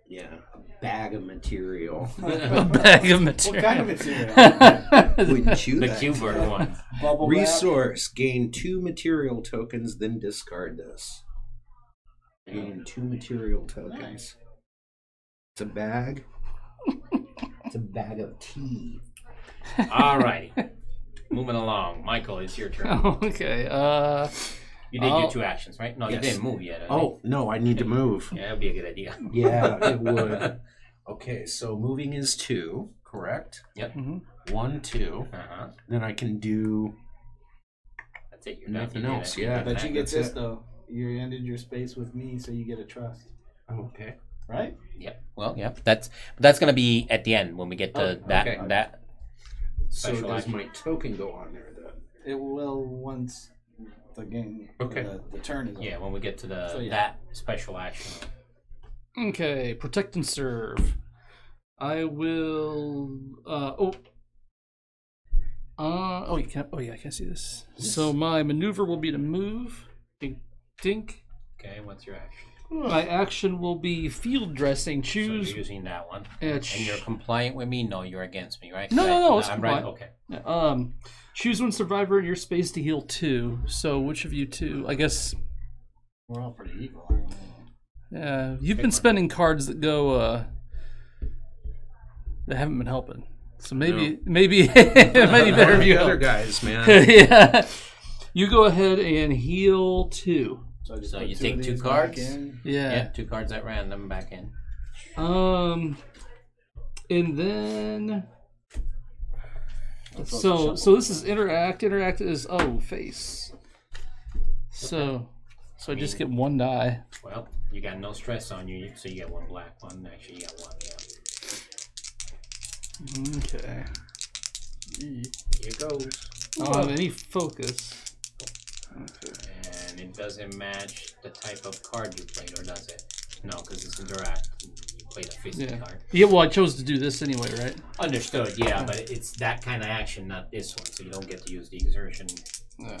Yeah, a bag of material. A bag of What material. kind of material? Wouldn't you? The that? Q-Bird one. Bubble wrap? Resource. Gain 2 material tokens, then discard this. Gain 2 material tokens. It's a bag. It's a bag of tea. Alrighty. Moving along. Michael, it's your turn. Okay. You did Oh. your two actions, right? No, Yes. you didn't move yet. I Oh, no, I need to move. think. Yeah, that'd be a good idea. Yeah, it would. Okay, so moving is 2, correct? mhm. 1, 2. Uh-huh. Then I can do. That's it. You're Nothing done. You did else, it. yeah. But you get That's this it. though. You ended your space with me, so you get a trust, Okay. right? Yep. Well, yep. That's gonna be at the end when we get to Oh, that okay. that. So Special does action. my token go on there then? It will once the game, Okay. the turn is over. Yeah, when we get to the So, yeah. that special action. Okay. Protect and serve. I will. Oh, you can't. Oh, yeah, I can see this. So my maneuver will be to move. Dink, dink. Okay, what's your action? My action will be field dressing. So Choose. you're using that one. And you're compliant with me? No, you're against me, right? No, it's I'm right. compliant. Okay. Choose one survivor in your space to heal 2. So which of you two? I guess. We're all pretty equal. Aren't we? Yeah, you've been spending cards that go. That haven't been helping. So maybe it might be better if you other help. guys, man. Yeah. You go ahead and heal 2. So, I just So put you two take of 2 these cards? back in. Yeah. Yeah, 2 cards at random back in. And then That's so also this is interact. Interact is face. So I just get one die. Well, you got no stress on you, so you get one black one. Actually, you got one. Yeah. Okay. Here goes. I don't have any focus. Okay. And it doesn't match the type of card you played, or does it? No, because it's interact. You played a face card. Yeah, well, I chose to do this anyway, right? Understood, yeah, but it's that kind of action, not this one, so you don't get to use the exertion. Yeah.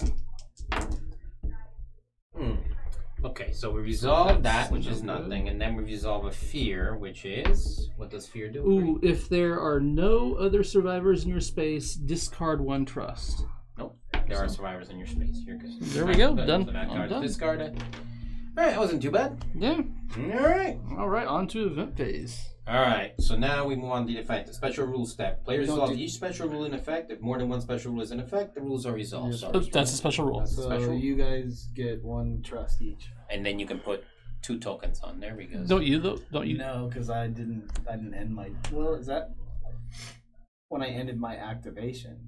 Okay, so we resolve that, which is no good. nothing, and then we resolve a fear, which is... What does fear do? Ooh, if there are no other survivors in your space, discard one trust. Nope, there are survivors in your space. You're good. There we go, Good. done. So that I'm card's done. discarded. Alright, that wasn't too bad. Yeah. Alright. All right, on to event phase. Alright, so now we move on to the effect. The special rule step. Players We don't resolve do- each special rule in effect. If more than one special rule is in effect, the rules are resolved. Yes. Sorry. That's a special rule. So Special. you guys get one trust each. And then you can put 2 tokens on. There we go. Don't you though? Don't you? No, because I didn't end my. Well, is that when I ended my activation?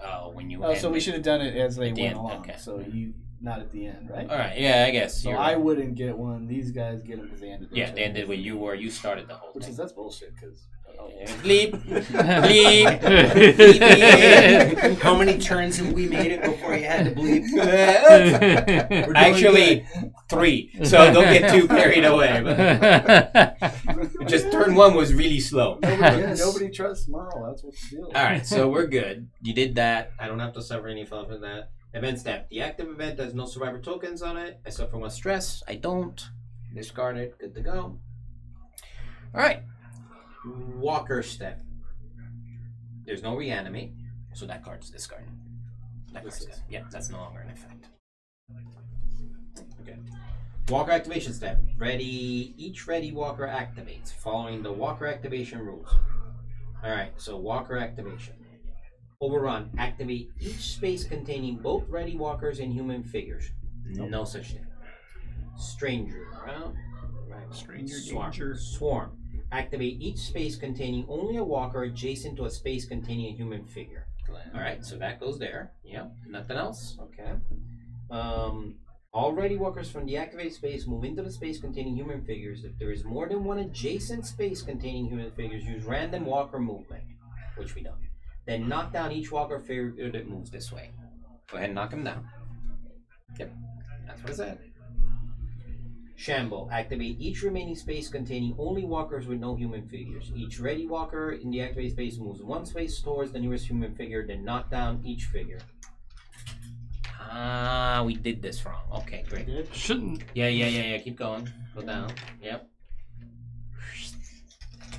Oh, when you Oh, so end we it. should have done it as they At the went end, along. okay. So you not at the end, right? Alright, yeah, I guess. So You're I right. wouldn't get one. These guys get them because they ended. Their Yeah, turn. they ended where you were. You started the whole Which thing. is that's bullshit. Because Bleep. Bleep. Bleep. How many turns have we made it before you had to bleep? Actually, 3. So don't get too carried away. But just turn 1 was really slow. nobody trusts Merle. That's what the deal is. All right, so we're good. You did that. I don't have to suffer any fun for that. Event step. The active event has no survivor tokens on it. I suffer 1 stress. I don't. Discard it. Good to go. All right. Walker step. There's no reanimate, so that card's discarded. That card's good. Yeah, that's no longer in effect. Okay. Walker activation step. Ready. Each ready walker activates following the walker activation rules. All right. So walker activation. Overrun. Activate each space containing both ready walkers and human figures. No such thing. Stranger. Stranger Swarm. danger. Swarm. Activate each space containing only a walker adjacent to a space containing a human figure. Alright, so that goes there. Yep. Nothing else? Okay. All ready walkers from the activated space move into the space containing human figures. If there is more than one adjacent space containing human figures, use random walker movement, which we don't. Then knock down each walker figure that moves this way. Go ahead and knock him down. Yep. That's what it said. Shamble. Activate each remaining space containing only walkers with no human figures. Each ready walker in the activated space moves 1 space towards the nearest human figure, then knock down each figure. Ah, we did this wrong. Okay, great. Shouldn't. Yeah. Keep going. Go down. Yep.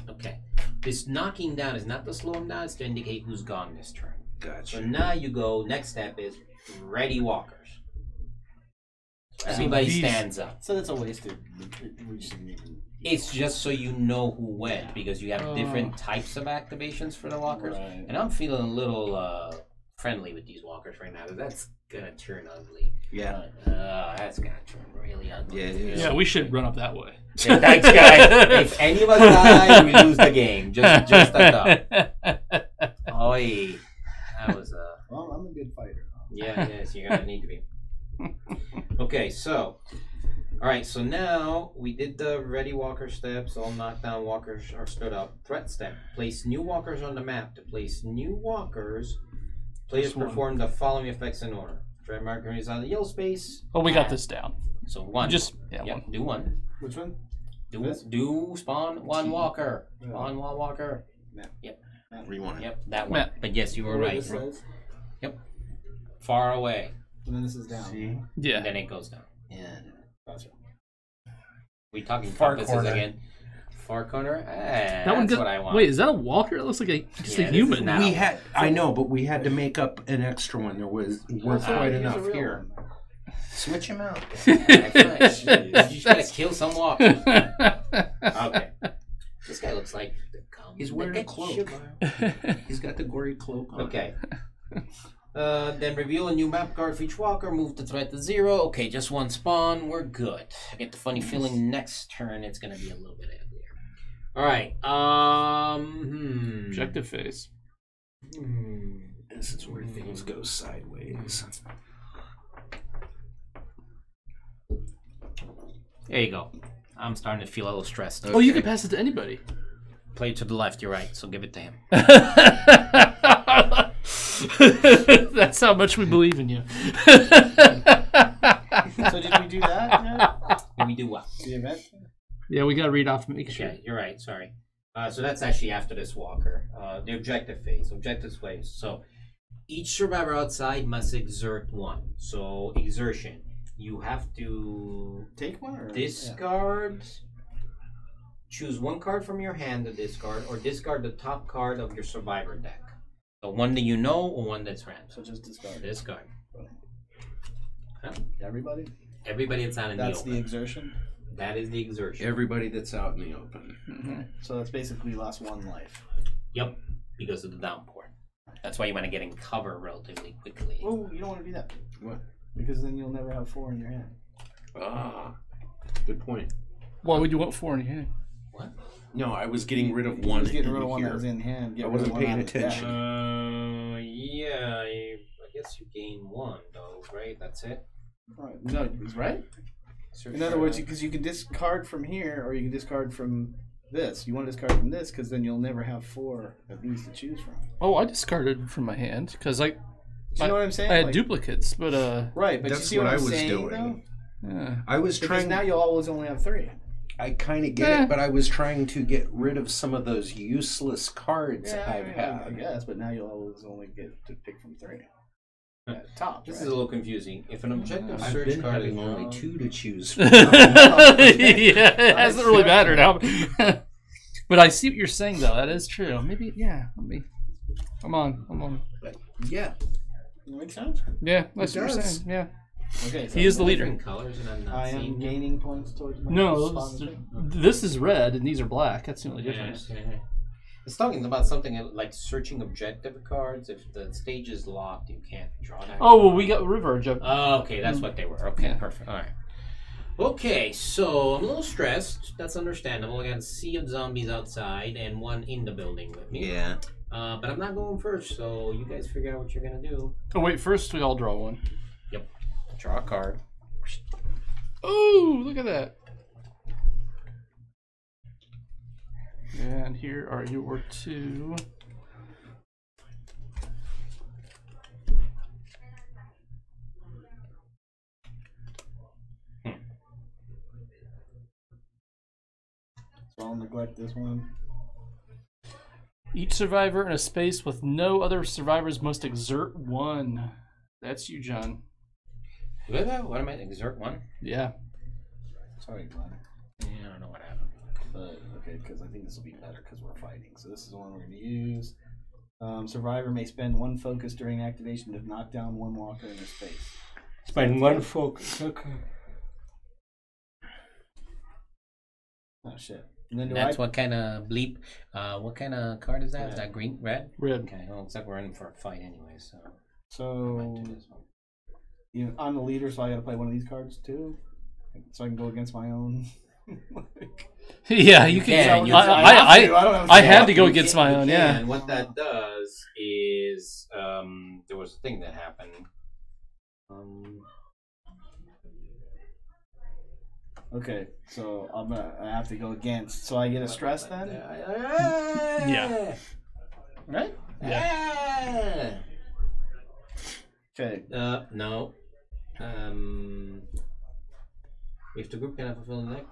Okay. This knocking down is not to slow him down, it's to indicate who's gone this turn. Gotcha. So now you go, next step is ready walkers. Everybody these- stands up. So that's a wasted. We shouldn't even. It's just so you know who went, because you have different types of activations for the walkers. Right. And I'm feeling a little friendly with these walkers right now, because that's gonna turn ugly. Yeah. That's gonna turn really ugly. Yeah, it is. Yeah, we should run up that way. Yeah, thanks, guys. If any of us die, we lose the game. Just a thought. Oi. That was Well, I'm a good fighter. yes, you're gonna need to be. Okay, so alright, so now we did the ready walker steps, all knockdown walkers are stood up. Threat step. Place new walkers on the map. To place new walkers, players Just one. perform the following effects in order. Threat marker is on the yellow space. Oh, we got this down. So 1. Just yeah, Yep, one. do 1. Which one? Do spawn 1 walker. Yeah. Spawn 1 walker. Rewind. Yep, that one. Matt. But yes, you were What right. this says? Far away. And then this is down. See? Yeah. And then it goes down. Yeah. Gotcha. We talking Far compasses corner. again? Far corner? That That's one what I want. Wait, is that a walker? It looks like just Yeah, a this is human. not- We had. I know, but we had to make up an extra one. There was weren't So quite use a enough real here. one. Switch him out. Jeez, you just gotta kill some walkers. Okay. This guy looks like the He's wearing a cloak. He's got the gory cloak on. Okay. Then reveal a new map card for each walker. Move the threat to 0. Okay, just 1 spawn. We're good. I get the funny feeling next turn it's gonna be a little bit uglier. All right. Objective phase. This is where things go sideways. There you go. I'm starting to feel a little stressed. Oh, you can pass it to anybody. Play it to the left. You're right. So give it to him. That's how much we believe in you. So did we do that? Did we do what? The event? Yeah, we got to read off and make sure. Okay, you're right. Sorry. So that's actually after this walker. The objective phase. Objective phase. So each survivor outside must exert one. So exertion. You have to Take one or discard. Choose one card from your hand to discard, or discard the top card of your survivor deck. So one that you know, or one that's random. So just discard. Discard. Huh? Everybody? Everybody that's out in That's the the open. exertion? That is the exertion. Everybody that's out in the open. So that's basically lost one life. Yep, because of the downpour. That's why you want to get in cover relatively quickly. Oh, you don't want to do that. What? Because then you'll never have 4 in your hand. Ah, good point. Why would you want 4 in your hand? What? No, I was getting rid of He one. was getting rid of in one that here. was in hand. Get I rid of wasn't one paying out of deck. attention. Yeah, I guess you gain one, though, right? That's it? Right. No, he's right. In other words, because you can discard from here, or you can discard from this. You want to discard from this, because then you'll never have 4 at least to choose from. Oh, I discarded from my hand because Do you know what I'm saying? I had Like- duplicates, but Right, but That's you see what what I I'm was saying, doing. though? yeah. I was Because trying. now you'll always only have 3. I kind of get Eh. it, but I was trying to get rid of some of those useless cards I've I had. guess, but now you'll always only get to pick from 3. At top, This right? is a little confusing. If an objective I've search been card is having only drawn- 2 to choose from. Yeah, it hasn't really mattered now. But I see what you're saying, though. That is true. Maybe, yeah. I'm on. Yeah. Makes sense. Yeah, that's It what you're does. saying. Yeah. Okay, so He is the leader. Different colors, and I'm not I seeing am them. gaining points towards my No, spot. this is red and these are black. That's the only Yeah, difference. yeah. It's talking about something like searching objective cards. If the stage is locked, you can't draw that. Oh, well, we got river joke. Oh, okay, that's what they were. Okay, Yeah. perfect. All right. Okay, so I'm a little stressed. That's understandable. I got a sea of zombies outside and one in the building with me. Yeah. But I'm not going first, so you guys figure out what you're gonna do. Oh, wait, first we all draw one. Yep. Draw a card. Oh, look at that. And here are your 2. So I'll neglect this one. Each survivor in a space with no other survivors must exert 1. That's you, John. What am I? Exert one? Yeah. Sorry, Glenn. Yeah, I don't know what happened. But, okay, because I think this will be better because we're fighting. So this is the one we're going to use. Survivor may spend 1 focus during activation to knock down 1 walker in a space. Spend one focus. Okay. Oh, shit. And then do That's I... what kind of bleep? What kind of card is that? Is Red. that green? Red? Red. Okay, well, looks like we're in for a fight anyway, so. So, I'm the leader, so I got to play one of these cards too? So I can go against my own... Yeah, you can. can. You I don't have I to. had to go You against can- my you own, can. yeah. And what that does is, there was a thing that happened. Okay, so I have to go against. So I get a stress then? Yeah. Right? Yeah. Okay. No. If the group cannot fulfill the next,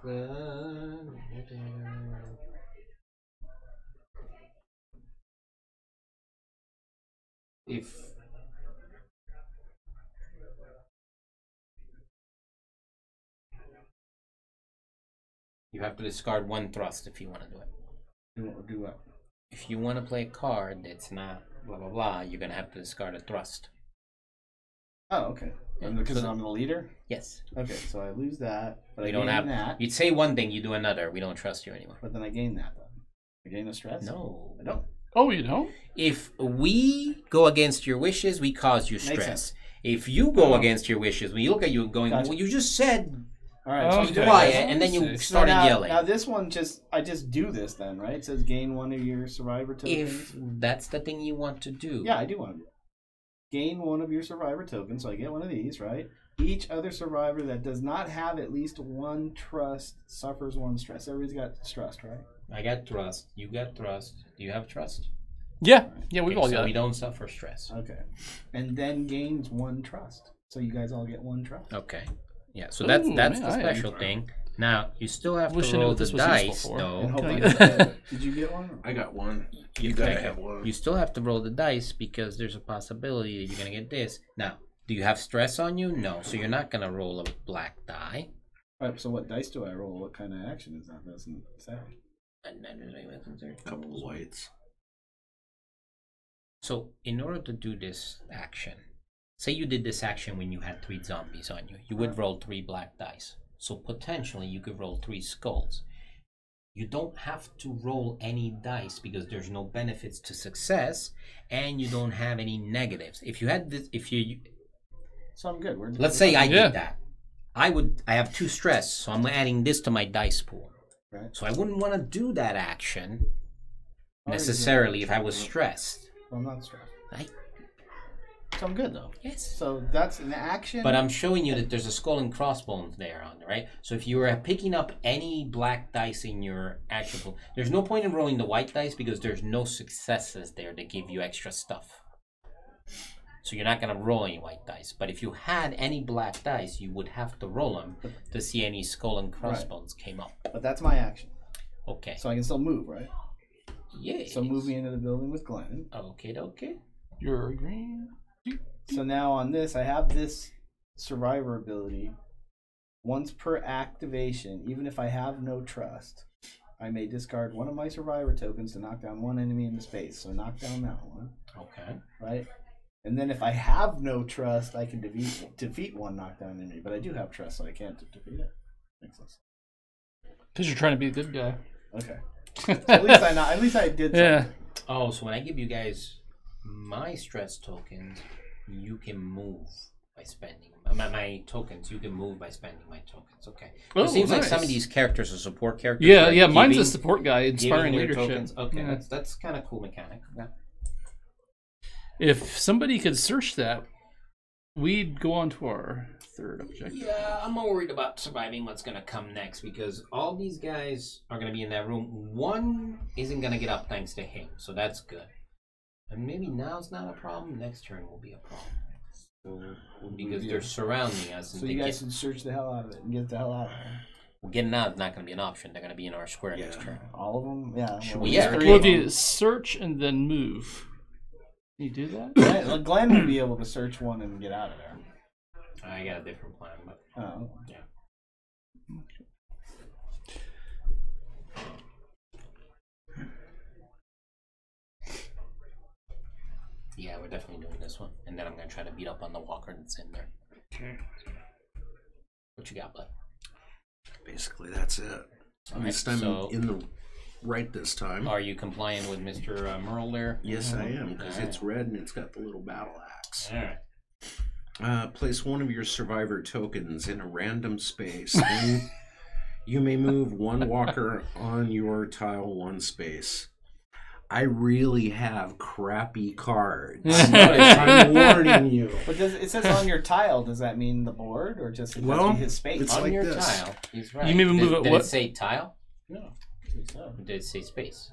if you have to discard 1 thrust if you want to do it. Do what? If you want to play a card that's not blah blah blah, you're gonna have to discard a thrust. Oh, okay. And because I'm the leader? Yes. Okay, so I lose that, but We I don't gain have. that. You'd say one thing, you do another. We don't trust you anymore. But then I gain that, though. I gain a stress? No. I don't. Oh, you don't? If we go against your wishes, we cause you Makes stress. sense. If you go against your wishes, when you look at you going, Gotcha. well, you just said All right. So I'm Okay. doing quiet, this. and then you So started now, yelling. Now this one I just do this then, right? It says gain one of your survivor tokens. If that's the thing you want to do. Yeah, I do want to do it. Gain one of your survivor tokens, so I get one of these, right? Each other survivor that does not have at least one trust suffers one stress. Everybody's got trust, right? I got trust. You got trust. Do you have trust? Yeah, we've Okay, all so got we it. don't suffer stress. Okay. And then gains one trust. So you guys all get one trust. Okay. Yeah, so that's Ooh, the man, special thing. Now, you still have Wish I to knew roll what the this was useful dice, for. though. And hope Can I I get get- it. Did you get one? I got one. You Okay. gotta have one. You still have to roll the dice because there's a possibility that you're going to get this. Now, do you have stress on you? No. So you're not going to roll a black die. All right, so what dice do I roll? What kind of action is that? Doesn't say. Couple of whites. So, in order to do this action, say you did this action when you had 3 zombies on you, you would roll 3 black dice. So, potentially, you could roll 3 skulls. You don't have to roll any dice because there's no benefits to success, and you don't have any negatives. If you had this, So I'm good. let's say I Yeah. did that, I have 2 stress, so I'm adding this to my dice pool. Right. So I wouldn't want to do that action Why is it- necessarily if I was stressed. Well, I'm not stressed. Right? So I'm good though. Yes. So that's an action. But I'm showing you that there's a skull and crossbones there on, right? So if you were picking up any black dice in your action pool, there's no point in rolling the white dice because there's no successes there that give you extra stuff. So you're not going to roll any white dice. But if you had any black dice, you would have to roll them to see any skull and crossbones came up. But that's my action. Okay. So I can still move, right? Yeah. So move me into the building with Glenn. Okay. You're green. So now on this, I have this survivor ability. Once per activation, even if I have no trust, I may discard one of my survivor tokens to knock down one enemy in the space. So knock down that one, Okay. right? And then if I have no trust, I can defeat one knockdown enemy. But I do have trust, so I can't defeat it. Makes sense. Because you're trying to be a good guy. Okay. At least I did something. Yeah. Oh, so when I give you guys my stress tokens, you can move by spending my tokens. You can move by spending my tokens. Okay. Oh, It seems like some nice. of these characters are support characters. Yeah, right? yeah. Mine's a Giving- support guy, inspiring giving your leadership. tokens. Okay, Yeah. that's kind of cool mechanic. Yeah. If somebody could search that, we'd go on to our third objective. Yeah, I'm more worried about surviving what's gonna come next because all these guys are gonna be in that room. One isn't gonna get up thanks to him, so that's good. And maybe now's not a problem. Next turn will be a problem because they're surrounding us. And So you guys should search the hell out of it and get the hell out of it. getting out is not going to be an option. They're going to be in our square next turn. All of them? Yeah. Should well, we- there's yeah. three Well, of if them. you search and then move, can you do that? Glenn will be able to search one and get out of there. I got a different plan, but Oh. yeah. Yeah, we're definitely doing this one, and then I'm going to try to beat up on the walker that's in there. Okay. What you got, bud? Basically, that's it. At Alright, least I'm so- in the right this time. Are you compliant with Mr. Merle there? Yes, I am, because Alright. it's red and it's got the little battle axe. All right. Place one of your survivor tokens in a random space. Then you may move one walker on your tile one space. I really have crappy cards. I'm warning you. But it says on your tile. Does that mean the board or just it has to Well, be his space? it's On like your this. tile, he's right. You may move it Did what- it say tile? No. Or did it say space?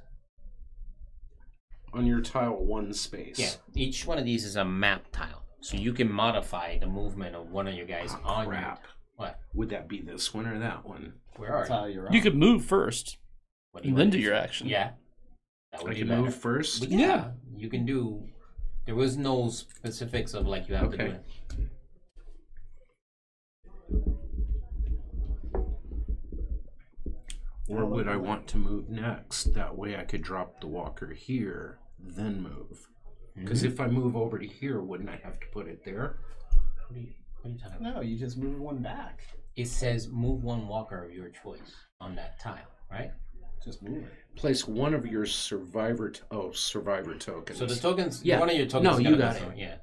On your tile one space. Yeah. Each one of these is a map tile, so you can modify the movement of one of your guys on your. Crap. What? Would that be this one or that one? Where are you? Tile you're on. You could move first, What do and you then want do to your action. Yeah. That would I be can better. move first? But Yeah. You can do. There was no specifics of like you have to do Okay. it. Or would I want to move next? That way I could drop the walker here, then move. Because if I move over to here, wouldn't I have to put it there? What are you talking about? No, you just move one back. It says move one walker of your choice on that tile, right? Just move it. Place one of your survivor tokens. So the tokens, Yeah. one of your tokens. No, is you gonna got go it. somewhere, Yeah.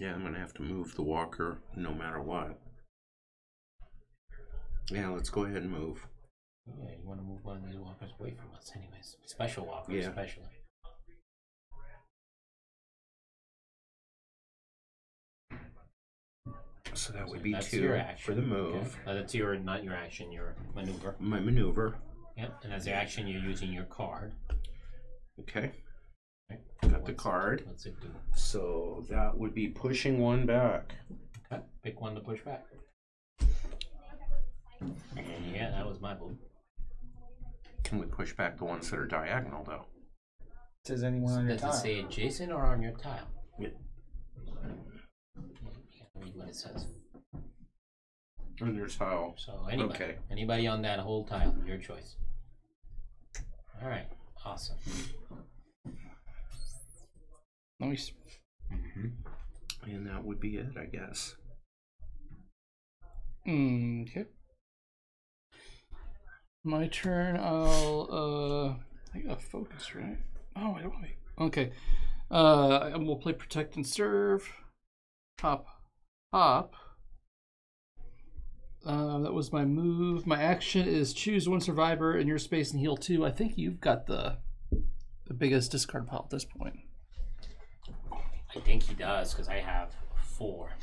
Yeah, I'm gonna have to move the walker no matter what. Yeah, let's go ahead and move. Yeah, you want to move one of these walkers away from us, anyways. Special walkers, Yeah. especially. So that would So be that's 2 your action. for the move. Okay. That's your, not your action, your maneuver. My maneuver. Yep, and as your action, you're using your card. Okay. Okay. Got the card. What's it do? So that would be pushing one back. Okay, pick one to push back. And yeah, that was my move. Can we push back the ones that are diagonal though? Says anyone on your Does it tile. say adjacent or on your tile? Yeah. You can't read what it says. On your tile. So anybody, Okay. anybody on that whole tile, your choice. All right, awesome. Nice. And that would be it, I guess. Okay. My turn. I'll I got focus, right? Oh, I don't. Okay. We'll play protect and serve. Hop. That was my move. My action is choose one survivor in your space and heal 2. I think you've got the biggest discard pile at this point. I think he does because I have 4. How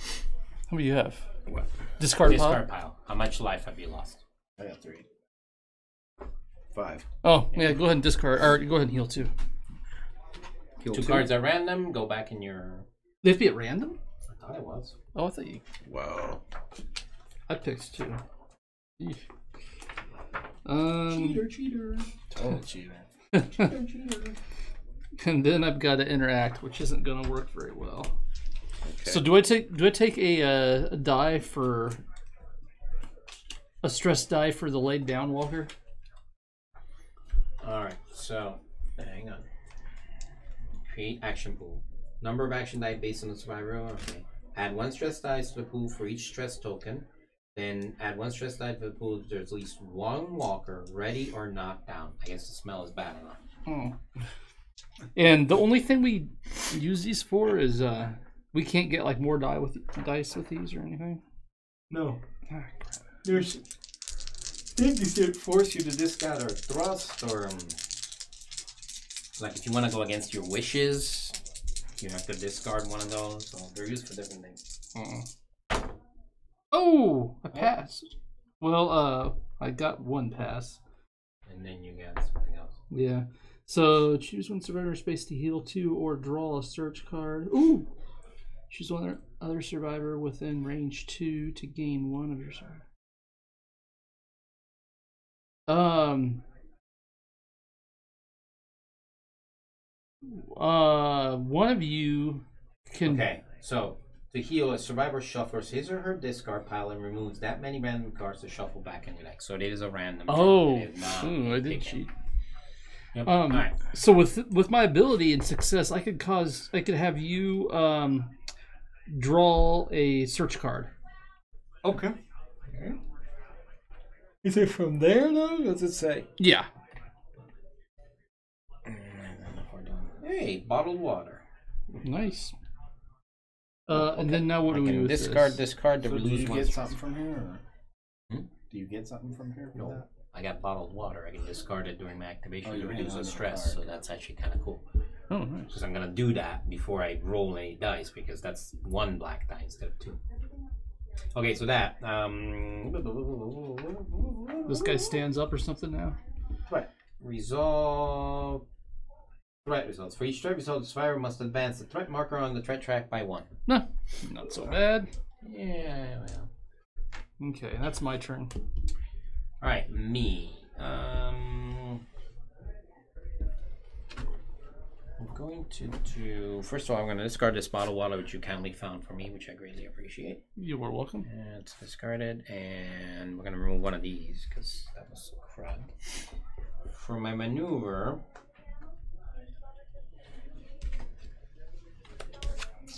many do you have? What? Discard Discard pile. pile. How much life have you lost? I got 3. 5. Oh, yeah. Go ahead and discard, or go ahead and heal 2. Heal 2 cards at random. Go back in your. They have to be at random. I thought it was. Oh, I thought you. Wow. I picked 2. Eesh. Cheater. Total cheater. Cheater. And then I've got to interact, which isn't going to work very well. Okay. So do I take a die for a stress die for the laid down walker? All right. So hang on. Create action pool. Number of action die based on the survivor. Okay. Add 1 stress dice to the pool for each stress token. Then add 1 stress die to the pool if there's at least 1 walker ready or knocked down. I guess the smell is bad enough. Oh. And the only thing we use these for is we can't get like more dice with these or anything. No. Ah, crap. There's things that force you to discard or thrust, or like if you want to go against your wishes, you have to discard one of those. So they're used for different things. Oh, I passed. Well, I got 1 pass. And then you got something else. Yeah. So choose 1 survivor space to heal 2 or draw a search card. Ooh. Choose 1 other survivor within range 2 to gain 1 of your survivor. One of you can. Okay, so to heal, a survivor shuffles his or her discard pile and removes that many random cards to shuffle back in your deck. So it is a random. Oh, it is not I did taken. cheat. Yep. All right. So with my ability and success, I could have you draw a search card. Okay. Is it from there though? Does it say? Yeah. Hey, bottled water. Nice. And then now what do I we do can with discard this? this card to So do lose you one. get something from here? Or? Hmm? Do you get something from here for No, that? I got bottled water. I can discard it during my activation Oh, to you hang reduce on the to the stress. card. So that's actually kind of cool. Oh, nice. Because I'm gonna do that before I roll any dice, because that's 1 black die instead of 2. Okay, so that This guy stands up or something now. threat resolve. Threat results. For each threat result, the survivor must advance the threat marker on the threat track by 1. No, not so bad. Yeah, well. Okay, that's my turn. All right, me. I'm going to do. First of all, I'm going to discard this bottle of water, which you kindly found for me, which I greatly appreciate. You are welcome. And it's discarded, and we're going to remove one of these because that was crud. For my maneuver,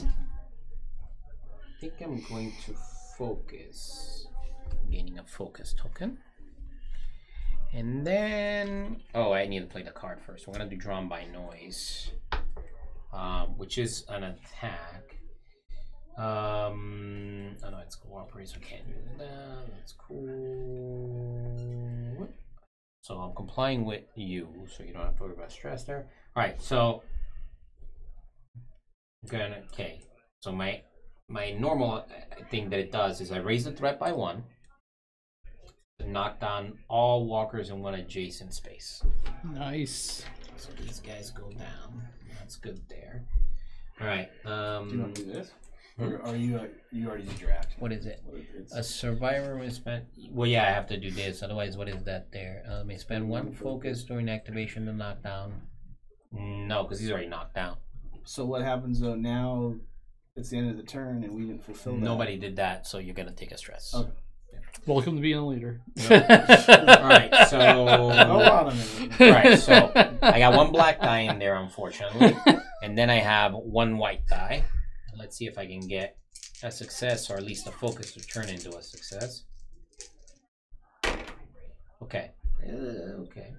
I think I'm going to focus, gaining a focus token. And then, oh, I need to play the card first. We're going to do Drawn by Noise, which is an attack. Oh no, it's cooperate, so I can't use that. That's cool. So I'm complying with you, so you don't have to worry about stress there. All right, so okay. So my normal thing that it does is I raise the threat by 1 to knock down all walkers in one adjacent space. Nice. So these guys go down. That's good there. All right. Do you want to do this? Or are you already did your action? What is it? It's, A survivor may spend. Well, yeah, I have to do this. Otherwise, what is that there? May spend 1 focus during activation to knock down. No, because he's already knocked down. so what happens though now? It's the end of the turn and we didn't fulfill that. Nobody did that, so you're gonna take a stress. Okay. Welcome to being a leader. All right, so Hold on a minute. all right, so I got 1 black die in there, unfortunately, and then I have 1 white die. Let's see if I can get a success, or at least a focus to turn into a success. Okay. Okay.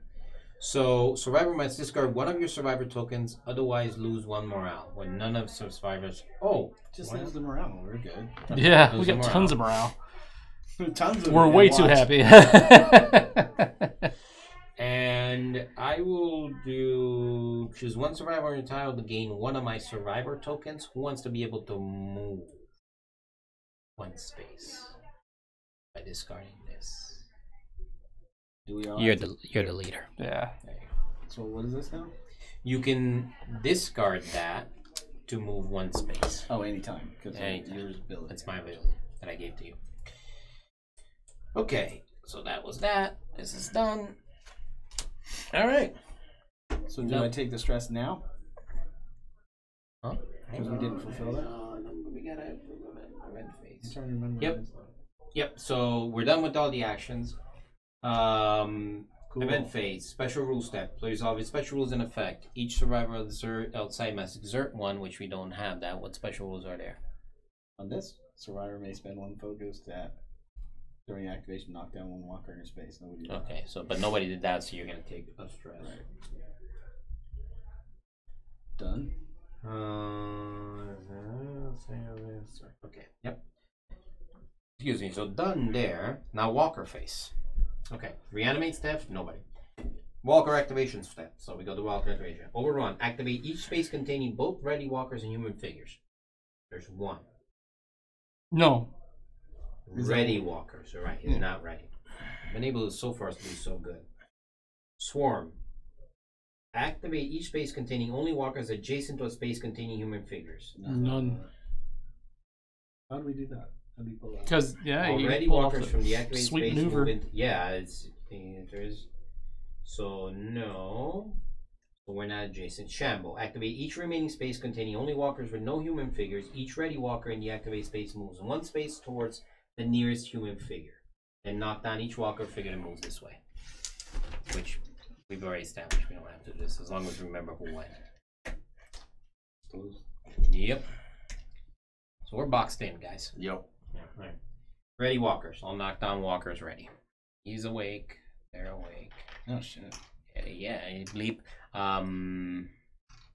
So, survivor must discard 1 of your survivor tokens, otherwise lose 1 morale. When none of survivors. Oh, Just lose the morale. We're good. Yeah, we Lose got morale. tons of morale. Tons of We're it. way Watch. too happy. and I will do choose 1 survivor on your tile to gain 1 of my survivor tokens. Who wants to be able to move 1 space by discarding this? Do we all You're have to- the leader. Yeah. There you go. So what is this now? You can discard that to move 1 space. Oh, anytime. Because Anytime. your ability. That's my ability that I gave to you. Okay, so that was that. This is done. All right. So do No. I take the stress now? Huh? Because we didn't fulfill that? We got a red I'm face. trying to remember. Yep. Yep. So we're done with all the actions. Cool. Event phase. Special rule step. Please resolve its special rules in effect. Each survivor outside must exert 1, which we don't have that. What special rules are there? On this, survivor may spend 1 focus to during activation knock down 1 walker in your space. Nobody did that. Okay. So, but nobody did that, so you're gonna take a stress. Done. Okay. Yep. Excuse me. So done there. Now walker face. Okay. Reanimate step. Nobody. Walker activation step. So we go to walker activation. Overrun. Activate each space containing both ready walkers and human figures. There's 1. No. Ready walkers. All right. He's not ready. Been able to so far to do so good. Swarm. Activate each space containing only walkers adjacent to a space containing human figures. None. How do we do that? How do we pull that? Because, yeah, Already you pull off walkers the from the activated sweet space maneuver. move into, yeah, there's so no. So we're not adjacent. Shamble. Activate each remaining space containing only walkers with no human figures. Each ready walker in the activated space moves in 1 space towards the nearest human figure. Then knock down each walker figure that moves this way. Which we've already established. We don't have to do this as long as we remember who went. Yep. So we're boxed in, guys. Yep. Yeah, right. Ready walkers. I'll knock down walkers ready. He's awake. They're awake. Oh shit. Yeah, bleep.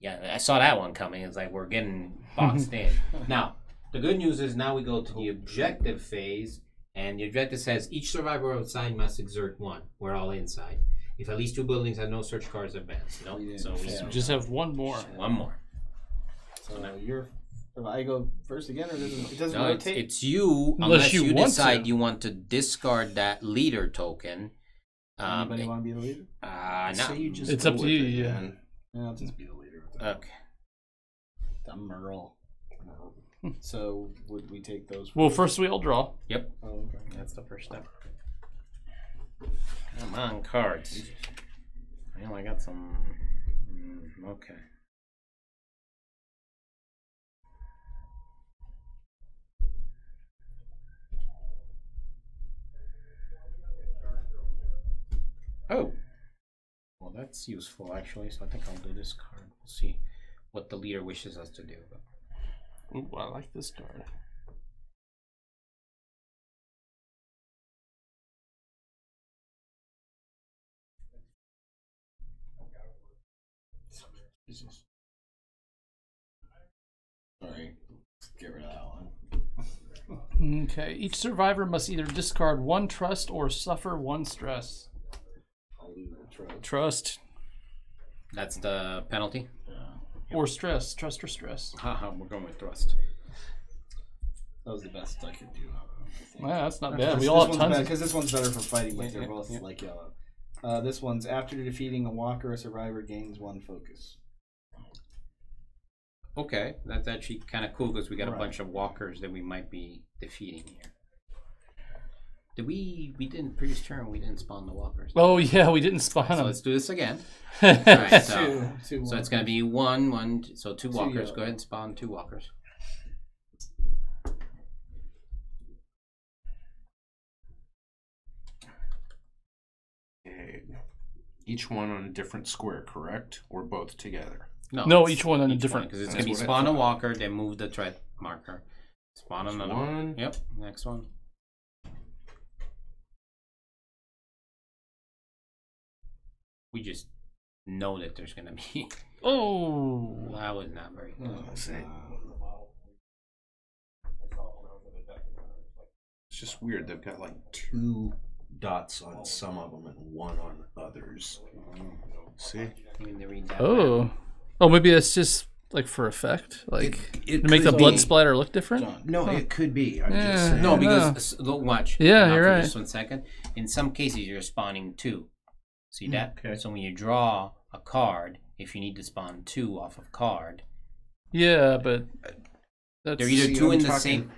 Yeah, I saw that one coming. It's like we're getting boxed in. Now, the good news is now we go to the objective phase, and the objective says each survivor outside must exert 1. We're all inside. If at least 2 buildings have no search cards advanced. No, We didn't so we fail. Just have 1 more. 1 more. So you're. If I go first again, or it doesn't No, rotate? it's you Unless unless you you want decide to. you want to discard that leader token. Anybody want to be the leader? No. Say you just It's go up to with you, it, yeah. man. Yeah, I'll just be the leader. With that. Okay. I'm Merle. So would we take those? Well, first we all draw. Yep. Oh, okay. That's the first step. Come on, cards. Well, I got some. Okay. Oh. Well, that's useful actually. So I think I'll do this card. We'll see what the leader wishes us to do. Ooh, I like this card. Jesus. Sorry. Get rid of that one. Okay. Each survivor must either discard 1 trust or suffer 1 stress. Trust That's the penalty. or stress. Trust or stress. Haha, we're going with thrust. That was the best I could do. Well, that's not bad. We all have tons. Because this one's better for fighting, but Yeah, they're yeah, both yeah. like yellow. This one's after defeating a walker, a survivor gains 1 focus. Okay, that's actually kind of cool because we got a Right. bunch of walkers that we might be defeating here. Did we didn't previous turn we didn't spawn the walkers. Oh yeah, we didn't spawn So them. let's do this again. Alright, so, Two so it's gonna be one, so 2 walkers. yellow. Go ahead and spawn 2 walkers. Okay. Each one on a different square, correct? Or both together? No, it's each one on a different. because it's That's gonna be what I spawn a thought. walker, then move the threat marker. Spawn another one. One. Yep, next one. We just know that there's gonna be. Oh. That was not very good. Let's see. It's just weird. They've got like 2 dots on some of them and 1 on others. See? I mean, they read that Oh. Oh, maybe that's just like for effect, like It to make the could blood be. splatter look different. No, it could be. I'm Yeah. just saying. No, Yeah. because look, watch. Yeah, Now you're for right. Just 1 second. In some cases, you're spawning 2. See that? Okay. So when you draw a card, if you need to spawn 2 off of card, Yeah, but that's they're either See, 2 I'm in the talking- same.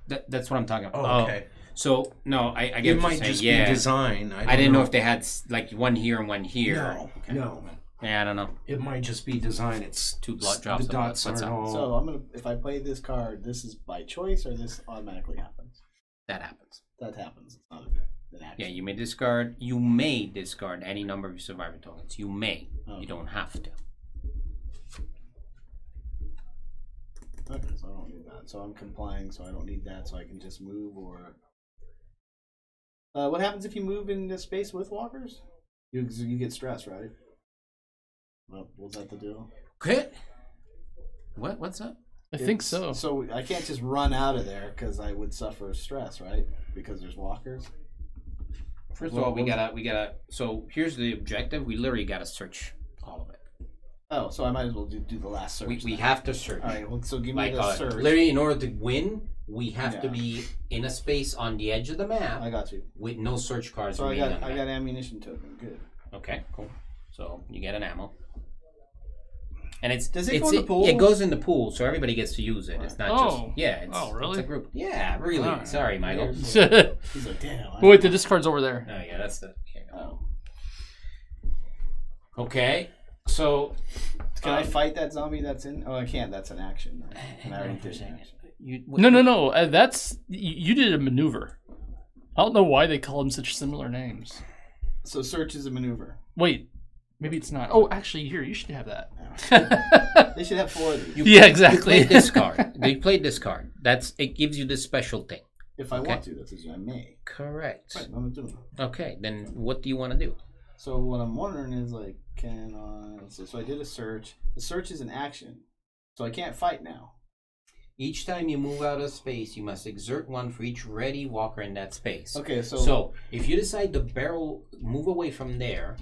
That's what I'm talking about. Oh, okay. So no, I get It what you're might saying. just Yeah. be design. I didn't know if they had like 1 here and 1 here. No, Okay. no. Yeah, I don't know. It might just be design. It's 2 blood drops. The of dots blood. What's aren't up? all. So I'm gonna. If I play this card, this is by choice or this automatically happens. That happens. That happens. It's not an action. Yeah, you may discard. You may discard any number of your survivor tokens. You may. Okay. You don't have to. Okay, so I don't need that. So I'm complying. So I don't need that. So I can just move or. What happens if you move into space with walkers? You get stressed, right? Well, was that the deal? Crit. What's up? I think so. So I can't just run out of there because I would suffer stress, right? Because there's walkers. First of all, we gotta. So here's the objective. We literally gotta search all of it. Oh, so I might as well do the last search. We then. have to search. All right. Well, so give me Like the search. literally, in order to win, we have to Yeah. be in a space on the edge of the map I got you. with no search cards. So I remaining got on the map. ammunition token. Good. Okay, cool. So you get an ammo. And it's Does it it's, go in the pool? It goes in the pool, so everybody gets to use it. It's not Oh. just It's, Oh, really? It's a group. Yeah, really. Alright. Sorry, Michael. He's like, damn. I- Wait, the discard's over there. Oh yeah, that's the. Here you go. Oh. Okay, so Can I fight that zombie that's in? Oh, I can't. That's an action. Right? And I hang already on for a did an second. action. No. That's you did a maneuver. I don't know why they call them such similar names. So search is a maneuver. Wait, maybe it's not. Oh, actually, here you should have that. They should have 4 of these. Yeah, You exactly. played this card. They played this card. It gives you this special thing. If I Okay. want to, that's what I may. Correct. Right, I'm doing it. Okay, then what do you want to do? So what I'm wondering is like, can I? So I did a search. The search is an action, so I can't fight now. Each time you move out of space, you must exert 1 for each ready walker in that space. Okay, so So if you decide to move away from there,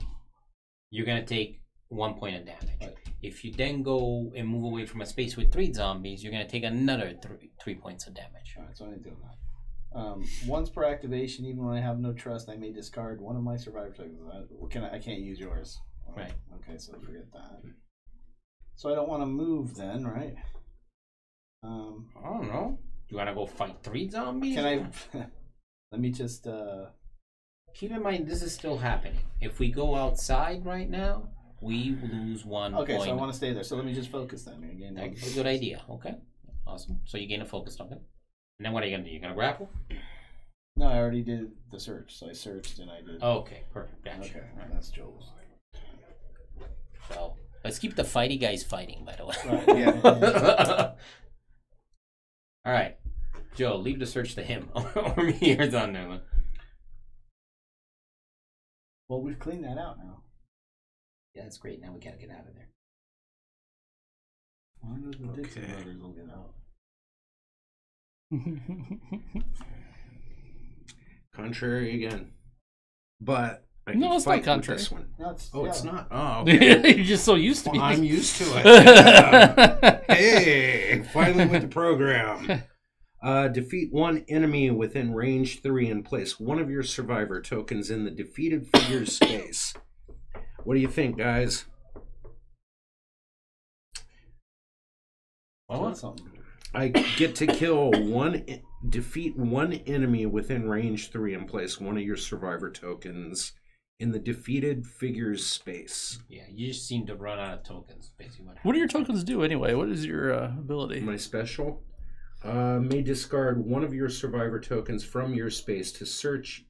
you're gonna take 1 point of damage. Right. If you then go and move away from a space with 3 zombies, you're gonna take another 3 points of damage. all right, so I ain't doing that. Once per activation, even when I have no trust, I may discard 1 of my survivor tokens. I can't use yours. Right. Okay, so forget that. So I don't want to move then, right? I don't know. You wanna go fight 3 zombies? Can I? Let me just. Keep in mind, this is still happening. If we go outside right now, we lose 1 Okay, point. so I want to stay there. So let me just focus then again. That's a good idea. Okay, awesome. So you gain a focus token. And then what are you gonna do? You're gonna grapple? No, I already did the search. So I searched and I did. Okay, perfect. Gotcha. Okay, All right. that's Joel's. Well, let's keep the fighty guys fighting, by the way. Right, yeah. All right, Joe, leave the search to him. Or me or Thunder. Well, we've cleaned that out now. Yeah, that's great. Now we gotta get out of there. I wonder if the Dixon Okay. brothers will get out. Contrary again. But I No, can it's not fight with contrary. this one. No, it's, Oh, yeah. it's not? Oh, okay. You're just so used to Well, being. I'm used to it. Yeah. Hey, finally with the program. Defeat one enemy within range 3 and place one of your survivor tokens in the defeated figure's space. What do you think, guys? That's something. I get to defeat one enemy within range 3 and place one of your survivor tokens in the defeated figure's space. Yeah, you just seem to run out of tokens, basically. What do your tokens do anyway? What is your ability? My special may discard one of your survivor tokens from your space to search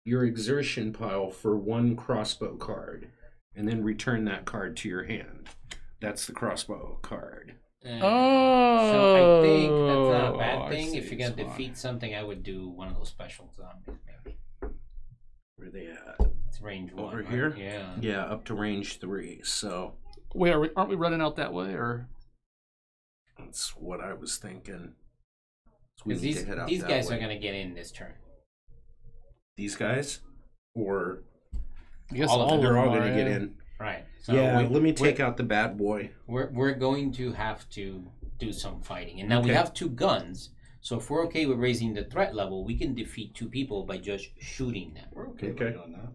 your exertion pile for one crossbow card, and then return that card to your hand. That's the crossbow card. So I think that's not a bad I thing. see. If you're gonna It's fine. defeat something, I would do one of those special zombies, maybe. Where are they at? It's range 1. Over right? here? Yeah. Yeah, up to range 3. So Wait, aren't we running out that way, or? that's what I was thinking. So we Because need to head out these that guys way. are gonna get in this turn. These guys? Or I guess All of them. they're all are, going to get yeah. in. Right. So Yeah, we- let me take out the bad boy. We're going to have to do some fighting, and now we Okay. have 2 guns. So if we're okay with raising the threat level, we can defeat 2 people by just shooting them. We're okay, Okay. with doing that.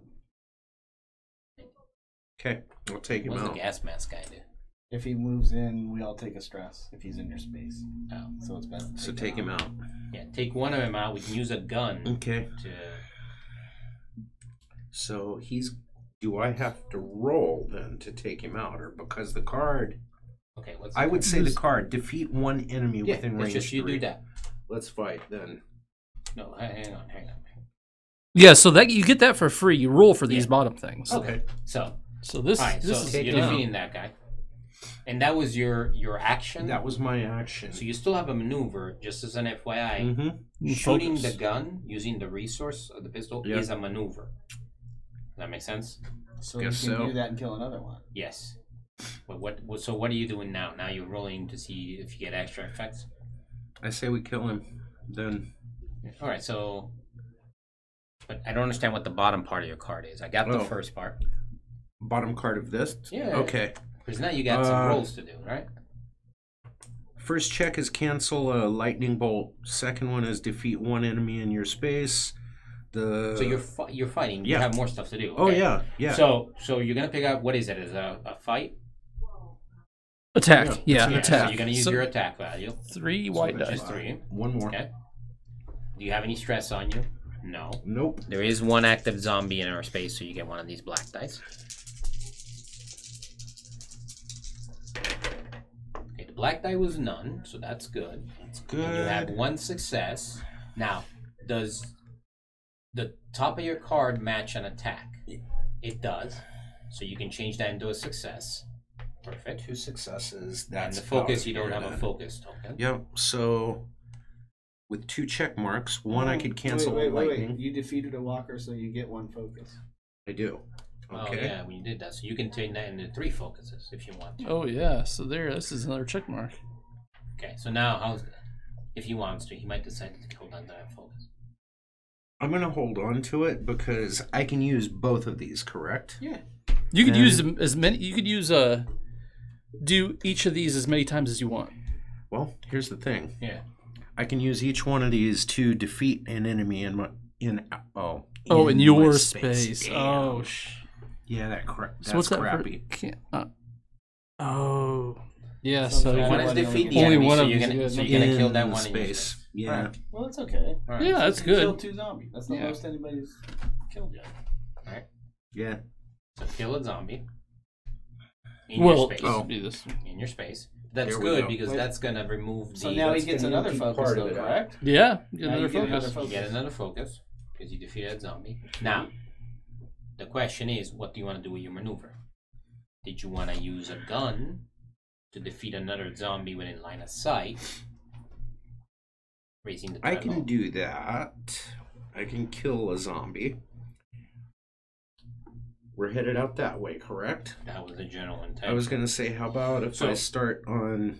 Okay, I'll take him What's the out. gas mask guy do? If he moves in, we all take a stress if he's in your space. Oh. So it's best. To So take him out. Yeah, take one of them out. We can use a gun Okay, to. so he's. Do I have to roll then to take him out, or because the card? Okay, what's I would say the Just- card defeat one enemy yeah, within it's range just you 3. do that. Let's fight then. No, hang on. Yeah, so that you get that for free. You roll for these Yeah. bottom things. Okay. So, So this all right, this so is you're done. defeating that guy, and that was your action. That was my action. So you still have a maneuver, just as an FYI. Mm-hmm. You Shooting focus. the gun using the resource of the pistol Yeah. is a maneuver. Does that make sense? So Guess you can so. do that and kill another one. Yes. So what are you doing now? Now you're rolling to see if you get extra effects. I say we kill him. Then All right. So, but I don't understand what the bottom part of your card is. I got the Oh. first part. bottom card of this. Yeah. Okay. Because now you got some rolls to do, right? First check is cancel a lightning bolt. Second one is defeat one enemy in your space. The So you're fighting. You yeah. have more stuff to do. Oh okay. yeah. So you're gonna pick up what is it? Is a fight? Attack. Yeah, Yeah, attack. So you're gonna use So your attack value, 3 white which dice. is 3. One more. Okay. Do you have any stress on you? No. Nope. There is one active zombie in our space, so you get one of these black dice. Okay, the black die was none, so that's good. It's And you have good. one success. Now, does the top of your card match an attack? It does. So you can change that into a success. Perfect. 2 successes. And That's the focus, out you don't here have a then. focus token. Yep. So with 2 check marks, one I could cancel Wait. lightning. You defeated a walker, so you get 1 focus. I do. Oh Okay. yeah, when you did that. So you can turn that into 3 focuses if you want to. Oh yeah, so this is another check mark. Okay, so now if he wants to, he might decide to hold on to that focus. I'm gonna hold on to it because I can use both of these, correct? Yeah. You could And- use them as many. You could use do each of these as many times as you want. Well, here's the thing. Yeah. I can use each one of these to defeat an enemy in my in In your my space. Damn. Oh, Yeah, that's so what's that for- crappy. oh, yeah. So So Yeah, One but is only defeat the one enemy, of so them you're is gonna good. so you're gonna kill that In one in your space. space. Yeah. Right. Well, that's okay. All right. yeah, that's You good. killed 2 zombies. That's the Yeah. most anybody's killed yet. Yeah. So kill a zombie in Well, your space. Oh. be this. In your space. That's Here we good go. because Wait. that's gonna remove the. So now he that's gets gonna another keep focus, part of though, it out. correct? Yeah, get Now another you get another focus. You get another focus because you defeated that zombie. Now, the question is, what do you want to do with your maneuver? Did you want to use a gun to defeat another zombie within line of sight? Raising the I threat can level? do that. I can kill a zombie. We're headed out that way, correct? That was the general intent. I was gonna say, how about if I So- start on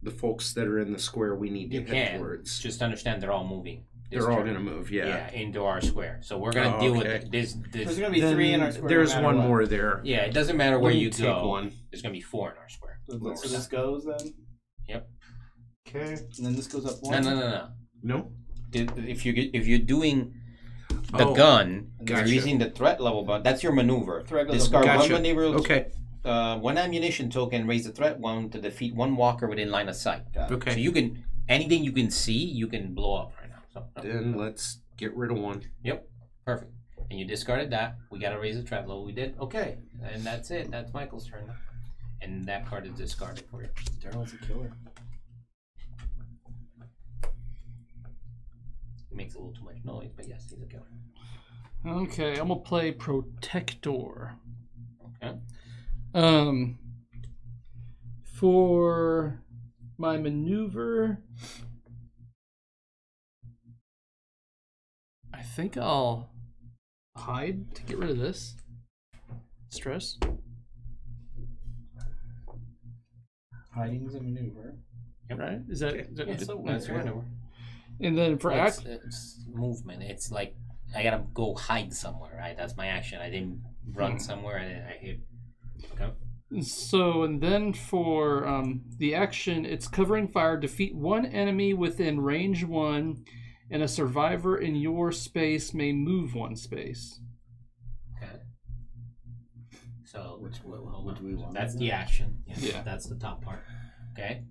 the folks that are in the square we need to You head can. towards. Just understand they're all moving. this They're all turn. going to move, yeah. Yeah, into our square. So we're going to deal okay. with this. There's going to be Then 3 in our square. there's no matter one what. more there. Yeah, it doesn't matter where Let me you take go. one. There's going to be 4 in our square. So this goes then? Yep. Okay. And then this goes up 1? No. No? If you're doing the Oh, gun, gotcha. you're using the threat level, but that's your maneuver. Threat goes Discard up one Gotcha. maneuver. Okay. One ammunition token, raise the threat 1 to defeat 1 walker within line of sight. Got it. Okay. So you can anything you can see, you can blow up right now. So Then let's get rid of one. Yep, perfect. And you discarded that. We got to raise the threat level. We did. Okay, and that's it. That's Michael's turn. And that card is discarded for you. Daryl's a killer. It makes a little too much noise, but yes, he's a killer. Okay, I'm gonna play Protector. Okay. For my maneuver, I think I'll hide to get rid of this stress. Hiding is a maneuver. Yep. Right? Is that Yeah, good? so that's your Okay. maneuver. And then for Well, act, it's movement. It's like I gotta go hide somewhere, right? That's my action. I didn't run somewhere. I hit. Okay. so and then for the action, it's covering fire. Defeat 1 enemy within range 1, and a survivor in your space may move 1 space. Okay. So Which hold would on. we want That's to the do? action. Yeah. That's the top part. Okay.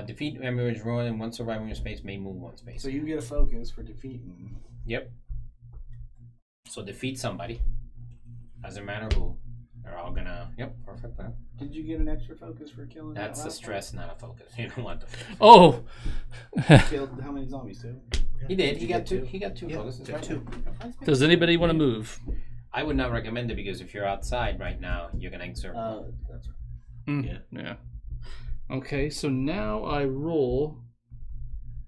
Defeat enemies ruin and 1 survivor in your space may move 1 space. So you get a focus for defeating. Yep. So defeat somebody. Doesn't matter who. They're all gonna. Yep. Perfect. Plan. Did you get an extra focus for killing That's that the last stress, not a focus. You don't want the. Oh, one? Killed how many zombies, 2? He did. He You got get 2. two? He got 2 Yeah, focuses. got Right. 2. does anybody want to move? I would not recommend it because if you're outside right now, you're gonna exert. That's right. Yeah. Okay, so now I roll.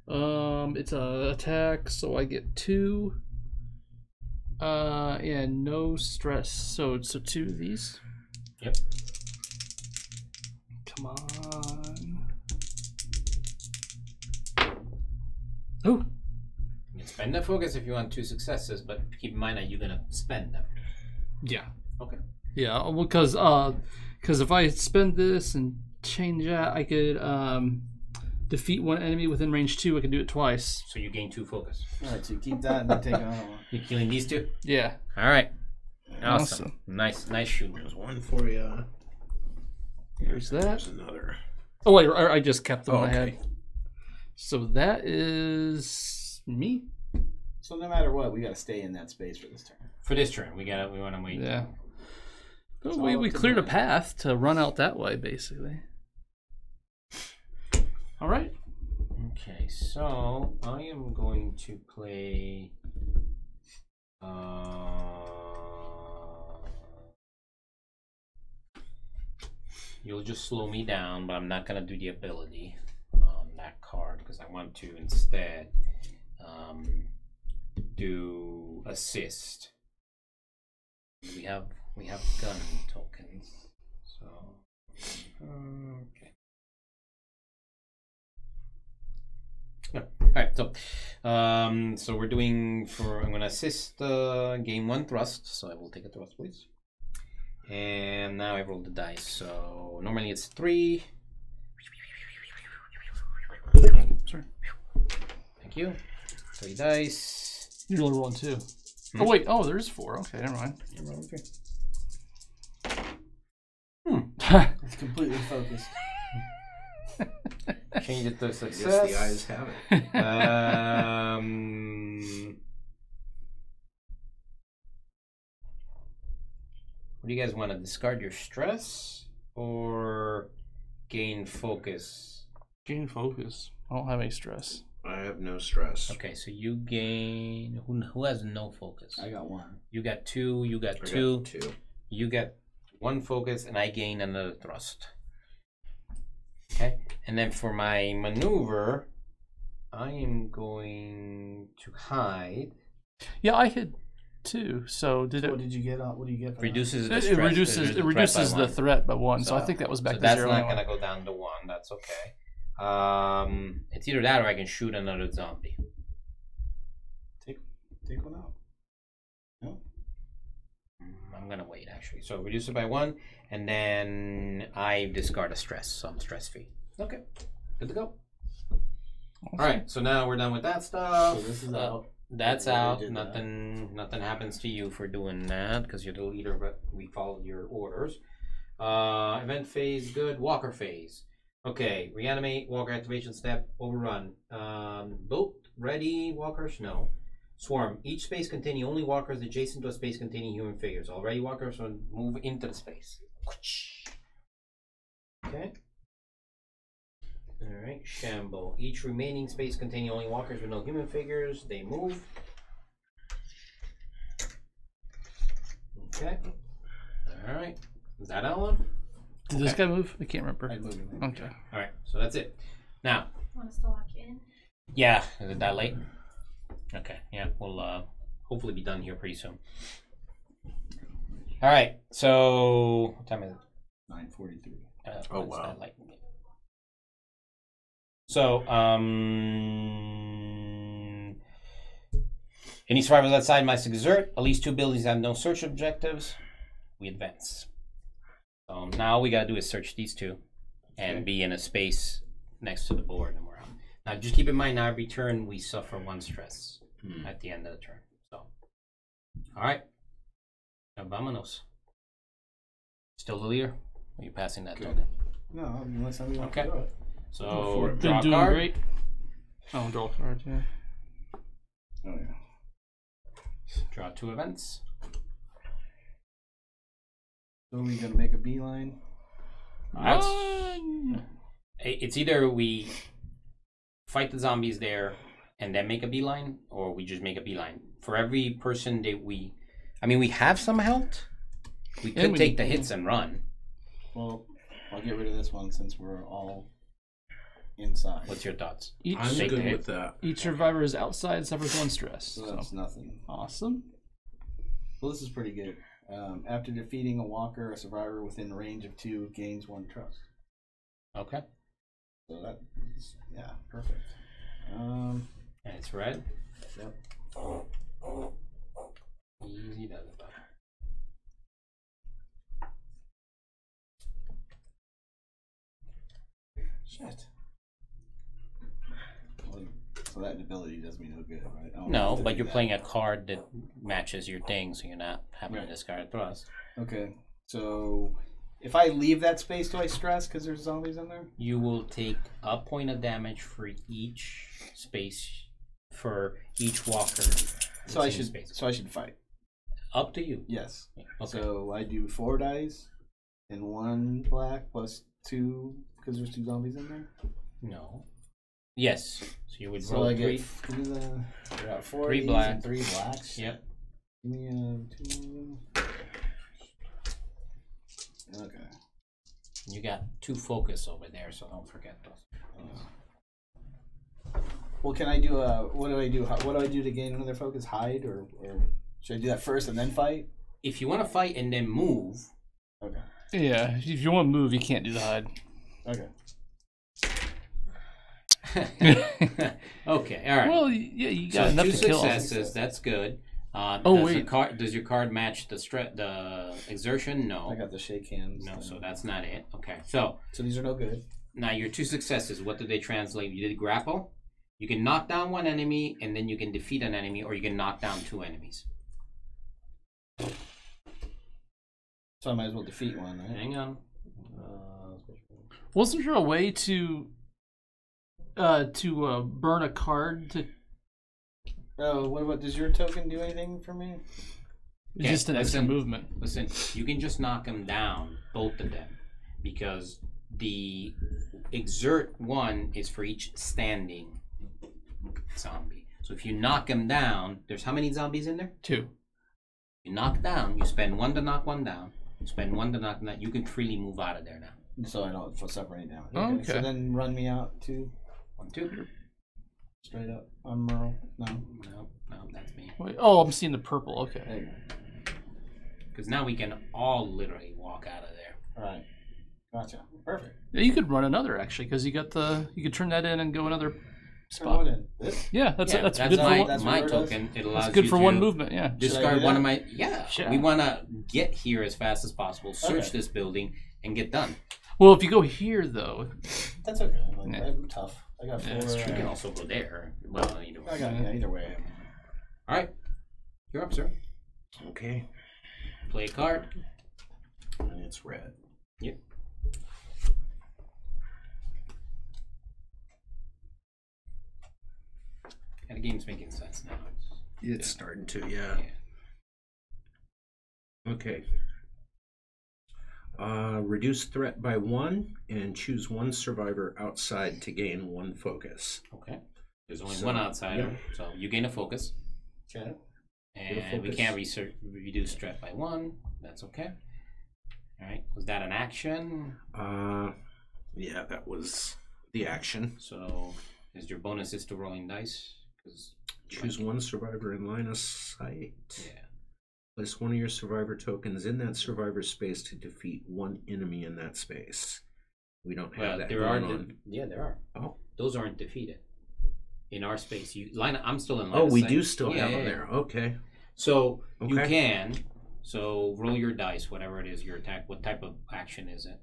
It's a attack, so I get 2. And no stress. So 2 of these. Yep. Come on. Oh, You can spend the focus if you want 2 successes, but keep in mind that you're gonna spend them. yeah. Okay. Yeah, because if I spend this and change that, I could defeat 1 enemy within range 2. I can do it twice. So you gain 2 focus. Alright, so you keep that and then take another one. You're killing these 2. Yeah. All right. Awesome. Nice shooting. There's one for you. Here's that. There's another. Oh wait, I just kept them in my okay. head. So that is me. So no matter what, we gotta stay in that space for this turn. For this turn, we want to wait. Yeah. But It's we all up to cleared a me. path to run out that way, basically. All right. Okay, so I am going to play. You'll just slow me down, but I'm not gonna do the ability on that card because I want to instead do assist. We have gun tokens, so okay. Yeah. All right, so we're doing I'm gonna assist gain 1 thrust, so I will take a thrust, please. And now I roll the dice. So normally it's 3. Sorry. Thank you. 3 dice. You're only rolling 2. Oh wait. Oh, there's 4. Okay, never mind. I'm rolling 3. It's completely focused. Change it to I guess success. the eyes have it. What do you guys want to discard your stress or gain focus? Gain focus. I don't have any stress. I have no stress. Okay, so you gain. Who has no focus? I got 1. You got 2. You got I 2. got 2. You get 1 focus, and I gain another thrust. Okay, and then for my maneuver, I am going to hide. Yeah, I hit 2. So did So it? what did you get? What do you get? For Reduces the It stress. reduces the the threat by threat by 1. So I think that was back So to that's 0. not anyway. gonna go down to 1. That's okay. It's either that or I can shoot another zombie. Take one out. No. I'm gonna wait actually. So reduce it by 1, and then I discard a stress, so I'm stress free. Okay, good to go. All right, so now we're done with that stuff. So this is out. That's We already out. did that. Nothing happens to you for doing that because you're the leader, but we followed your orders. Event phase, good. Walker phase. Okay, reanimate, walker activation step, overrun. Boat, ready, walkers? No. Swarm, each space containing only walkers adjacent to a space containing human figures. Already walkers will move into the space. Okay. Alright, Shamble. Each remaining space containing only walkers with no human figures, they move. Okay. Alright. Is that Alan? Did this guy move? I can't remember. I'd move him. Okay. Alright, so that's it. Now, Want us to lock you in? yeah, is it that late? Okay, yeah, we'll hopefully be done here pretty soon. Alright, so what time is it? 9:43. Oh, it's wow. that late. So, any survivors outside must exert. At least 2 buildings have no search objectives. We advance. So now we gotta do is search these 2 and be in a space next to the board, and we're out. Now just keep in mind, now every turn we suffer 1 stress at the end of the turn. So, all right. Vámonos. Still the leader? Or are you passing that token? No, unless somebody wants Okay. to do it. So Been draw a doing card. great. Oh, draw a card, yeah. Oh yeah. Draw 2 events. So we gonna make a beeline. Run! It's either we fight the zombies there and then make a beeline, or we just make a beeline. For every person that we have some health. We Yeah, could we- take the hits and run. Well, I'll get rid of this one since we're all inside. What's your thoughts? Each, I'm Take the good hit. with that. each survivor is outside, suffers 1 stress. So So that's nothing. awesome. Well, this is pretty good. After defeating a walker, a survivor within range of 2 gains 1 trust. Okay. So that is, yeah, perfect. And it's red. Yep. Easy does it. Shit. Well, so that ability does me no good, right? I don't No, have to but do you're that. playing a card that matches your thing, so you're not having to Right. discard a thrust. Okay, so if I leave that space, do I stress because there's zombies in there? You will take a point of damage for each space, for each walker. So I that's in should. space. So I should fight. Up to you. Yes. Okay. So I do 4 dice and 1 black plus 2 because there's 2 zombies in there. No. Yes. So you would So roll I 3. get give me the I got 4 Three of these black. and 3 blacks. Yep. Give me 2. Okay. You got 2 focus over there, so don't forget those. Well, can I do a? What do I do? What do I do to gain another focus? Hide or should I do that first and then fight? If you want to fight and then move, Okay. Yeah, if you want to move, you can't do the hide. Okay. okay, all right. Well, yeah, you got So enough 2 to kill 'em. successes. That's good. Oh, wait. Does your card match the exertion? No. I got the shake hands. No, thing. so that's not it. Okay, so So these are no good. now your 2 successes. What did they translate? You did grapple. You can knock down 1 enemy, and then you can defeat an enemy, or you can knock down 2 enemies. So I might as well defeat one. Right? Hang on. Wasn't there a way to burn a card to Oh, what about? Does your token do anything for me? Okay, just an extra listen. movement? Listen, you can just knock them down, both of them, because the exert 1 is for each standing zombie. So if you knock them down, there's how many zombies in there? 2. You knock down, you spend 1 to knock 1 down, you spend 1 to knock them down. You can freely move out of there now. So I don't separate down. Okay. So then run me out to 1, 2. straight up. I'm Merle. No. No, that's me. Wait, oh, I'm seeing the purple. Okay. There you go. Because now we can all literally walk out of there. All right. Gotcha. Perfect. Yeah, you could run another actually, because you could turn that in and go another Turn spot. what in? This? Yeah, that's good for my, one. That's my what it does? token. It allows That's good you for to one movement. Yeah. discard do one that? of my. Yeah, Sure. we want to get here as fast as possible. Search Okay. this building and get done. Well, if you go here though, That's okay. Like, Yeah. I'm tough. I got 4. Yeah, that's true. You can also go there. Well, either way. I got either way. All right, you're up, sir. Okay. Play a card. And it's red. Yep. And the game's making sense now. It's starting to, yeah. Okay. Reduce threat by 1 and choose 1 survivor outside to gain 1 focus. Okay. There's only So, one outsider, yeah. so you gain a focus. Okay. And we focus. can't reduce threat by 1. That's okay. All right. Was that an action? Yeah, that was the action. So is your bonus is to rolling dice? 'Cause Choose 1 survivor in line of sight. yeah. Place 1 of your survivor tokens in that survivor space to defeat 1 enemy in that space. We don't have Well, that there are. going on. Yeah, there are. Oh. Those aren't defeated. In our space, I'm still in line. Oh, of we sight. do still Yeah, have yeah, them yeah. there. Okay. So you Okay. can. So roll your dice, whatever it is your attack. What type of action is it?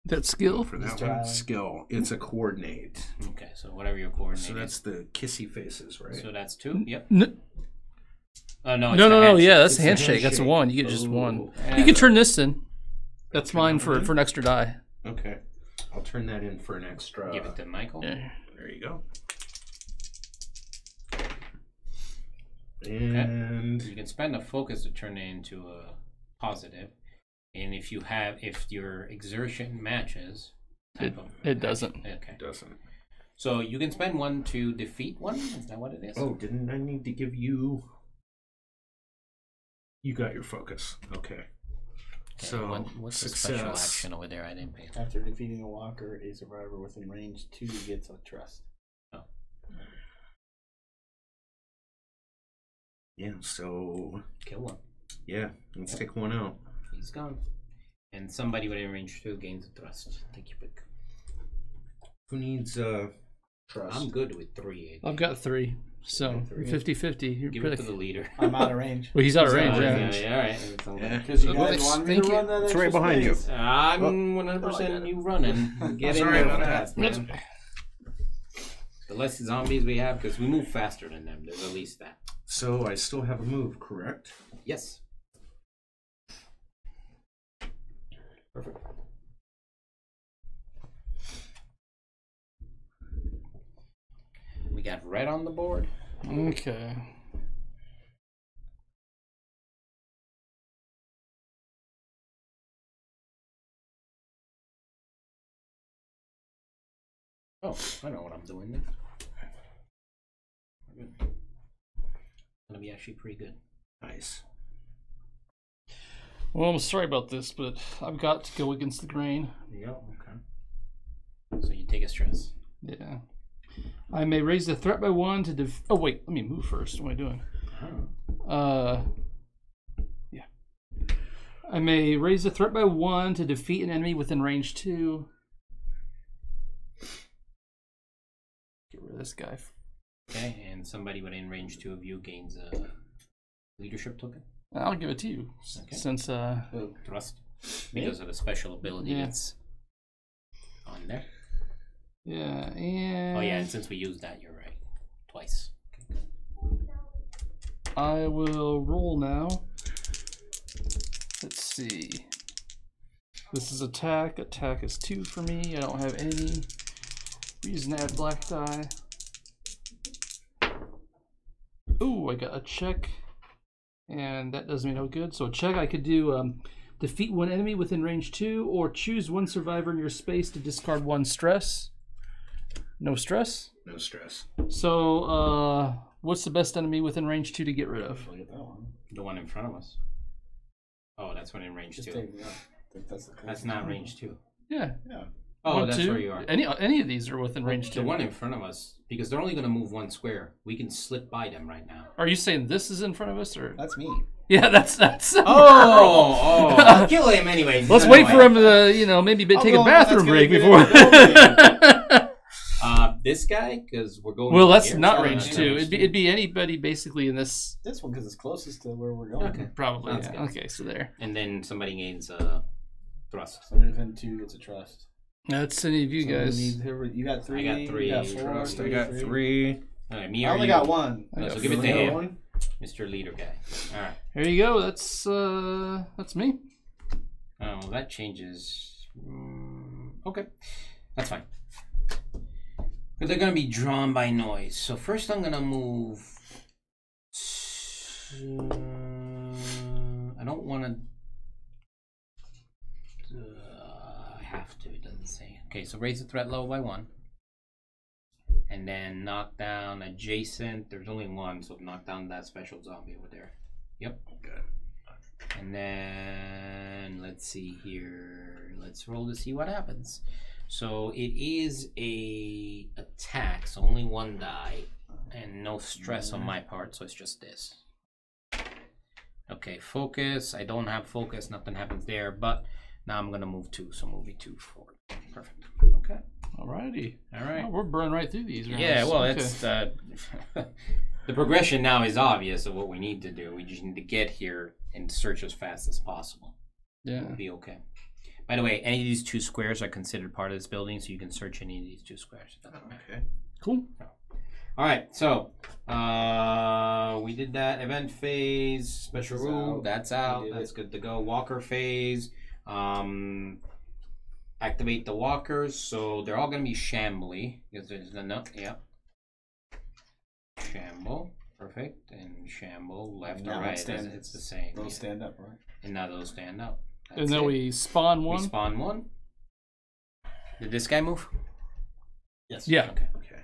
that skill. For that Mr. one, Allen. skill. It's a coordinate. Okay, so whatever your coordinate So is. that's the kissy faces, right? So that's 2. Yep. No, No, it's no, the no. handshake. Yeah, that's It's a the handshake. That's a handshake. one. You get just one. Ooh. You can turn this in. That's Turn mine that for in? an extra die. Okay. I'll turn that in for an extra. Give it to Michael. Yeah. There you go. And You can spend a focus to turn it into a positive, and if your exertion matches, type of It doesn't. Okay. doesn't. So you can spend 1 to defeat 1. Is that what it is? Oh, didn't I need to give you? You got your focus. Okay. Okay, So what's the success. special action over there? I didn't pay. After defeating a walker, a survivor within range 2 gets a trust. Yeah. So Kill 1. yeah, let's take 1 out. He's gone. And somebody within range 2 gains a thrust. Take your pick. Who needs trust? I'm good with 3. I've got 3, so 50-50. You're Give it to pick. the leader. I'm out of range. Well, he's out of He's range. out of Yeah. range. Yeah, all right. It's all Yeah. good. Because you Oh, guys wanted me thank to you. run that It's extra right behind you. space. I'm Oh, 100% you running. Get in Sorry there about fast, that. man. The less zombies we have, because we move faster than them. There's at least that. So I still have a move, correct? Yes. Perfect. We got red on the board. Okay. Oh, I know what I'm doing there. We're good. Gonna be actually pretty good. Nice. Well, I'm sorry about this, but I've got to go against the grain. Yeah. Okay. So you take a stress. Yeah. I may raise the threat by 1 to oh wait, let me move first. What am I doing? Yeah. I may raise the threat by 1 to defeat an enemy within range 2. Get rid of this guy. Okay, and somebody within range 2 of you gains a leadership token. I'll give it to you Okay. since Thrust. Because of the special ability Yeah. that's on there. yeah, and Oh yeah, and since we used that, you're right. Twice. I will roll now. Let's see. This is attack. Attack is 2 for me. I don't have any reason to add black die. Ooh, I got a check. And that does me no good. So a check I could do defeat 1 enemy within range 2 or choose 1 survivor in your space to discard 1 stress. No stress? No stress. So what's the best enemy within range 2 to get rid of? Look at that one. The one in front of us. Oh, that's one in range Just 2. take me out. I think that's the That's not range 2. Yeah. Yeah. Oh, 1, that's 2. where you are. Any of these are within range 2. The one in front of us, because they're only going to move 1 square. We can slip by them right now. Are you saying this is in front of us or? That's me. Yeah, that's. I'll kill him anyway. Let's wait for him to, maybe take a bathroom break before. This guy, because we're going. Well, that's here, not so range that's 2. range It'd be anybody basically in this. This one because it's closest to where we're going. Okay. Probably. That's Yeah. good. Okay, so there. And then somebody gains thrust. Somebody within 2 gets a trust. That's any of you So guys. you got 3. I got 3. You got 4. Trust. I got 3. All right, me I or only you? got 1. I got So give it to You got him, one? Mr. Leader guy. All right. There you go. That's me. Oh, well, that changes. Okay, that's fine. But they're gonna be drawn by noise. So first, I'm gonna move. I don't want to. I have to. It doesn't say. Okay, so raise the threat level by 1, and then knock down adjacent. There's only 1, so knock down that special zombie over there. Yep. Good. And then let's see here. Let's roll to see what happens. So it is a attack, so only 1 die, and no stress on my part, so it's just this. Okay, focus. I don't have focus. Nothing happens there, but now I'm gonna move 2, so moving 2 forward. Perfect. Okay. Alrighty. All right. Oh, we're burning right through these. Rounds. Yeah. Well, Okay. it's the progression now is obvious of what we need to do. We just need to get here and search as fast as possible. Yeah. We'll be okay. By the way, any of these 2 squares are considered part of this building, so you can search any of these 2 squares. Okay. Cool. All right, so we did that event phase, special This is rule. out. That's We out. did That's it. good to go. Walker phase. Activate the walkers, so they're all gonna be shambly because there's enough. Yeah. Shamble, perfect, and shamble left Now or right. stand- It's the same. Those yeah. stand up, right? And now those stand up. And That's then it. we spawn We one. spawn 1. Did this guy move? Yes. Yeah. Okay. Okay.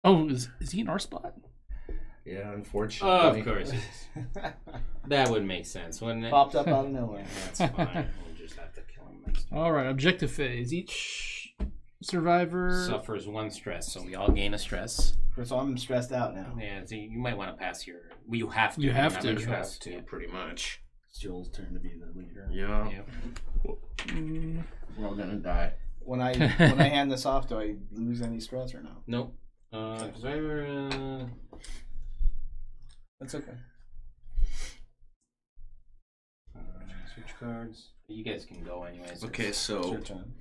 Oh, is he in our spot? Yeah, unfortunately. Of course. it is. That would make sense, wouldn't it? Popped up out of nowhere. That's fine. We'll just have to kill him next time. All right. Objective phase. Each survivor. Suffers 1 stress, so we all gain a stress. So I'm stressed out now. Yeah, so you might want to pass your. Well, you have to. You have don't to. a You choice. have to, Yeah. pretty much. It's Joel's turn to be the leader. Yeah. Yeah. Mm, We're all gonna die. When I hand this off, do I lose any stress or no? Nope. Survivor. That's okay. Switch cards. You guys can go anyways. Okay, It's so your turn.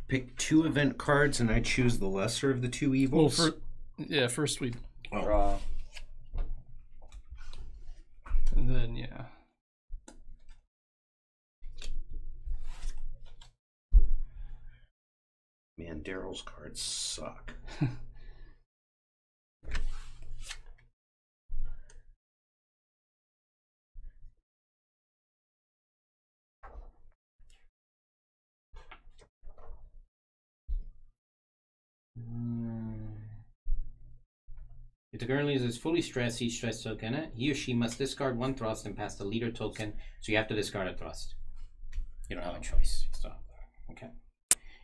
pick 2 event cards, and I choose the lesser of the 2 well, evils. first we, Oh. Draw. and then yeah. Man, Daryl's cards suck. If the currently is fully stressed, each stress token, he or she must discard 1 thrust and pass the leader token. So you have to discard a thrust. You don't have a choice. So, okay.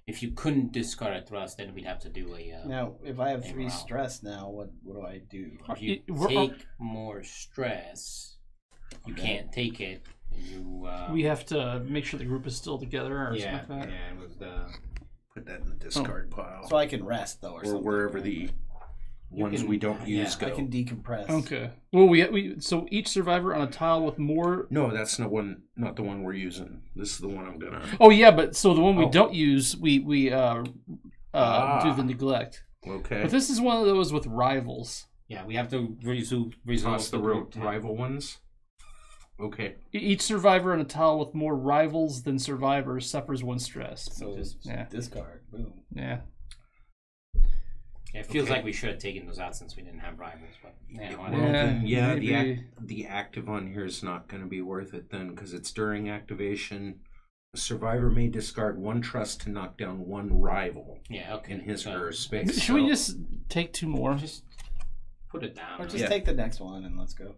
If you couldn't discard a thrust, then we'd have to do a. Now, if I have Hey, 3 wow. stress now, what do I do? If you take more stress, you can't take it. You. We have to make sure the group is still together or Yeah, something like that. yeah. It was the. Put that in the discard pile. So I can rest though, or Or something. wherever the ones can- we don't yeah, use go. I can decompress. Okay. Well, so each survivor on a tile with more. No, that's not the one we're using. This is the one I'm gonna. Oh yeah, but so the one we Oh. don't use, we do the neglect. Okay. But this is one of those with rivals. Yeah, we have to resolve Toss the group. rival ones. Okay. Each survivor on a tile with more rivals than survivors suffers 1 stress. So Yeah. discard. Boom. Yeah. Yeah, it feels Okay. like we should have taken those out since we didn't have rivals, but yeah, Well, whatever. then, yeah, maybe. the active on here is not going to be worth it then, because it's during activation. A survivor may discard 1 trust to knock down 1 rival Yeah, okay. in his So or her space. Should we So- just take 2 more? just put it down? Or just Yeah. take the next one and let's go.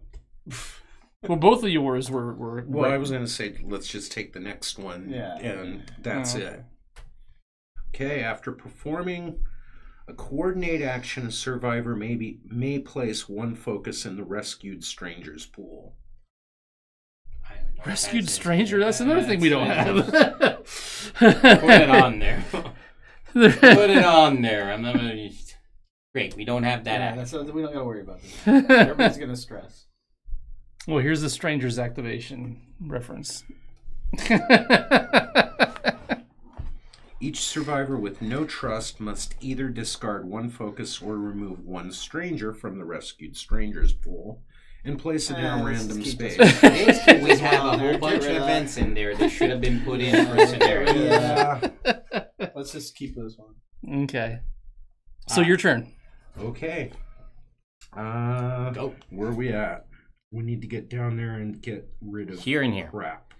Well, both of yours were. Well, I was going to say let's just take the next one. Yeah. And that's Oh, it. Okay. After performing A coordinate action, a survivor may place one focus in the rescued stranger's pool. Rescued stranger? That's another thing we don't have. Put it on there. Put it on there. I'm not gonna... Great, we don't have that. Yeah, action. we don't got to worry about this. Everybody's going to stress. Well, here's the stranger's activation reference. Each survivor with no trust must either discard one focus or remove one stranger from the rescued stranger's pool and place it in a random space. We have a whole bunch of events in there that should have been put in for scenario. Yeah. Let's just keep this one. Okay. So your turn. Okay. Go. Where are we at? We need to get down there and get rid of Here and here. crap.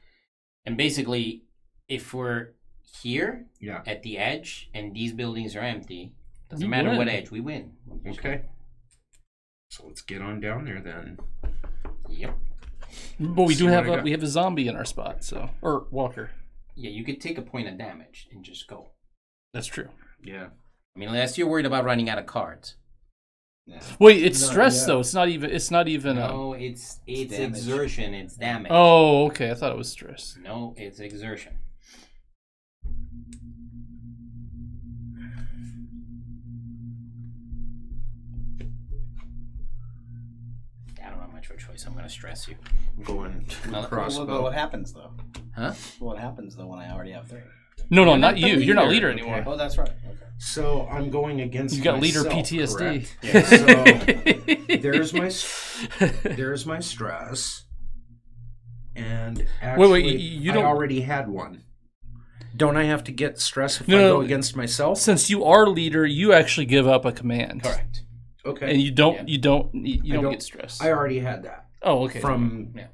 And basically, if we're here Yeah. at the edge and these buildings are empty, You no matter win. what edge, we win. Okay. So let's get on down there then. Yep. But we See do what have I got. we have a zombie in our spot, so or Walker. Yeah, you could take a point of damage and just go. That's true. Yeah. I mean, unless you're worried about running out of cards. Yeah. Wait, it's Not stress yet. though. It's not even. No, it's damage. exertion. It's damage. Oh, okay. I thought it was stress. No, it's exertion. I don't have much of a choice. I'm going to stress you. Going Well, crossbow. But what happens, though? Huh? What happens, though, when I already have 3? No, You're not not the you. You're not leader. leader anymore. Oh, that's right. Okay. So I'm going against You got leader myself, PTSD. correct? Yeah, so there's my stress, and actually, you I don't- already had one. Don't I have to get stress if No, I no, go against myself? Since you are leader, you actually give up a command. Correct. Okay, And you don't Yeah. you don't I don't- get stressed. I already had that Oh, okay. from. Yeah.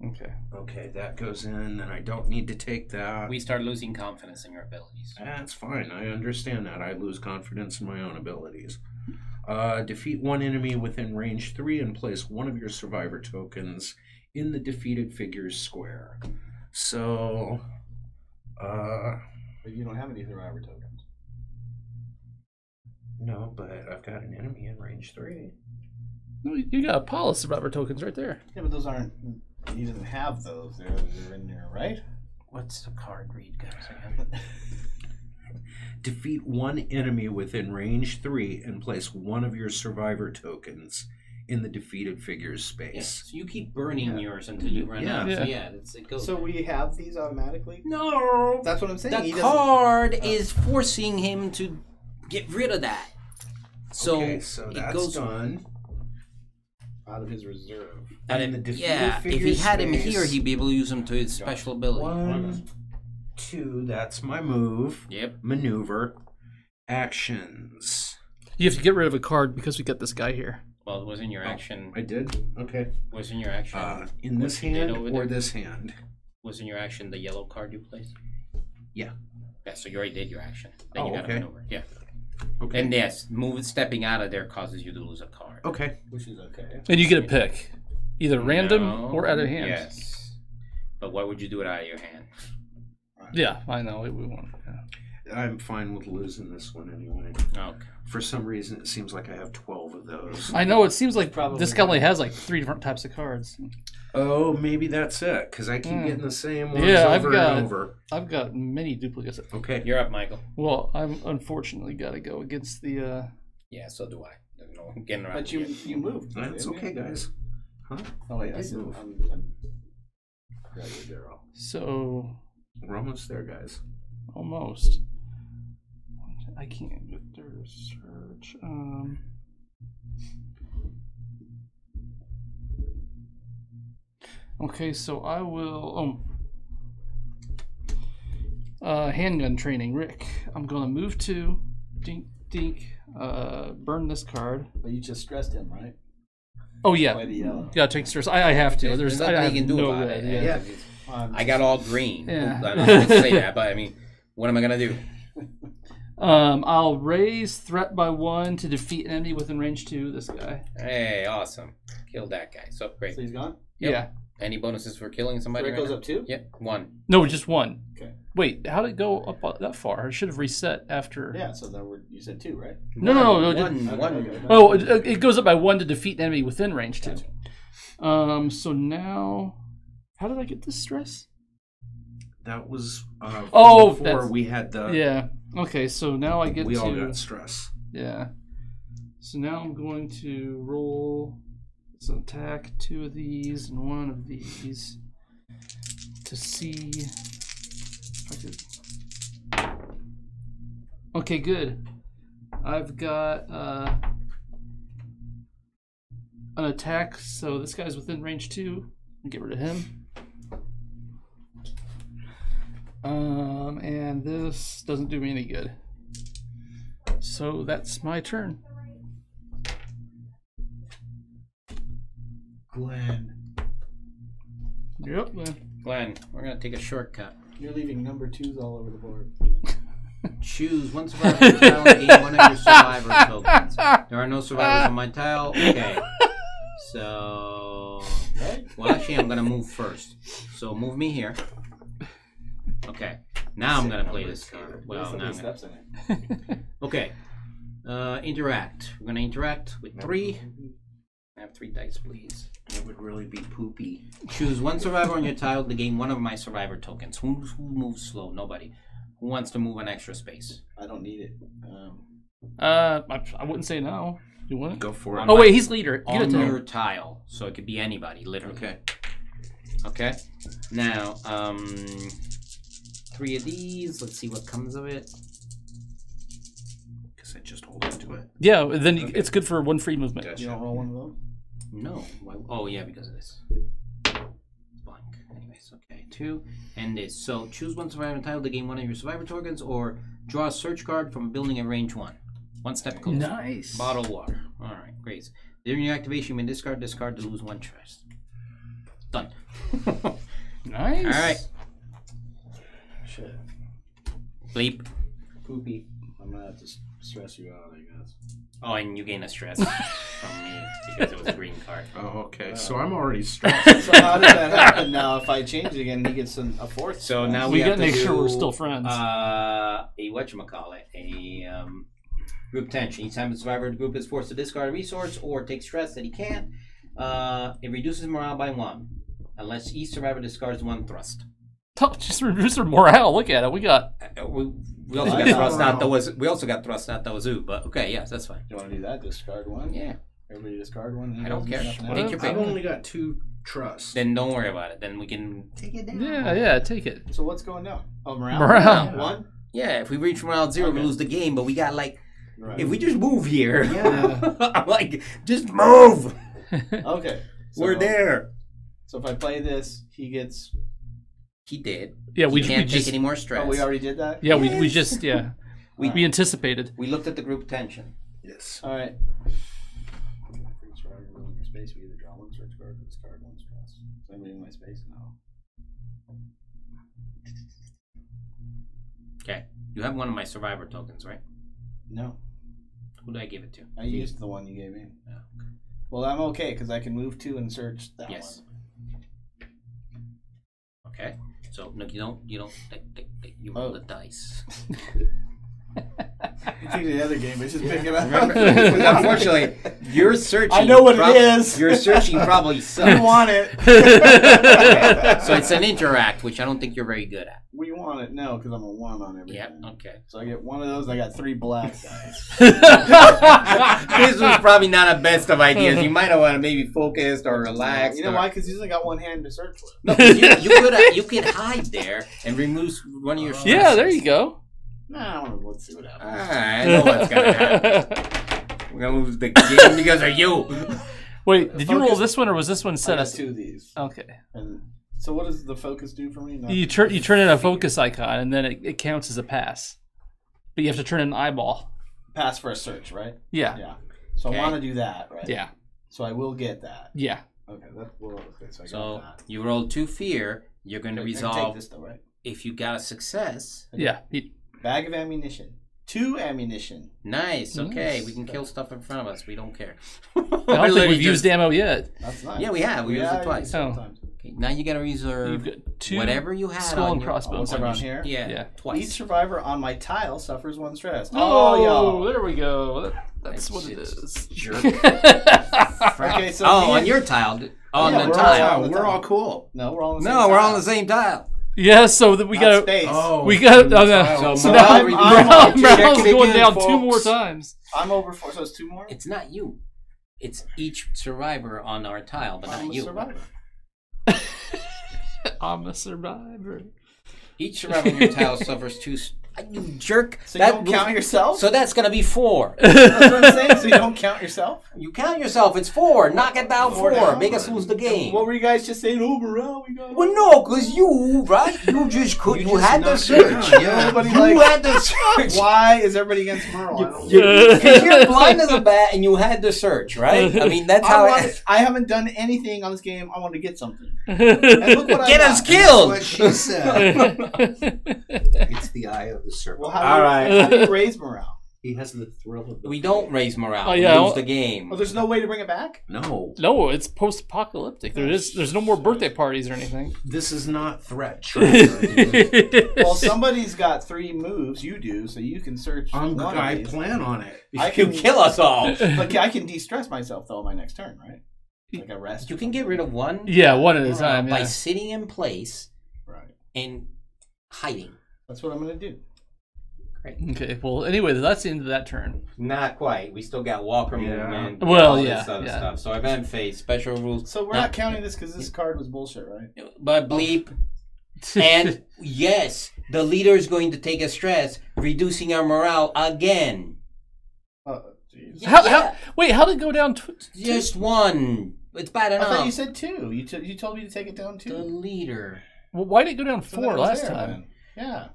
Okay. Okay, that goes in, and I don't need to take that. We start losing confidence in your abilities. That's fine. I understand that. I lose confidence in my own abilities. Defeat one enemy within range 3 and place one of your survivor tokens in the defeated figure's square. So, But you don't have any survivor tokens. no, but I've got an enemy in range 3. No, you got a pile of survivor tokens right there. Yeah, but those aren't. You didn't have those. They're in there, right? What's the card read, guys? Again? Defeat one enemy within range 3 and place one of your survivor tokens in the defeated figure's Yeah. space. So you keep burning Yeah. yours until you run out. Yeah. So yeah, it goes. So we have these automatically. no, That's what I'm saying. He the doesn't- card is forcing him to get rid of that. So, okay, so it that's goes done. Out of his reserve. And in the defeated yeah, if he figure's had him space. here, he'd be able to use him to his special ability. 1, 2, that's my move. Yep. Maneuver. Actions. You have to get rid of a card because we got this guy here. Well, it was in your action. I did? Okay. Was in your action. In this What you did hand over or there? this hand? Was in your action the yellow card you placed? Yeah. Yeah, so you already did your action. Then Oh, you got okay. to maneuver. Yeah. Okay. And yes, stepping out of there causes you to lose a card. Okay. Which is okay. And you get a pick. Either random No, or out of hand. Yes. But why would you do it out of your hand? Yeah, I know. We won't. Yeah. I'm fine with losing this one anyway. Okay. For some reason, it seems like I have 12 of those. I know. It seems like Probably this guy only has like 3 different types of cards. Oh, maybe that's it, because I keep getting the same ones Yeah, I've over got- and over. I've got many duplicates. Okay. You're up, Michael. Well, I'm unfortunately got to go against the. Yeah, so do I. There's no getting around But you it. you moved. That's didn't you? okay, guys. Huh? Oh wait, I I did see. move. I'm Grab your Daryl. So We're almost there, guys. almost. I can't get their search. Okay, so I will. Handgun training, Rick. I'm gonna move to dink dink. Burn this card. But you just stressed him, right? Oh yeah, By the yellow. yeah. Take stress. I have to. There's I nothing have you can do no about way. it. Yeah. Yeah. I got all green. Yeah. I'm not supposed to say that, but I mean, what am I gonna do? I'll raise threat by 1 to defeat an enemy within range 2. This guy. Hey, awesome. Kill that guy. So great. So he's gone. Yep. Yeah. Any bonuses for killing somebody? Where it goes up 2? Yep, 1. No, just 1. Okay. Wait, how did it go up that far? I should have reset after. Yeah, so then you said 2, right? No. Okay. Oh, it goes up by 1 to defeat an enemy within range 2. Gotcha. So now, how did I get this stress? That was Oh, before that's- we had the. Yeah. Okay, so now I get We to. all got stress. Yeah. So now I'm going to roll. Let's attack 2 of these and 1 of these to see if I could. Okay, good. I've got an attack, so this guy's within range 2. I'll get rid of him. And this doesn't do me any good. So that's my turn. Glenn. Yep. Glenn, we're going to take a shortcut. You're leaving number 2s all over the board. Choose one survivor tile and gain 1 of your survivor tokens. There are no survivors on my tile. Okay. So, well, actually, I'm going to move first. So, move me here. Okay. Now I'm going to play this card. Well, now I'm going to. Okay. Interact. We're going to interact with 3. I have 3 dice, please. It would really be poopy. Choose one survivor on your tile to gain 1 of my survivor tokens. Who moves slow? Nobody. Who wants to move an extra space? I don't need it. I wouldn't say no. You want it? Go for it. Oh wait, he's leader. Give it On to your him. tile, so it could be anybody, literally. Okay. Okay. Now, 3 of these. Let's see what comes of it. Guess I just hold into it. Yeah, then it's good for 1 free movement. Gotcha. You don't roll one of those? No. Why? Oh yeah, because of this. Blank. Anyways, okay. 2 and this. So choose one survivor tile to gain 1 of your survivor tokens, or draw a search card from a building at range 1. 1 step closer. Nice. Bottle of water. All right, great. During your activation, you may discard this card to lose 1 trust. Done. Nice. All right. Shit. Bleep. Poopy. I'm going to have to stress you out, I guess. Oh, and you gain a stress from me because it was a green card. Oh, okay. So I'm already stressed. So how does that happen now? If I change it again, he gets a 4th. So now We we have gotta to make sure do, we're still friends. A whatchamacallit, a group tension. Each time the survivor of the group is forced to discard a resource or take stress that he can't, it reduces morale by 1, unless each survivor discards 1 thrust. Oh, just reduce their morale. Look at it. We got. We also got thrust out the was. We also got thrust out the wazoo. But okay, yes, that's fine. You want to do that? Discard 1? Yeah, Everybody discard 1? I don't care. Nothing Take else? your I've pick. only got 2 trusts. Then don't worry about it. Then we can take it down. Yeah, take it. So what's going down? Oh, morale? Morale. 1? Yeah, if we reach morale 0, we Okay. lose the game. But we got like, Right. if we just move here, Yeah. I'm like, just move. Okay. So, We're there. So if I play this, he gets... He did. Yeah, we He can't just. take any more stress. Oh, we already did that? Yeah, we just. Yeah, We- we anticipated. We looked at the group tension. Yes. All right. For each survivor in your space, we either draw 1 search card or discard 1 stress. Is anybody in my space? No. Okay. You have 1 of my survivor tokens, right? No. Who did I give it to? I used the one you gave me. Yeah. Well, I'm okay because I can move 2 and search that Yes. one. Okay. So no, you roll Oh. the dice. You take the other game, but just pick it up. Unfortunately, you're searching. I know what it is. Your searching probably You sucks. want it. Okay. So it's an interact, which I don't think you're very good at. We want it. No, because I'm a 1 on everything. Yep. Okay. So I get 1 of those. I got 3 black dice. This was probably not a best of ideas. You might have wanted to maybe focused or relaxed. You know or- why? Because he's only got 1 hand to search with. No, 'cause you could hide there and remove 1 of your. Yeah, there you go. Nah, let's see what happens. I know what's gonna happen. We're gonna lose the game because of you. Wait, did you roll Focus- this one or was this one I set got us? 2 of these. Okay. And so what does the focus do for me? You turn in a focus icon and then it counts as a pass, but you have to turn in an eyeball. Pass for a search, right? Yeah. Yeah. So Okay. I want to do that, right? Yeah. So I will get that. Yeah. Okay, that's well. Okay, so I So got that. you roll 2 fear. You're going to I can take resolve. this though, right? If you got a success, Yeah. Bag of ammunition. 2 ammunition. nice. Okay, Nice. we can kill stuff in front of us. We don't care. I don't think we've used ammo yet. That's nice. Yeah, we have. We used it twice. Oh. Sometimes. Okay, now you gotta You've reserve got 2 whatever you had skull on and your crossbones. What's around here? Yeah, Yeah. Each twice. survivor on my tile suffers 1 stress. Oh, y'all. there we go. That's what it It's is. jerk. Okay, so Oh, me on and- your tile. On Yeah, the we're tile. all- We're all cool. No, we're all on the same No, we're tile. on the same tile. Yeah, so that we Not got space. we got the oh, no. tile. So now I'm- Morale's check it going again, down folks. 2 more times. I'm over 4, so it's 2 more? It's not you. It's each survivor on our tile, but I'm not a you. survivor. I'm a survivor. Each survivor on your tile suffers 2. You jerk. So you don't count yourself? So that's gonna be 4. That's what I'm saying. So you don't count yourself? You count yourself. It's 4. Knock it down 4. down. Make us lose the game. What were you guys just saying? Oh, morale, we got. Well, no, because you, right? You just could. You, just had the knocked it search. down, yeah. Nobody You like. had the search. Why is everybody against Merle? I don't- Because you're blind as a bat and you had the search, right? I mean, that's how I haven't done anything on this game. I want to get something. And look what I Get got. us killed. That's what she said. It's the eye of the serpent. Well, All how do you raise morale? He has the thrill of the We don't raise morale. Oh, yeah, We lose the game. Oh, there's no way to bring it back? No. No, it's post-apocalyptic. There's no more birthday parties or anything. This is not threat trigger. Well, somebody's got 3 moves. You do, so you can search. I'm one of I these. plan on it. I You can kill us all. Like I can de-stress myself though on my next turn, right? Like a rest. You can get rid of one Yeah, one at a time. by Yeah. sitting in place Right. and hiding. That's what I'm gonna do. Okay. Well, anyway, that's the end of that turn. Not quite. We still got walker Yeah. movement. Well, all yeah, this other yeah. stuff. So event phase, special rules. So we're not counting this because this card was bullshit, right? But bleep. And yes, the leader is going to take a stress, reducing our morale again. Oh, jeez. Wait, how did it go down? Just 1. It's bad I enough. thought you said 2. You told me to take it down 2. the leader. Well, why did it go down So 4 that was last there, time? then. Yeah.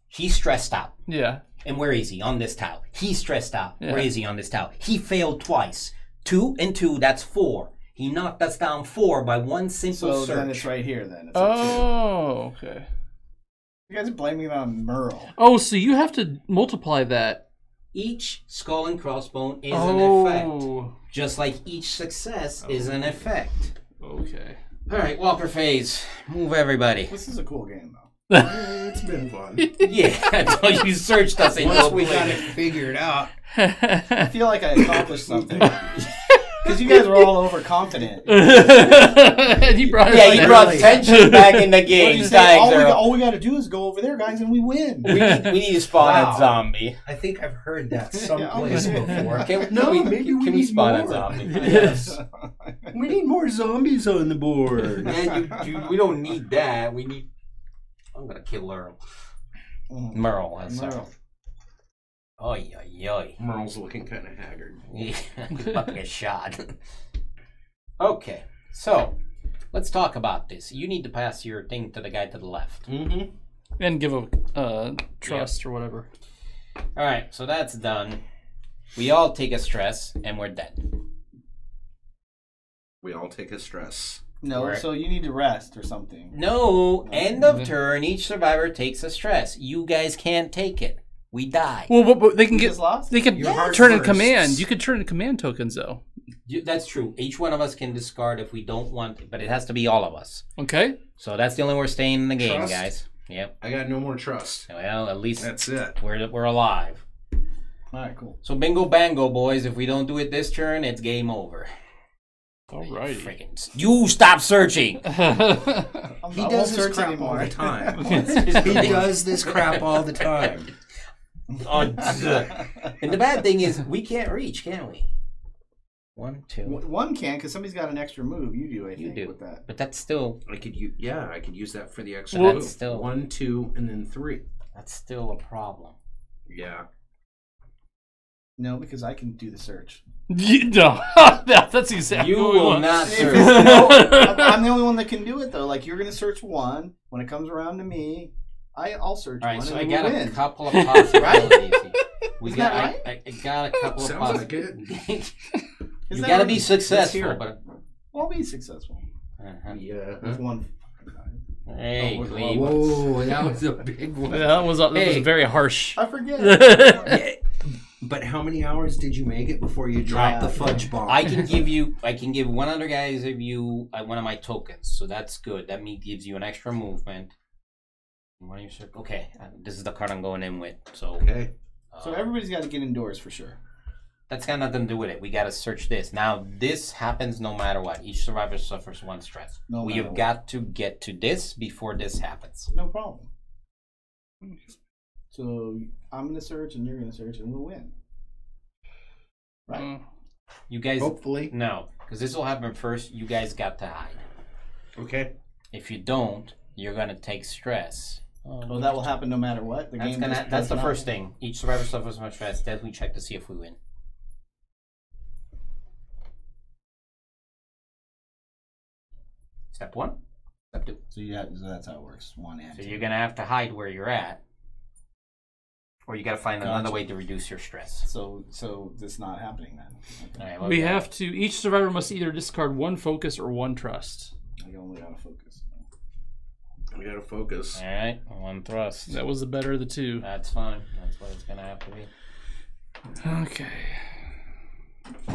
He's stressed out. Yeah. And where is he? On this tile. He's stressed out. Yeah. Where is he on this tile? He failed twice. 2 and 2, that's 4. He knocked us down 4 by 1 simple So search. then it's right here. Then it's a 2. Oh, okay. You guys are blaming it on Merle. Oh, so you have to multiply that. Each skull and crossbone is an effect. Oh. Just like each success is an effect. Okay. All right, Walker phase. Move everybody. This is a cool game though. It's been fun. Yeah, until you searched us into Once a we place. got it figured out. I feel like I accomplished something because you guys were all overconfident. And you brought Yeah, you brought Really? tension back in the What did game. you say? Thanks, Earl. All we got to do is go over there, guys, and we win. we need to spawn Wow. a zombie. I think I've heard that Yeah, someplace okay. before. Maybe we need spawn a more. zombie? Yes. We need more zombies on the board. Man, we don't need that. We need. I'm gonna kill Earl. Merle. That's Merle. Oy, oy, oy. Merle's looking kind of haggard. Yeah, about to get shot. Okay, so let's talk about this. You need to pass your thing to the guy to the left. Mm-hmm. And give a trust or whatever. All right, so that's done. We all take a stress and we're dead. We all take a stress. No, Or- so you need to rest or something. No, end of turn. Each survivor takes a stress. You guys can't take it. We die. Well, but they can You get. just lost? They can Your heart turn in bursts. command. You could turn in command tokens though. That's true. Each one of us can discard if we don't want it, but it has to be all of us. Okay. So that's the only way we're staying in the game, Trust? guys. Yep. I got no more trust. Well, at least That's it. we're alive. All right, cool. So bingo bango, boys. If we don't do it this turn, it's game over. Alrighty. Freaking! You stop searching. He I won't does this search crap anymore. all the time. He does this crap all the time. And the bad thing is, we can't reach, can we? 1, 2. One can because somebody's got an extra move. You do, I You think, do. with that. But that's still I could use that for the extra Well, move. that's still 1, 2, and then 3. a problem. Yeah. No, because I can do the search. No, that's exactly You what we will want. not If search. it's no, I'm the only one that can do it though. Like you're gonna search one. When it comes around to me, I'll search All right, one. so I and got we'll a win. couple of possibilities. We Isn't got, that I got a couple of Sounds like possibilities. Is You that got to right? be hear successful, it. but I'll be successful Yeah. with one. fucking guy. hey, Oh, Cleve. Whoa, that was a big one. Yeah, that was Hey. very harsh. I forget. But how many hours did you make it before you dropped the fudge bomb? I can give one other guy's of you one of my tokens, so that's good. That gives you an extra movement. One of your okay, this is the card I'm going in with. So okay. So everybody's got to get indoors for sure. That's got nothing to do with it. We got to search this. Now, this happens no matter what. Each survivor suffers 1 stress. We have got to get to this before this happens. No problem. So I'm going to search and you're going to search and we'll win. Right? You guys... Hopefully. No, because this will happen first. You guys got to hide. Okay. If you don't, you're going to take stress. Oh, that will happen no matter what? That's the first thing. Each survivor suffers 1 stress. Then we check to see if we win. Step 1. Step 2. So that's how it works. 1 and 2. So you're going to have to hide where you're at. Or you got to find another way to reduce your stress. So this not happening then. Okay. All right, well, We have to. Each survivor must either discard 1 focus or 1 trust. I only got to focus. We gotta focus. All right, 1 thrust. That was the better of the 2. That's fine. That's what it's going to have to be. Okay. I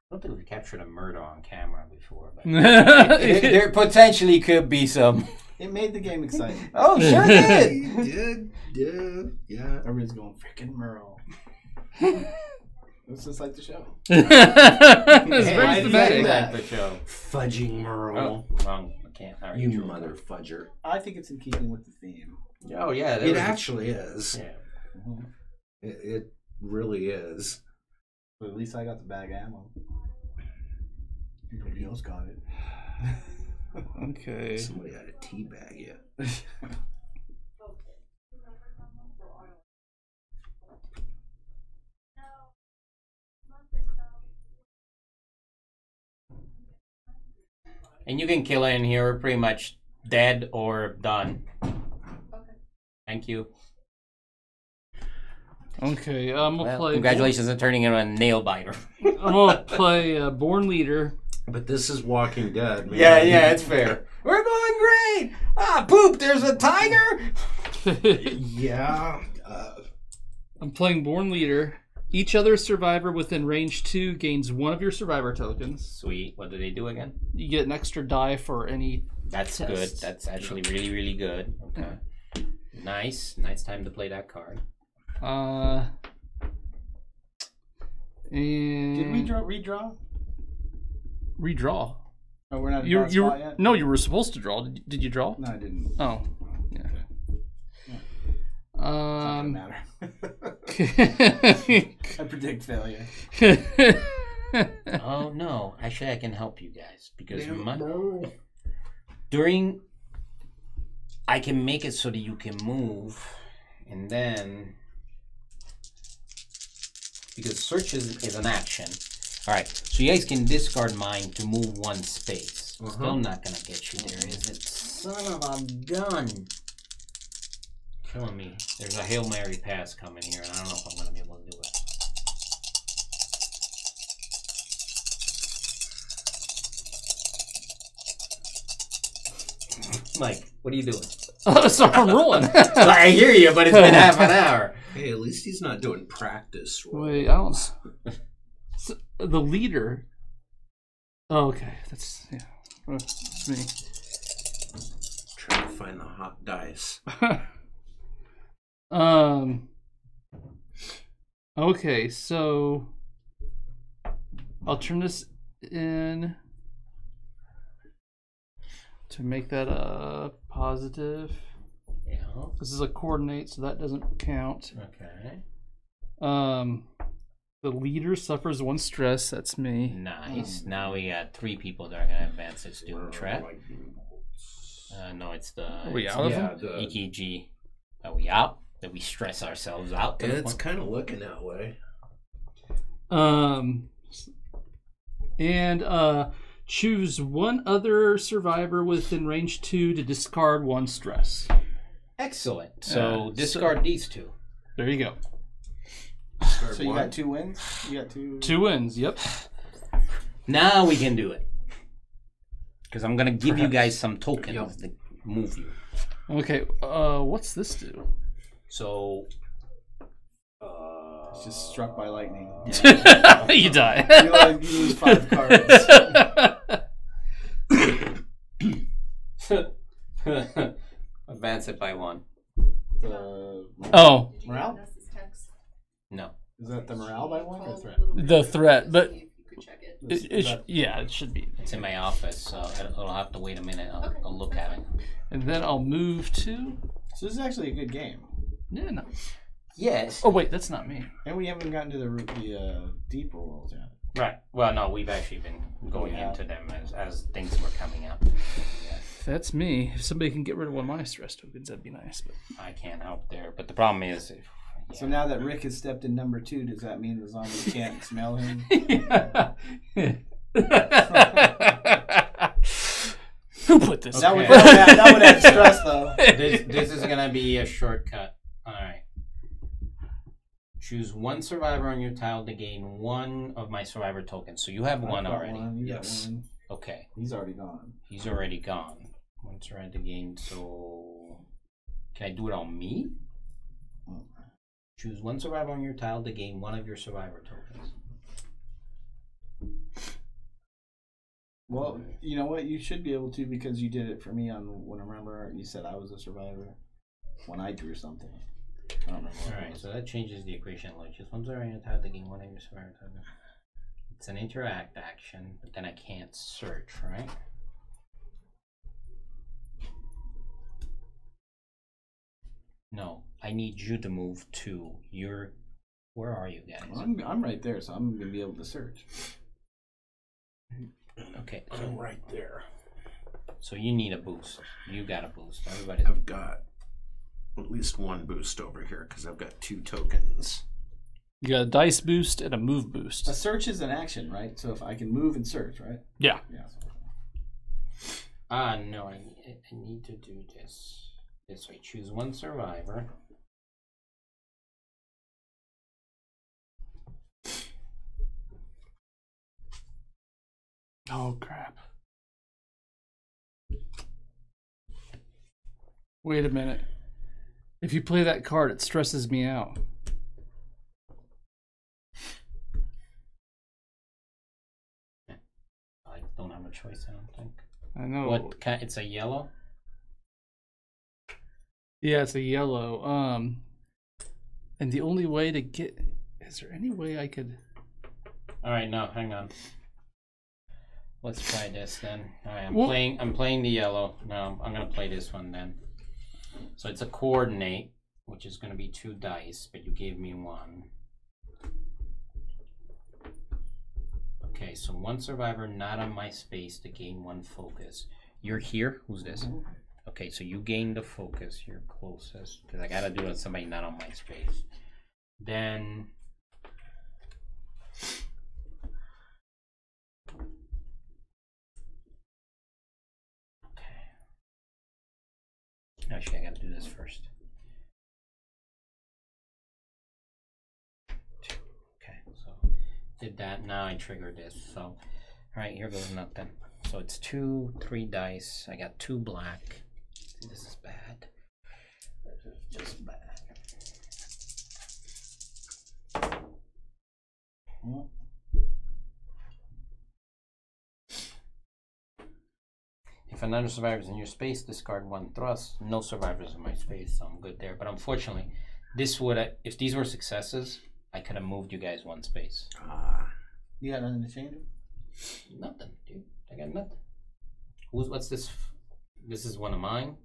don't think we've captured a murder on camera before, but there potentially could be some. It made the game exciting. Oh, sure did. Yeah. Everybody's going freaking Merle. It's just like the show. It's very I thematic. that. The show. Fudging Merle. Oh, wrong. I can't. All right, You mother fudger. I think it's in keeping with the theme. Oh yeah, It actually is. Yeah. Mm-hmm. It really is. But at least I got the bag of ammo. Nobody else got it. Okay. Somebody had a tea bag yet. And you can kill it in here. We're pretty much dead or done. Okay. Thank you. Okay. I'm gonna play. Congratulations on turning into a nail biter. I'm gonna play Born Leader. But this is Walking Dead, man. Yeah, it's fair. We're going great. Ah, poop! There's a tiger. Yeah. I'm playing Born Leader. Each other survivor within range 2 gains 1 of your survivor tokens. Sweet. What do they do again? You get an extra die for any. That's Test. good. That's actually really, really good. Okay. Nice. Nice time to play that card. And Did we redraw? Redraw. Oh, we're not in You that spot yet? no, you were supposed to draw. Did you draw? No, I didn't. Oh, yeah. It's not gonna matter. I predict failure. Oh no! Actually, I can help you guys because No. during I can make it so that you can move, and then because search is an action. All right, so you guys can discard mine to move 1 space. Still not gonna get you there, is it? Son of a gun! Killing me. There's a Hail Mary pass coming here, and I don't know if I'm gonna be able to do it. Mike, what are you doing? So I'm rolling. I hear you, but it's been half an hour. Hey, at least he's not doing practice. Wait, I don't. So, the leader. Oh, okay. That's that's me. Trying to find the hot dice. Okay, so I'll turn this in to make that a positive. Yeah. This is a coordinate, so that doesn't count. Okay. The leader suffers 1 stress. That's me. Nice. Now we got 3 people that are gonna advance this doom trap. No, it's the Are we it's out of the them? EKG. Are we out? That we stress ourselves out? to the It's point? kind of looking that way. Choose 1 other survivor within range 2 to discard 1 stress. Excellent. So discard these 2. There you go. So you got 2 wins? You got 2... 2 wins, yep. Now we can do it. Because I'm gonna give you guys some tokens to move you. Okay, what's this do? So It's just struck by lightning. You die. You lose 5 cards. Advance it by 1. Oh, Morale? No. Is that the morale by 1 or threat? the threat, but Is that- yeah, it should be. It's in my office, so I'll have to wait a minute. I'll look at it. And then I'll move to. So this is actually a good game. Yeah, no. Yes. Oh wait, that's not me. And we haven't gotten to the deep rules yet. Right. Well, no, we've actually been going Yeah. into them as things were coming up. That's me. If somebody can get rid of one of my stress tokens, that'd be nice. But I can't help there. But the problem is, So now that Rick has stepped in number 2, does that mean the zombies can't smell him? Who put this? That would Okay. that would add stress though. this is gonna be a shortcut. All right. Choose 1 survivor on your tile to gain 1 of my survivor tokens. So you have 1 I've got already. one, you got Yes. one. Okay. He's already gone. He's already gone. 1 survivor to gain. So can I do it on me? Choose 1 survivor on your tile to gain 1 of your survivor tokens. Well, you know what? You should be able to because you did it for me on when I remember you said I was a survivor when I drew something. I don't remember. what it Alright, was. so that changes the equation a little. Choose 1 survivor on your tile to gain 1 of your survivor tokens. It's an interact action, but then I can't search, right? No, I need you to move to your. Where are you guys? Well, I'm right there, so I'm gonna be able to search. Okay, I'm right there. so you need a boost. You got a boost. Everybody. I've got at least 1 boost over here because I've got 2 tokens. You got a dice boost and a move boost. A search is an action, right? So if I can move and search, right? Yeah. Yeah. No, I need to do this way. Choose 1 survivor. Oh crap. Wait a minute. If you play that card, it stresses me out. I don't have a choice, I don't think. I know. What kind? It's a yellow. Yeah, it's a yellow. And the only way to get, is there any way I could? All right, no, hang on. Let's try this then. All right, Well- I'm playing the yellow. No, I'm gonna play this one then. So it's a coordinate, which is gonna be 2 dice, but you gave me 1. Okay, so 1 survivor not on my space to gain 1 focus. You're here. Who's this? Okay, so you gain the focus. You're closest because I gotta do it with somebody not on my space. Then. Actually, I gotta do this first. Okay, so did that. Now I triggered this. So, all right, here goes nothing. So it's 2, 3 dice. I got 2 black. This is bad. This is just bad. If another survivor is in your space, discard 1 thrust. No survivors in my space, so I'm good there. But unfortunately, this would if these were successes, I could have moved you guys 1 space. You got nothing to change him? Nothing, dude. I got nothing. What's this? This is one of mine.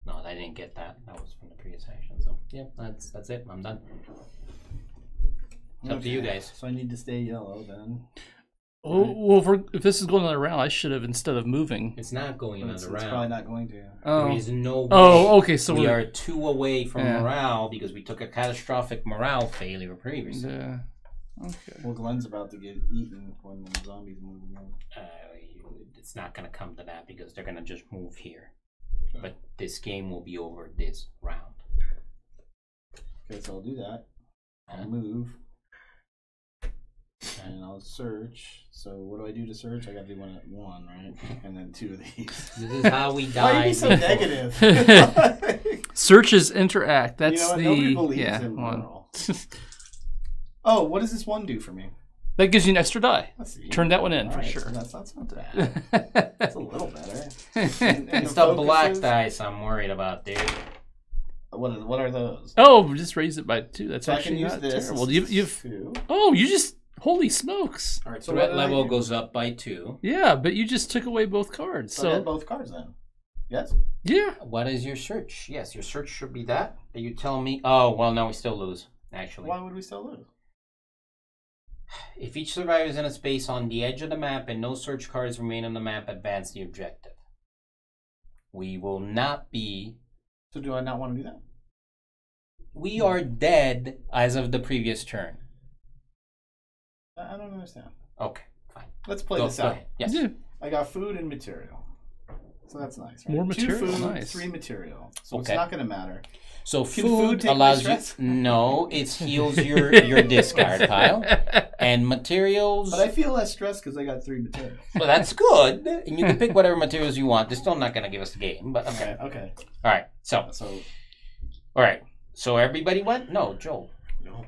No, I didn't get that. That was from the previous action. So yeah, that's it. I'm done. It's up to you guys. So I need to stay yellow then. Oh, well, if this is going another round, I should have, instead of moving. It's not going It's another probably round. not going to. There Oh, is no way. oh, okay. So we are 2 away from Yeah. morale because we took a catastrophic morale failure previously. Yeah. Okay. Well, Glenn's about to get eaten when the zombies move in. It's not going to come to that because they're going to just move here. But this game will be over this round. Okay, so I'll do that. I'll Huh? move. And I'll search. So what do I do to search? I gotta do 1 at 1, right? And then 2 of these. This is how we Why die. are you so before. negative? Searches interact. That's you know what? Nobody the believes yeah in one. moral. Oh, what does this one do for me? That gives you an extra die. Let's see. Turn that one in All for right, sure. so that's not bad. That's a little better. And It's the black focuses- dice I'm worried about, dude. What are those? Oh, just raise it by 2. That's So I can actually use not this. terrible. This is You've 2. oh, you just holy smokes. All right, So threat what did I level do? goes up by 2. Yeah, but you just took away both cards. So I had So both cards then. Yes. yeah, What is your search? Yes, your search should be that. Are you telling me? Oh, well, no, we still lose, actually. Why would we still lose? If each survivor is in a space on the edge of the map and no search cards remain on the map, advance the objective. We will not be... So do I not want to do that? We are dead as of the previous turn. I don't understand. Okay, fine. Let's play Go this out. ahead. Yes. yeah. I got food and material. So that's nice. Right? More material, 2 food, nice. 3 material. So Okay. it's not going to matter. So Can food food take my allows you... stress? No, it heals your discard pile. And materials... But I feel less stressed because I got 3 material. Well, that's good. And you can pick whatever materials you want. They're still not going to give us the game, but okay. Okay. All right. So, So all right. So everybody went? No, Joel. No.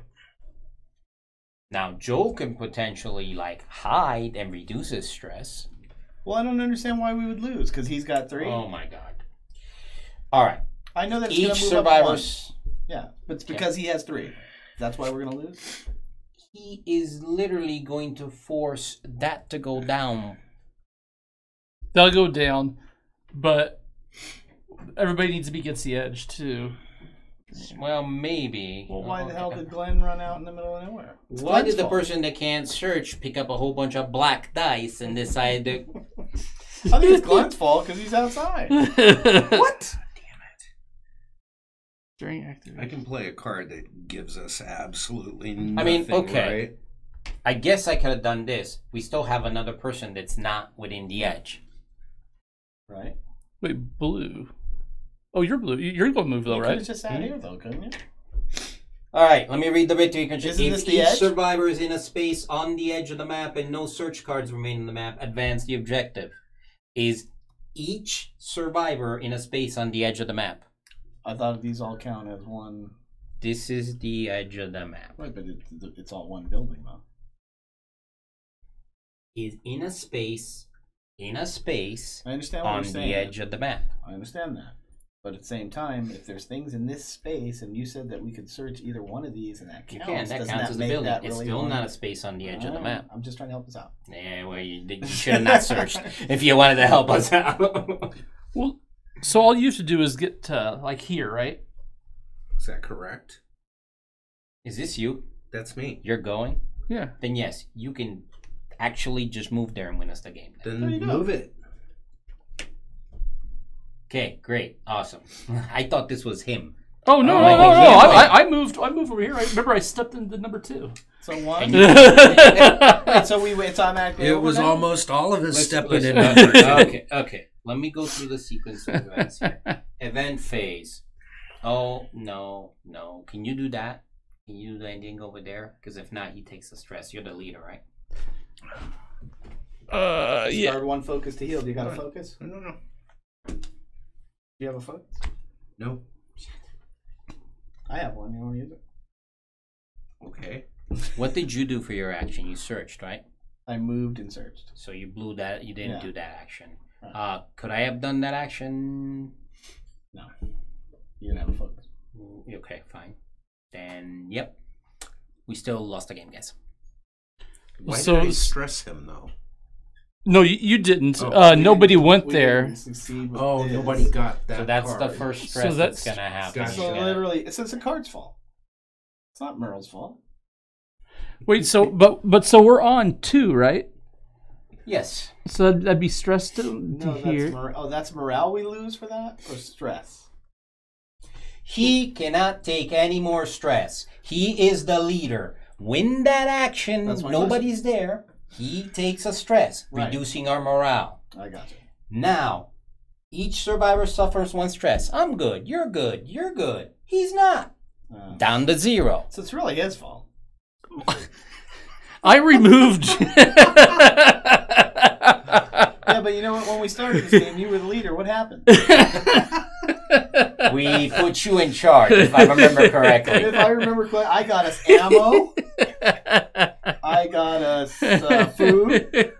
Now, Joel can potentially, like, hide and reduce his stress. well, I don't understand why we would lose because he's got 3. Oh, my God. All right. I know that it's going Each to move up 1. survivor's... Yeah, but it's because he has 3. That's why we're going to lose. He is literally going to force that to go down. They'll go down, but everybody needs to be against the edge too. Well, maybe. Well, why the Okay. hell did Glenn run out in the middle of nowhere? It's Why Glenn's did the fault. person that can't search pick up a whole bunch of black dice and decide to... I think it's Glenn's fault because he's outside. What? During I activation. can play a card that gives us absolutely nothing. I mean, okay. Right? I guess I could have done this. We still have another person that's not within the edge. Right? Wait, blue. Oh, you're blue. You're going to move though, You could right? have just sat here, though, couldn't you? All right, let me read the victory condition. Isn't If this the each edge? survivor is in a space on the edge of the map and no search cards remain on the map, advance the objective. Is each survivor in a space on the edge of the map? I thought these all count as one. This is the edge of the map. Right, but it's all one building, though. Is in a space I understand what on you're saying. the edge of the map. I understand that. But at the same time, if there's things in this space, and you said that we could search either one of these, and that You counts, can. That doesn't counts as a make building. that It's really still one? not a space on the edge of the map. I'm just trying to help us out. Yeah, well, you should have not searched if you wanted to help us out. Well, so all you have to do is get to like here, right? Is that correct? Is this you? That's me. You're going? Yeah. Then yes, you can actually just move there and win us the game. There you Then go. move it. Okay, great, awesome. I thought this was him. Oh no, Oh, no, wait, no, wait, no! wait. I moved over here. I remember I stepped into number 2. So one. And Wait, so it's automatically. It over was now? almost all of us stepping listen. in number 2. Okay. Let me go through the sequence of events here. Event phase. Oh no. Can you do that? Can you do the ending over there? Because if not, he takes the stress. You're the leader, right? Yeah. Start one focus to heal. Do you got a focus? No. Do you have a focus? No. I have one. You want to use it? Okay. What did you do for your action? You searched, right? I moved and searched. So you blew that. You didn't Yeah. do that action. Right. Could I have done that action? No. You didn't have a focus. Okay, fine. Then, yep. We still lost the game, guys. Why So- did I stress him, though? No, you didn't. Oh, Nobody went We there. didn't succeed with Oh, this. nobody got that So that's card. the first stress that's- that's gonna happen. Gotcha. So Yeah. literally, it's the card's fault. It's not Merle's fault. Wait, so but so we're on 2, right? Yes. So that'd be stress to No, here. that's morale we lose for that, or stress. He cannot take any more stress. He is the leader. When that action, That's my nobody's there, he takes a stress, Right. reducing our morale. I got you. Now, each survivor suffers 1 stress. I'm good. You're good. You're good. He's not. Down to 0. So it's really his fault. I removed. Yeah, but you know what? When we started this game, you were the leader. What happened? We put you in charge, if I remember correctly. If I remember correctly, I got us ammo. I got us food.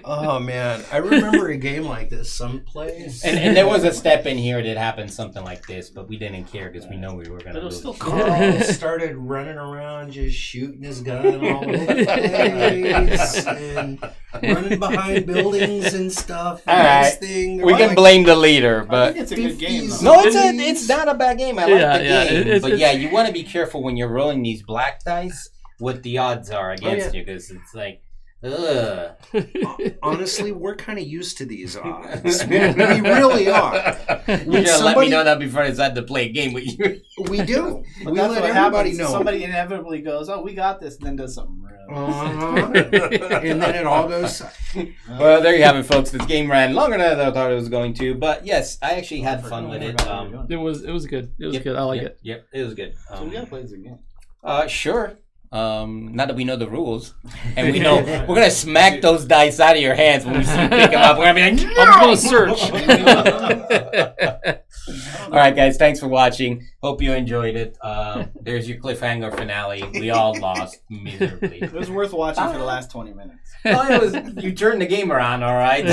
Oh man, I remember a game like this someplace. And there was a step in here that happened something like this, but we didn't care because we know we were gonna But it was lose. still Carl started running around just shooting his gun all over the place and running behind buildings and stuff. All Next right. thing, We can blame the leader, I but think it's a good game. Though. no, it's not a bad game. I like Yeah, the yeah, game, it's- but yeah, you want to be careful when you're rolling these black dice what the odds are against yeah. you because it's like, ugh. Honestly, we're kind of used to these odds. We really are. You're gonna let me somebody- know that before I decide to play a game with you. We do. But We that's let what everybody happens. know. Somebody inevitably goes, "Oh, we got this," and then does something real. And then it all goes. Well, there you have it, folks. This game ran longer than I thought it was going to, but yes, I actually had fun with it. It was good. It was Yep, good. I like yep, it. Yep, it was good. So we gotta play this again. Sure. Now that we know the rules, and we know we're gonna smack those dice out of your hands when we see you pick them up. We're gonna be like, I'm going to search. all right, guys. Thanks for watching. Hope you enjoyed it. There's your cliffhanger finale. We all lost miserably. It was worth watching for the last 20 minutes. Well, it was. You turned the game around, all right.